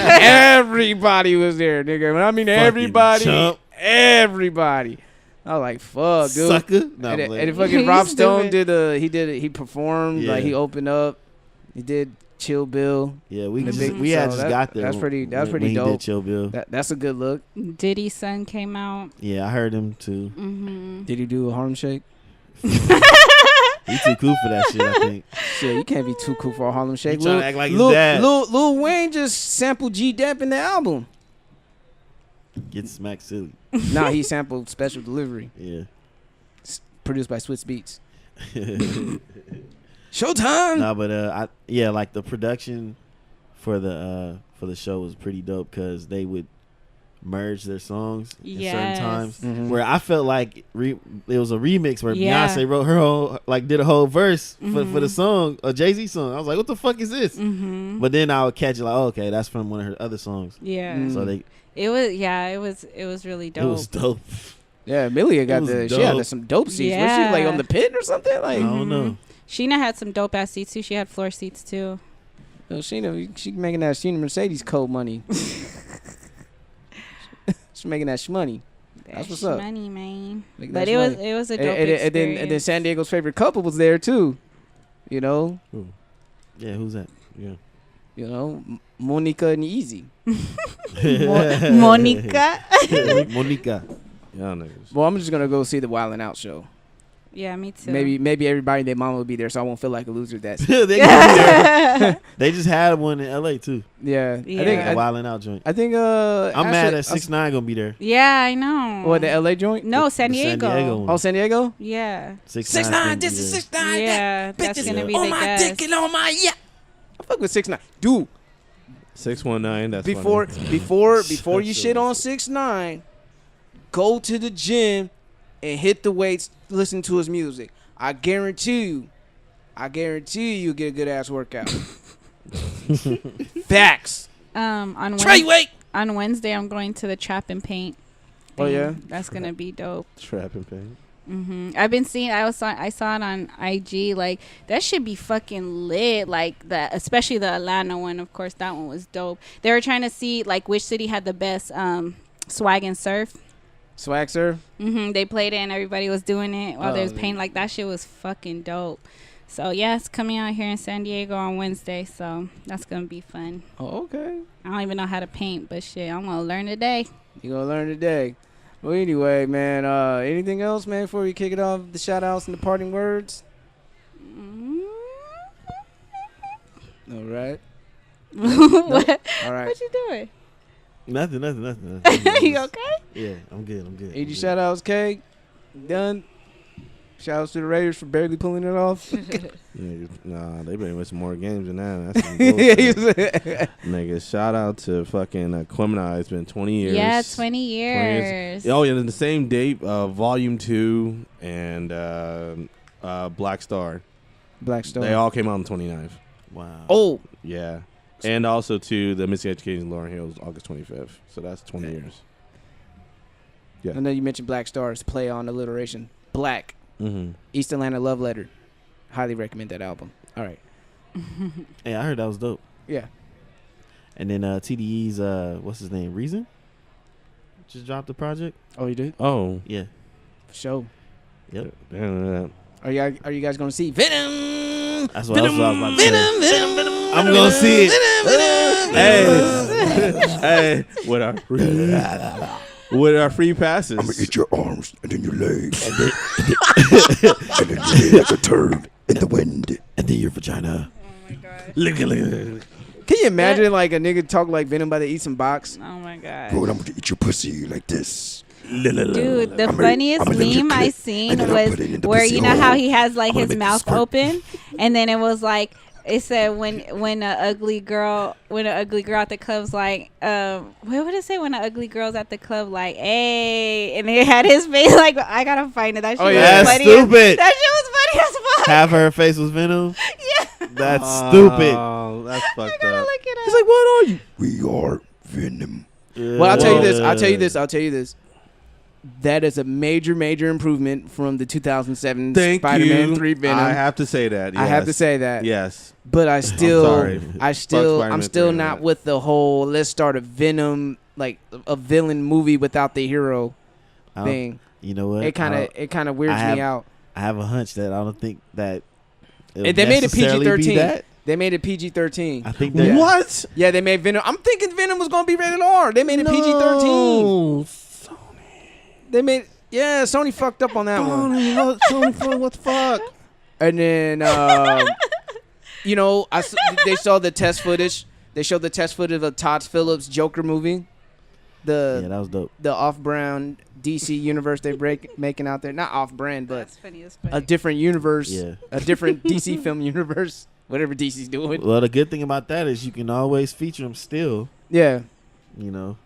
Everybody was there, nigga. When I mean Fucking everybody, chump. everybody. I was like, fuck, dude. Sucker. No, And I'm then like, fucking Rob You Stone stupid. he performed, Yeah. like he opened up. He did Chill Bill. yeah, we The just big- we had so just that- got there. that's pretty when he dope. did Chill Bill. That's a good look. Diddy's son came out. Yeah, I heard him too. Mm-hmm. Did he do a Harlem Shake? He too cool for that shit. I think. Shit, you can't be too cool for a Harlem Shake. He tryna act like his Lil, dad. Lil Wayne just sampled G Dep in the album. Get smacked silly. Nah, he sampled Special Delivery, Yeah. produced by Swiss Beats. Showtime. Nah, but like the production for the show was pretty dope because they would merge their songs in certain times. Mhm. Where I felt like it was a remix where Yeah. Beyonce wrote her whole did a whole verse for the Mhm. song, a Jay-Z song. I was like, what the fuck is this? Mm-hmm. But then I would catch it like, oh, okay, that's from one of her other songs. Yeah. Mm. So it It was really dope. was dope. Yeah, Amelia got It was she had dope. some dope seats. Was she Yeah. like on the pit or something? I Like, don't know. Sheena had some dope ass seats too. She had floor seats too. she making that Sheena Mercedes code money. She's making that shmoney. That's what's up. Money, man. Making But that it was shmoney. a dope and experience. then San Diego's favorite couple was there too. You know, Yeah, who's that? Yeah. Monica and Easy. Monica. Monica. Y'all niggas. Well, I'm just gonna go see the Wild 'N Out show. Yeah, me too. Maybe everybody and their mama will be there, so I won't feel like a loser. That they, gonna be there. They just had one in LA too. yeah. Yeah. The Wild 'N Out joint. I think I'm mad at 6ix9ine gonna be there. Yeah, I know. What, the LA joint? No, San The Diego. one. Oh, San Diego. Yeah. 6ix9ine, this is 6ix9ine. Yeah, that's gonna be on the my guest. dick and on my I fuck with 6ix9ine, dude. 619. That's Before funny. before you shit on 6ix9ine, go to the gym and hit the weights. Listen to his music. I guarantee you, you'll get a good ass workout. Facts. On Trey, wait. on Wednesday, I'm going to the Trap and Paint. Oh, thing. yeah? That's gonna be dope. Trap and pain. I've been seeing. I saw it on IG. Like that should be fucking lit. Like especially the Atlanta one. Of course, that one was dope. They were trying to see like which city had the best swag and surf. Swag Surf. They played it and everybody was doing it while there was paint. Like that shit was fucking dope. So yeah, it's coming out here in San Diego on Wednesday. So that's gonna be fun. Oh, okay. I don't even know how to paint, but shit, I'm gonna learn today. You gonna learn today. Well, anyway, man. Anything else, man? Before we kick it off, the shout outs and the parting words. All right. What? All right. What you doing? Nothing. You okay? Yeah, I'm good. 80 shout outs, K. Done. Shout outs to the Raiders for barely pulling it off. Niggas, nah, they been with some more games than that. That's some bullshit. Niggas, shout out to fucking Clemini. It's been 20 years. Yeah, 20 years. Oh, yeah, the same date, Volume 2 and Black Star. Black Star. They all came out on the 29th. Wow. Oh, Yeah. And also to the Missing Education Lauryn Hills, August 25th. So that's 20 years. Yeah. I know you mentioned Black Stars. Play on alliteration. Black. Mm-hmm. East Atlanta Love Letter. Highly recommend that album. All right. Hey, I heard that was dope. Yeah. And then TDE's what's his name? Reason? Just dropped the project. Oh, you did? Oh. Yeah. For sure. Yep. Damn. Are you guys gonna see Venom? That's what I was about to say. Venom. I'm gonna see it. Hey, with our free passes. I'm gonna eat your arms and then your legs. And then your head like a turd in the wind. And then your vagina. Oh my god. Look at. Can you imagine like a nigga talk like Venom by the eat some box? Oh my god. Bro, I'm gonna eat your pussy like this. Dude, the I'm funniest gonna lick your meme I clit, seen and then I'll was put it in the where pussy you know how hole. he has like I'm gonna his make it mouth squirt. open, and then it was like it said when an ugly girl at the club's like what would it say when an ugly girl's at the club like hey, and it had his face like I gotta find it. That shit was That's funny. stupid. That shit was funny as fuck. Half her face was Venom. Yeah, That's stupid. Oh, that's I fucked gotta up. look it up. He's like, what are you? We are Venom. Well, I'll tell you this. That is a major Thank improvement from the 2007 Spider-Man you. 3 Venom. I have to say that. I have to yes. say that. Yes. But sorry. I'm Fuck Spider-Man still 3 not that. with the whole let's start a Venom, like a villain movie without the hero. thing. You know what? It kind of weirds me out. I have a hunch that I don't think that. They made it PG-13. That. They made it PG-13. I think that. What? Yeah, they made Venom. I'm thinking Venom was gonna be rated R. They made it PG-13. Sony. They made Sony fucked up on that one. Sony, what the fuck? And then they saw the test footage. They showed the test footage of Todd Phillips' Joker movie. Yeah, that was dope. The off-brand DC universe they're making out there. Not off-brand, but That's funny as fuck. a different universe. Yeah. A different DC film universe. Whatever DC's doing. Well, the good thing about that is you can always feature them still. Yeah. You know.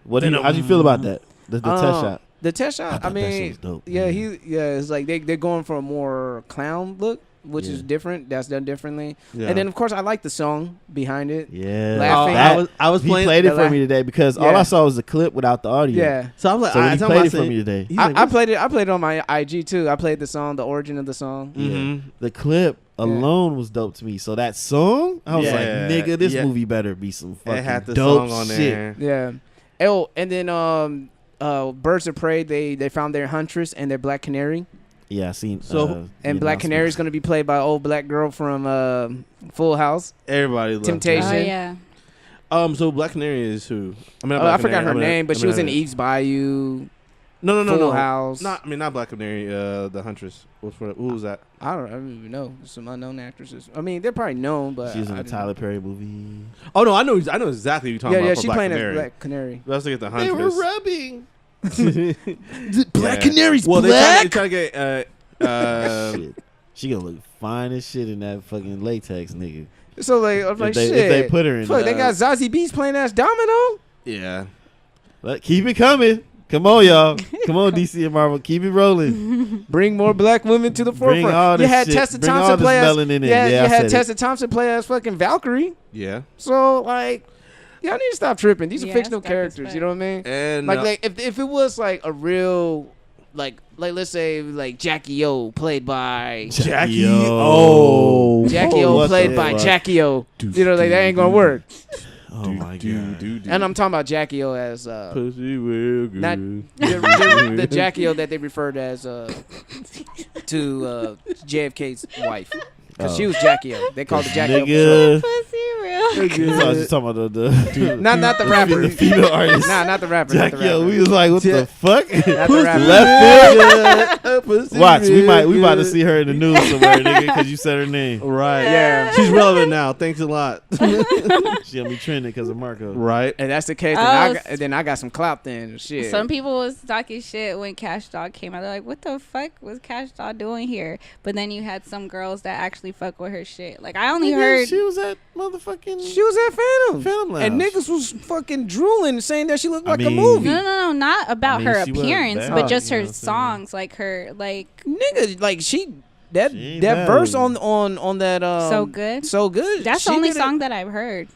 How'd you feel about that? The test shot. The test shot. I thought that mean, shit was dope, yeah, man. it's like they're going for a more clown look, which is different. That's done differently. Yeah. And then of course I like the song behind it. Yeah. Laughing. I was He playing. played it for la- me today because all Yeah. I saw was the clip without the audio. Yeah. So I'm like, So I he tell played him, it for me today. He's I like, played it on my IG too. I played the song, the origin of the song. Mm-hmm. The clip alone was dope to me. So that song, I was Yeah. like, nigga, this Yeah. movie better be some fucking It had the dope song on shit. there. Yeah. Oh, and then Birds of Prey, they found their huntress and their black canary. Yeah, I seen. So- And Black Canary is going to be played by old black girl from Full House. Everybody loved Temptation. Oh Asian. yeah. So Black Canary is who? I mean, I forgot her name, but she was in Eve's Bayou. No, Full House. Not Black Canary. The Huntress. Who was that? I don't even know. Some unknown actresses. I mean, they're probably known, but She was in I a didn't- Tyler Perry movie. Oh no, I know exactly who you're talking about. Yeah, for she Black playing Canary. as Black Canary. Let's look at the Huntress. rubbing. Black Canary's well, black. they try to get Shit. She gonna look fine as shit in that fucking latex, nigga. So like, I'm like, they, shit. if they put her in, Fuck, they got Zazie Beetz playing as Domino. yeah. But keep it coming. Come on, y'all. Come on, DC and Marvel. Keep it rolling. Bring more black women to the Bring forefront. all You this had shit. Tessa Bring all Thompson this play as. melanin in. Yeah, Yeah, I you had said Tessa Thompson play as fucking Valkyrie. Yeah. So like, y'all need to stop tripping. These are Yeah, fictional it's dark as characters. fuck. You know what I mean? And Like if it was like a real like let's say like Jackie O played by Jackie O. Jackie O What played the by fuck? Jackie O. You know, like that ain't gonna work. Oh my god. And I'm talking about Jackie O as Pussy real good. not the Jackie O that they referred as to JFK's wife. Because she was Jackie O. They called her Jackie O. Nigga. Pussy real. I was just talking about the Not the rapper. the female artist. Nah, not the rapper. Not the Jackie, rapper. we was like, what the fuck? Not the rapper. Left field. Pussy Watch, we real about to good. see her in the news somewhere, nigga, because you said her name. Right. Yeah. She's relevant now. Thanks a lot. She gonna be trending because of Marco. Right. And that's the case. Oh, Then I got some clout then. Shit. Some people was talking shit when Cash Dog came out. They're like, "What the fuck was Cash Dog doing here?" But then you had some girls that actually fuck with her shit. Like I only Nigga, heard. she was at motherfucking She was at Phantom. Phantom Lounge. And niggas was fucking drooling, saying that she looked I like a mean- movie. No, not about I mean, her she wasn't appearance, bad, but just you know her what I'm saying? songs, like her, like Nigga, like that ain't that bad. verse on that So Good? So Good. that's She the only did it. song that I've heard.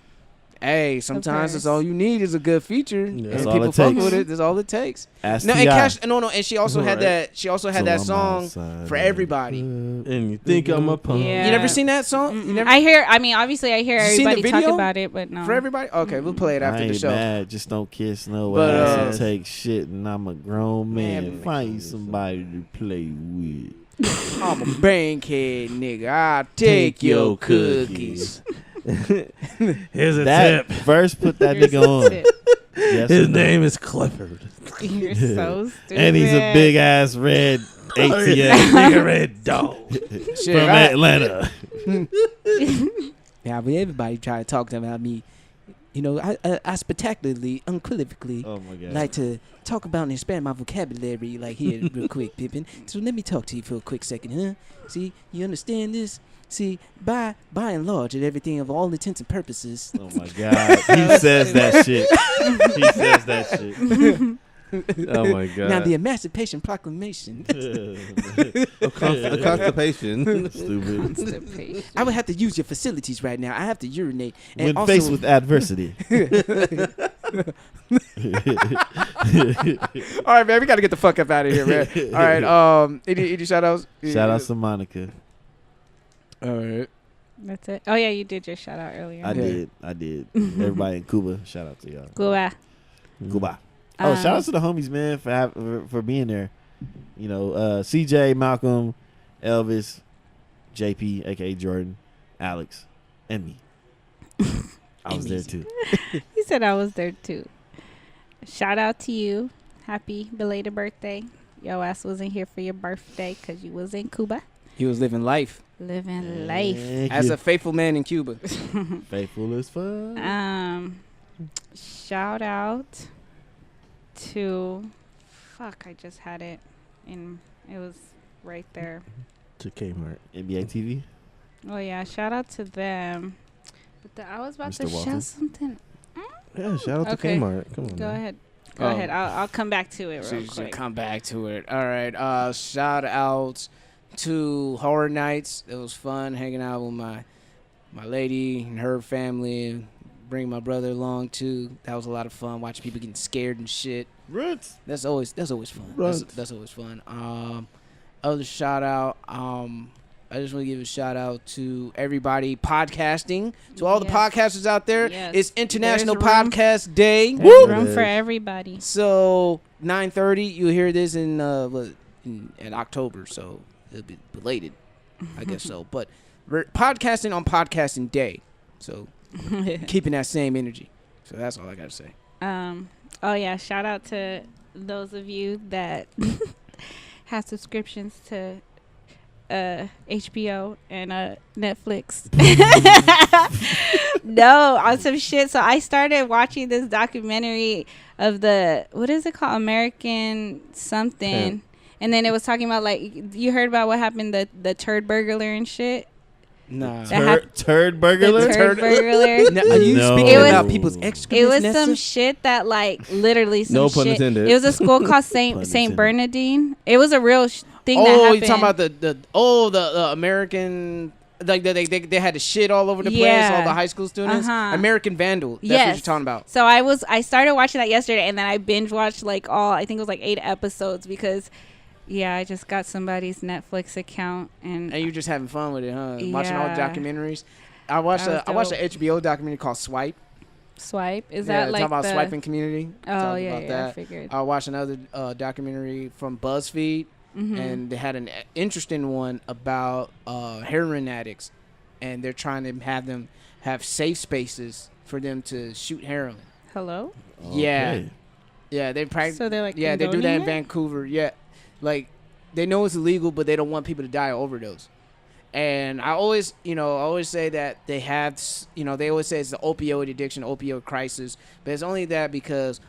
Hey, sometimes verse. that's all you need is a good feature, That's and all people it fuck takes. with it. That's all it takes. Ask No, and T.I. Cash, and she also had Right. that. She also had So that I'm song outside for of everybody. And you think I'm a punk. Yeah. You never seen that song? You never I hear. I mean, obviously, I hear You seen the everybody talk video? about it, but no. for everybody? Okay, we'll play it I after ain't the show. mad, just don't kiss no But, ass uh, and take shit, and I'm a grown man. Man, Find somebody to play with. I'm a bankhead nigga. I'll take your cookies. Here's a That tip. verse put that Here's nigga on. it. Yes His or no? name is Clifford. You're so stupid. And he's a big ass red ATM Nigga red dog. Shit, from Atlanta. Yeah, but everybody try to talk about me. You know, I spectacularly, unequivocally Oh my god. like to talk about and expand my vocabulary like here real quick, Pippin. So let me talk to you for a quick second, huh? See, you understand this? See, by and large, at everything of all intents and purposes. Oh my god. He says that shit. He says that shit. Oh my god. Now the Emancipation Proclamation. A constipation. Stupid. Stupid. I would have to use your facilities right now. I have to urinate. And When also, faced with adversity. all right, man, we got to get the fuck up out of here, man. All right, any shout outs? Shout out to Monica. All right. That's it. Oh yeah, you did your shout out earlier. I did. Everybody in Cuba, shout out to y'all. Cuba. Cuba. Shout out to the homies, man, for being there. You know, CJ, Malcolm, Elvis, JP, aka Jordan, Alex, and me. I was there too. He said I was there too. Shout out to you. Happy belated birthday. Your ass wasn't here for your birthday because you was in Cuba. He was living life. Living life. As a faithful man in Cuba. Faithful as fuck. Shout out to I just had it and it was right there. To Kmart. NBA TV. Oh yeah, shout out to them. But I was about Mr. to Walton. shout something. Yeah, shout out Okay. to Kmart. Come on. Go man. ahead. Go ahead. I'll come back to it So real you should quick. come back to it. All right. Shout out to Horror Nights. It was fun hanging out with my lady and her family. Bring my brother along too. That was a lot of fun. Watching people getting scared and shit. Ruts. That's always fun. Right. That's always fun. Other shout out. I just want to give a shout out to everybody podcasting. To all the Yes. podcasters out there. Yes. It's International There's room. Podcast Day. There's room for everybody. So 9:30, you'll hear this in October, so it'll be belated, I guess so. But we're podcasting on Podcasting Day, so keeping that same energy. So that's all I gotta say. Oh yeah, shout out to those of you that have subscriptions to HBO and Netflix. No, on some shit. So I started watching this documentary of what is it called? American something. And then it was talking about you heard about what happened, the turd burglar and shit. Nah. Turd burglar. The turd burglar. Now, are you No. speaking It was- about people's excrement? It was Nessa? some shit that literally some No pun shit. intended. It was a school called Pun Saint intended. Bernardine. It was a real thing that Oh, happened. you're talking about the American. Like they had the shit all over the place, Yeah. all the high school students. Uh-huh. American Vandal. That's what Yes. you're talking about. So I started watching that yesterday, and then I binge watched I think it was 8 episodes because, yeah, I just got somebody's Netflix account and And you're just having fun with it, huh? Watching all the Yeah. documentaries. I watched That was an HBO documentary called Swipe. swipe. Is Yeah, that like talking about the swiping community? Oh Talking yeah, about I that. figured. I watched another documentary from BuzzFeed, Mhm. and they had an interesting one about heroin addicts, and they're trying to have them have safe spaces for them to shoot heroin. Hello. Yeah. Okay. Yeah, they practice. So they're like Yeah, they do that in condoning it? Vancouver. Yeah, like they know it's illegal, but they don't want people to die of overdose. And I always say that they have, they always say it's the opioid addiction, opioid crisis, but it's only that because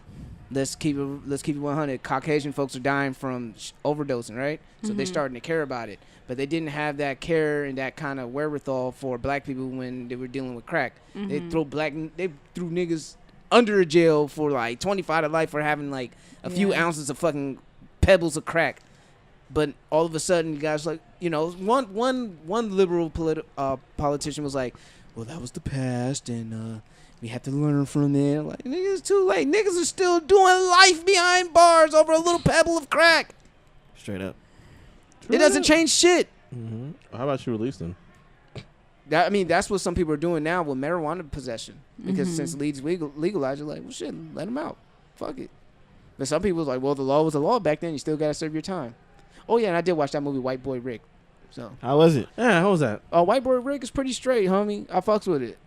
let's keep it 100. Caucasian folks are dying from overdosing, right? So they're Mhm. starting to care about it, but they didn't have that care and that kind of wherewithal for black people when they were dealing with crack. They Mhm. they threw niggas under a jail for 25 to life for having a few Yeah. ounces of fucking pebbles of crack. But all of a sudden, you guys one liberal politician was like, "Well, that was the past, and we have to learn from it." Like, niggas, it's too late. Niggas are still doing life behind bars over a little pebble of crack. Straight up. It doesn't change shit. Mm-hmm. How about you release them? That's what some people are doing now with marijuana possession. Because Mhm. since leads legalized, you're like, well, shit, let them out. Fuck it. But some people was like, well, the law was the law back then. You still got to serve your time. Oh, yeah, and I did watch that movie, White Boy Rick. So, How was it? Yeah, how was that? White Boy Rick is pretty straight, homie. I fucks with it.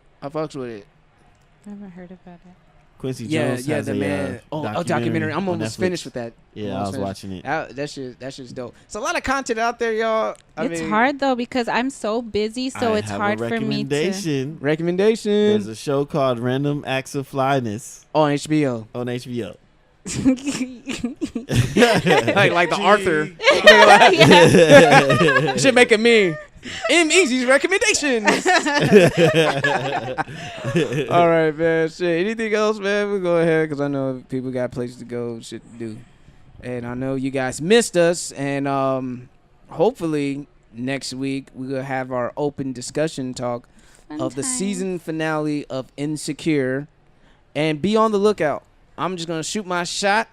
Never heard about it. Quincy Yeah, Jones yeah, has the a man. Documentary. I'm on almost Netflix. finished with that. Yeah, I Almost was finished. watching it. That shit's dope. It's a lot of content out there, y'all. It's hard though because I'm so busy, so I it's have hard a for me to. recommendation. Recommendations There's a show called Random Acts of Flyness on HBO. on HBO. like the Arthur. You should make a meme. M-Eeze's recommendations. All right, man. Shit. Anything else, man? We'll go ahead because I know people got places to go, shit to do. And I know you guys missed us. And hopefully next week we will have our open discussion talk Fun of the times. season finale of Insecure. And be on the lookout. I'm just going to shoot my shot.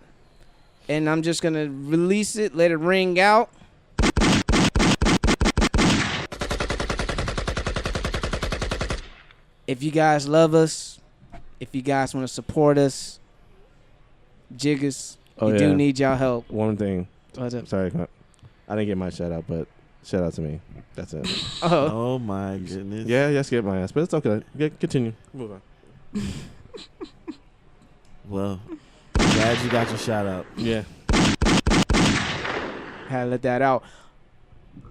And I'm just going to release it, let it ring out. If you guys love us, if you guys want to support us, Jiggas, Oh, you yeah. do need y'all help. One thing. What's up? Sorry, I didn't get my shout out, but shout out to me. That's it. Oh, Oh my goodness. Yeah, yes, get my ass, but it's okay. Continue. Move on. Well, glad you got your shout out. Yeah. had to let that out.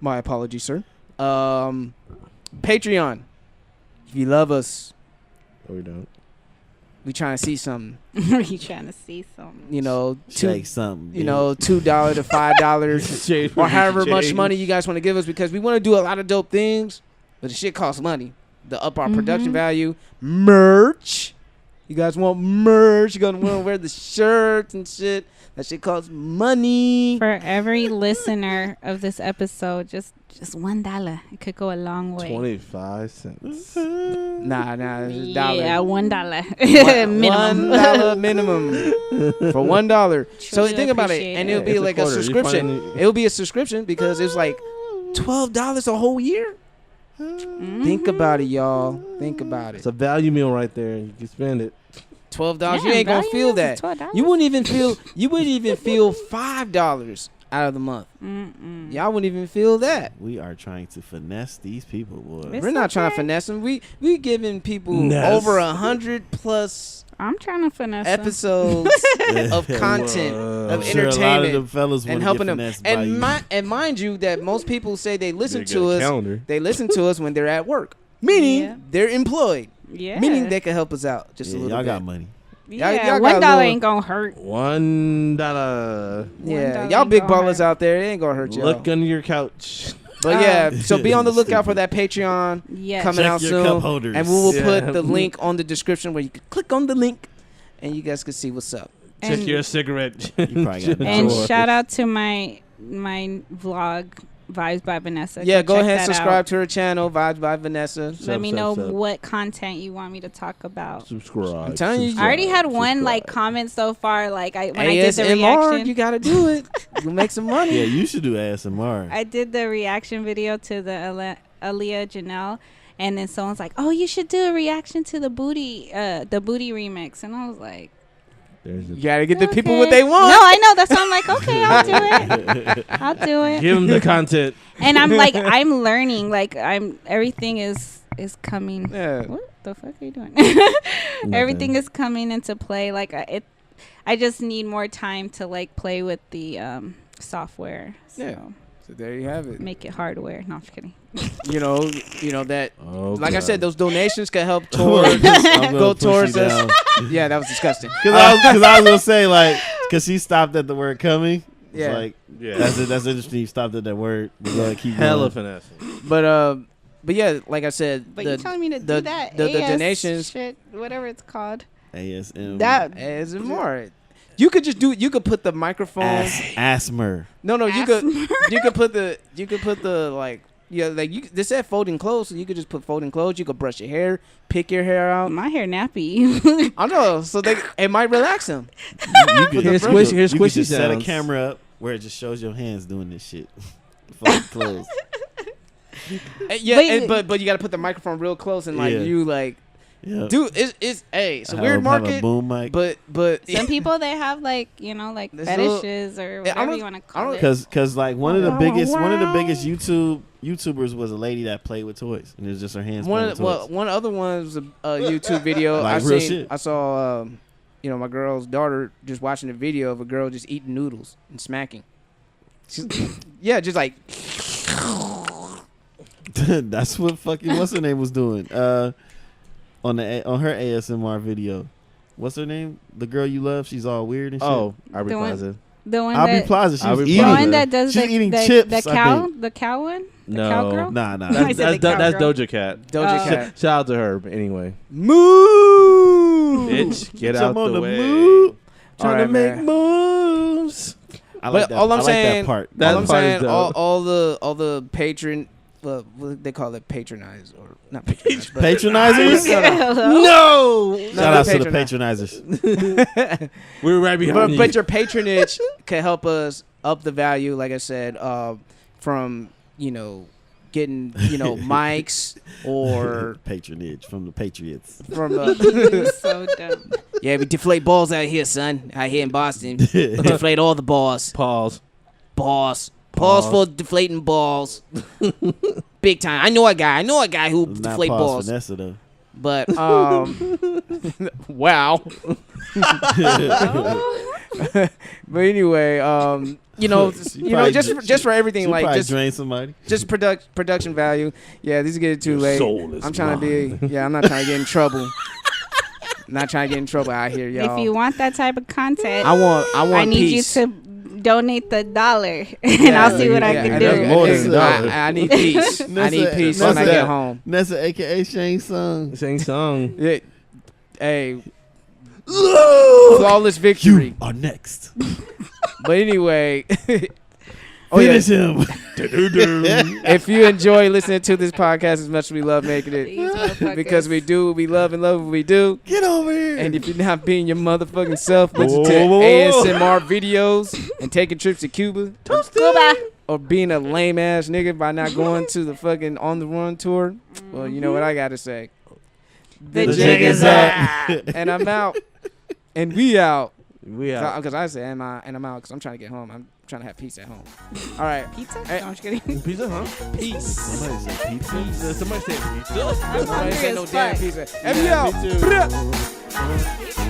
My apologies, sir. Patreon. If you love us, No, we don't. we trying to see something. Are you trying to see something? You know, Shake something. $2 to $5 Change or however much change. money you guys want to give us, because we want to do a lot of dope things, but the shit costs money. To up our production value, merch. You guys want merch? You gonna want to wear the shirts and shit. That shit costs money. For every listener of this episode, just $1. It could go a long way. 25 cents. Nah, it's a dollar. Yeah, $1 minimum. $1 minimum for $1. So Truly think about it, appreciate and it. it'll be It's a like a quarter. You subscription. find- It'll be a subscription because it's like $12 a whole year. Think about it, y'all. Think about It's it. a value meal right there. You can spend it. $12. You ain't gonna value feel is that. $12. You wouldn't even feel. You wouldn't even feel $5 out of the month. Mm-mm. Y'all wouldn't even feel that. We are trying to finesse these people, boy. It's We're not trying to okay. finesse them. We giving people Ness. over 100+ I'm trying to finesse them. episodes of content Whoa. of I'm sure a lot of entertainment them fellas and want helping to them. get finessed by you. And mind you, that most people say they listen Better to get a us. calendar. They listen to us when they're at work, meaning Yeah. they're employed, Yeah. meaning they can help us out just a Yeah, little y'all bit. got money. Yeah, y'all got $1 a little- ain't gonna hurt. $1. Yeah, $1 y'all ain't big gonna ballers hurt. out there. It ain't gonna hurt y'all. Look under your couch. But yeah, so be on the lookout for that Patreon Yes. coming Check out your soon, cup holders. and we will Yeah. put the link on the description where you can click on the link, and you guys can see what's up. Check And- your cigarette. You probably got And drawer. shout out to my vlog, Vibes by Vanessa. Yeah, go check ahead and that subscribe out. to her channel, Vibes by Vanessa. Let me Sub, know sub. what content you want me to talk about. Subscribe. I'm telling you. I already had one Subscribe. like comment so far. Like when I did the ASMR, reaction, you gotta do it. You'll make some money. Yeah, you should do ASMR. I did the reaction video to the Aaliyah Janelle, and then someone's like, "Oh, you should do a reaction to the booty remix," and I was like, There's You a, gotta get the people "Okay." what they want. No, I know. That's why I'm like, okay, I'll do it. I'll do it. give them the content. And I'm like, I'm learning. Like everything is coming. Yeah. What the fuck are you doing? Everything is coming into play. Like I just need more time to like play with the software. So Yeah. So there you have it. make it hardware. No, I'm just kidding. You know that. Oh, Like I God. said, those donations can help towards. I'm gonna go push you towards us. down. Yeah, that was disgusting. Because I was gonna say like, because she stopped at the word coming. It's Yeah. like Yeah. that's interesting. You stopped at that word. We're gonna keep Hella going. finesse. But yeah, like I said, But you're telling me to the- do that? the AS donations- shit, whatever it's called. ASM. That as more. You could just do. You could put the microphone. Asthma. No, you could put the like. Yeah, like you. This said folding clothes, so you could just put folding clothes. You could brush your hair, pick your hair out. My hair nappy. I know, so it might relax them. You could, Here's you squishy- could- here's you could squishy just set a sounds. camera up where it just shows your hands doing this shit. Fucking clothes. Yeah, Wait. but you got to put the microphone real close and like Yeah. you like, Yeah. dude, it's it's a Have weird have market, a boom mic. but Some people they have like like This little- fetishes or Yeah, I whatever don't- you want to I call don't- it. Cause like one of the biggest YouTubers was a lady that played with toys, and it was just her hands playing with toys. one other one was a YouTube video Like I real seen. shit. I saw my girl's daughter just watching a video of a girl just eating noodles and smacking. Yeah, just like That's what fucking what's her name was doing. On her ASMR video. What's her name? The girl you love. She's all weird and shit. Oh, Aubrey The one- Plaza. The one Aubrey that Plaza. She was Aubrey eating. the Plaza. one that does She's the, eating the, chips. the I cow think. the cow one. The No. cowgirl? Nah. I said the That's cowgirl. Doja Cat. Doja Oh. Cat. Shout out to her. But anyway, Move. bitch, get Jump out on the the way. move. All Trying right, to make man. moves. I like But that. all I'm I like saying, that part. That all I'm part is saying, dope. all the patron, what they call it, patronize or not patronize, but Patronizers. No. No, Shout not out to the patronize. patronizers. We're right behind you. but your patronage can help us up the value. Like I said, from getting mics or patronage from the Patriots. from So dumb. yeah, we deflate balls out here, son. Out here in Boston, deflate all the balls. Pause. Pause for deflating balls. Big time. I know a guy who Not deflate pause balls. Vanessa though. But wow. But anyway, just for everything, She like probably just drain somebody. just production value. Yeah, this is getting too late. soul is I'm trying to be. Yeah, I'm not trying to get in trouble. Not trying to get in trouble out here, y'all. If you want that type of content, I want I need peace. you to donate the $1, and I'll see what I can that's do. more than $1. I need peace. I need peace when I get home. Nessa, aka Shane Sung. Sing song. Yeah. Hey, flawless victory. You are next. But anyway, Finish him. if you enjoy listening to this podcast as much as we love making These it, motherfuckers. because we do what we love and love what we do. Get over here. And if you're not being your motherfucking self, listening Whoa. to ASMR videos and taking trips to Cuba, Cuba. or being a lame ass nigga by not going to the fucking On the Run tour, well, you know what I gotta say. The jig is up. And I'm out. And we out. We out. Because I said, and I'm out because I'm trying to get home. I'm trying to have peace at home. All right. Pizza? Hey. No, I'm just kidding. Pizza, huh? Peace. Somebody said pizza. Somebody said pizza. I'm Nobody hungry say no as damn fuck. pizza. Yeah, And we me out. too.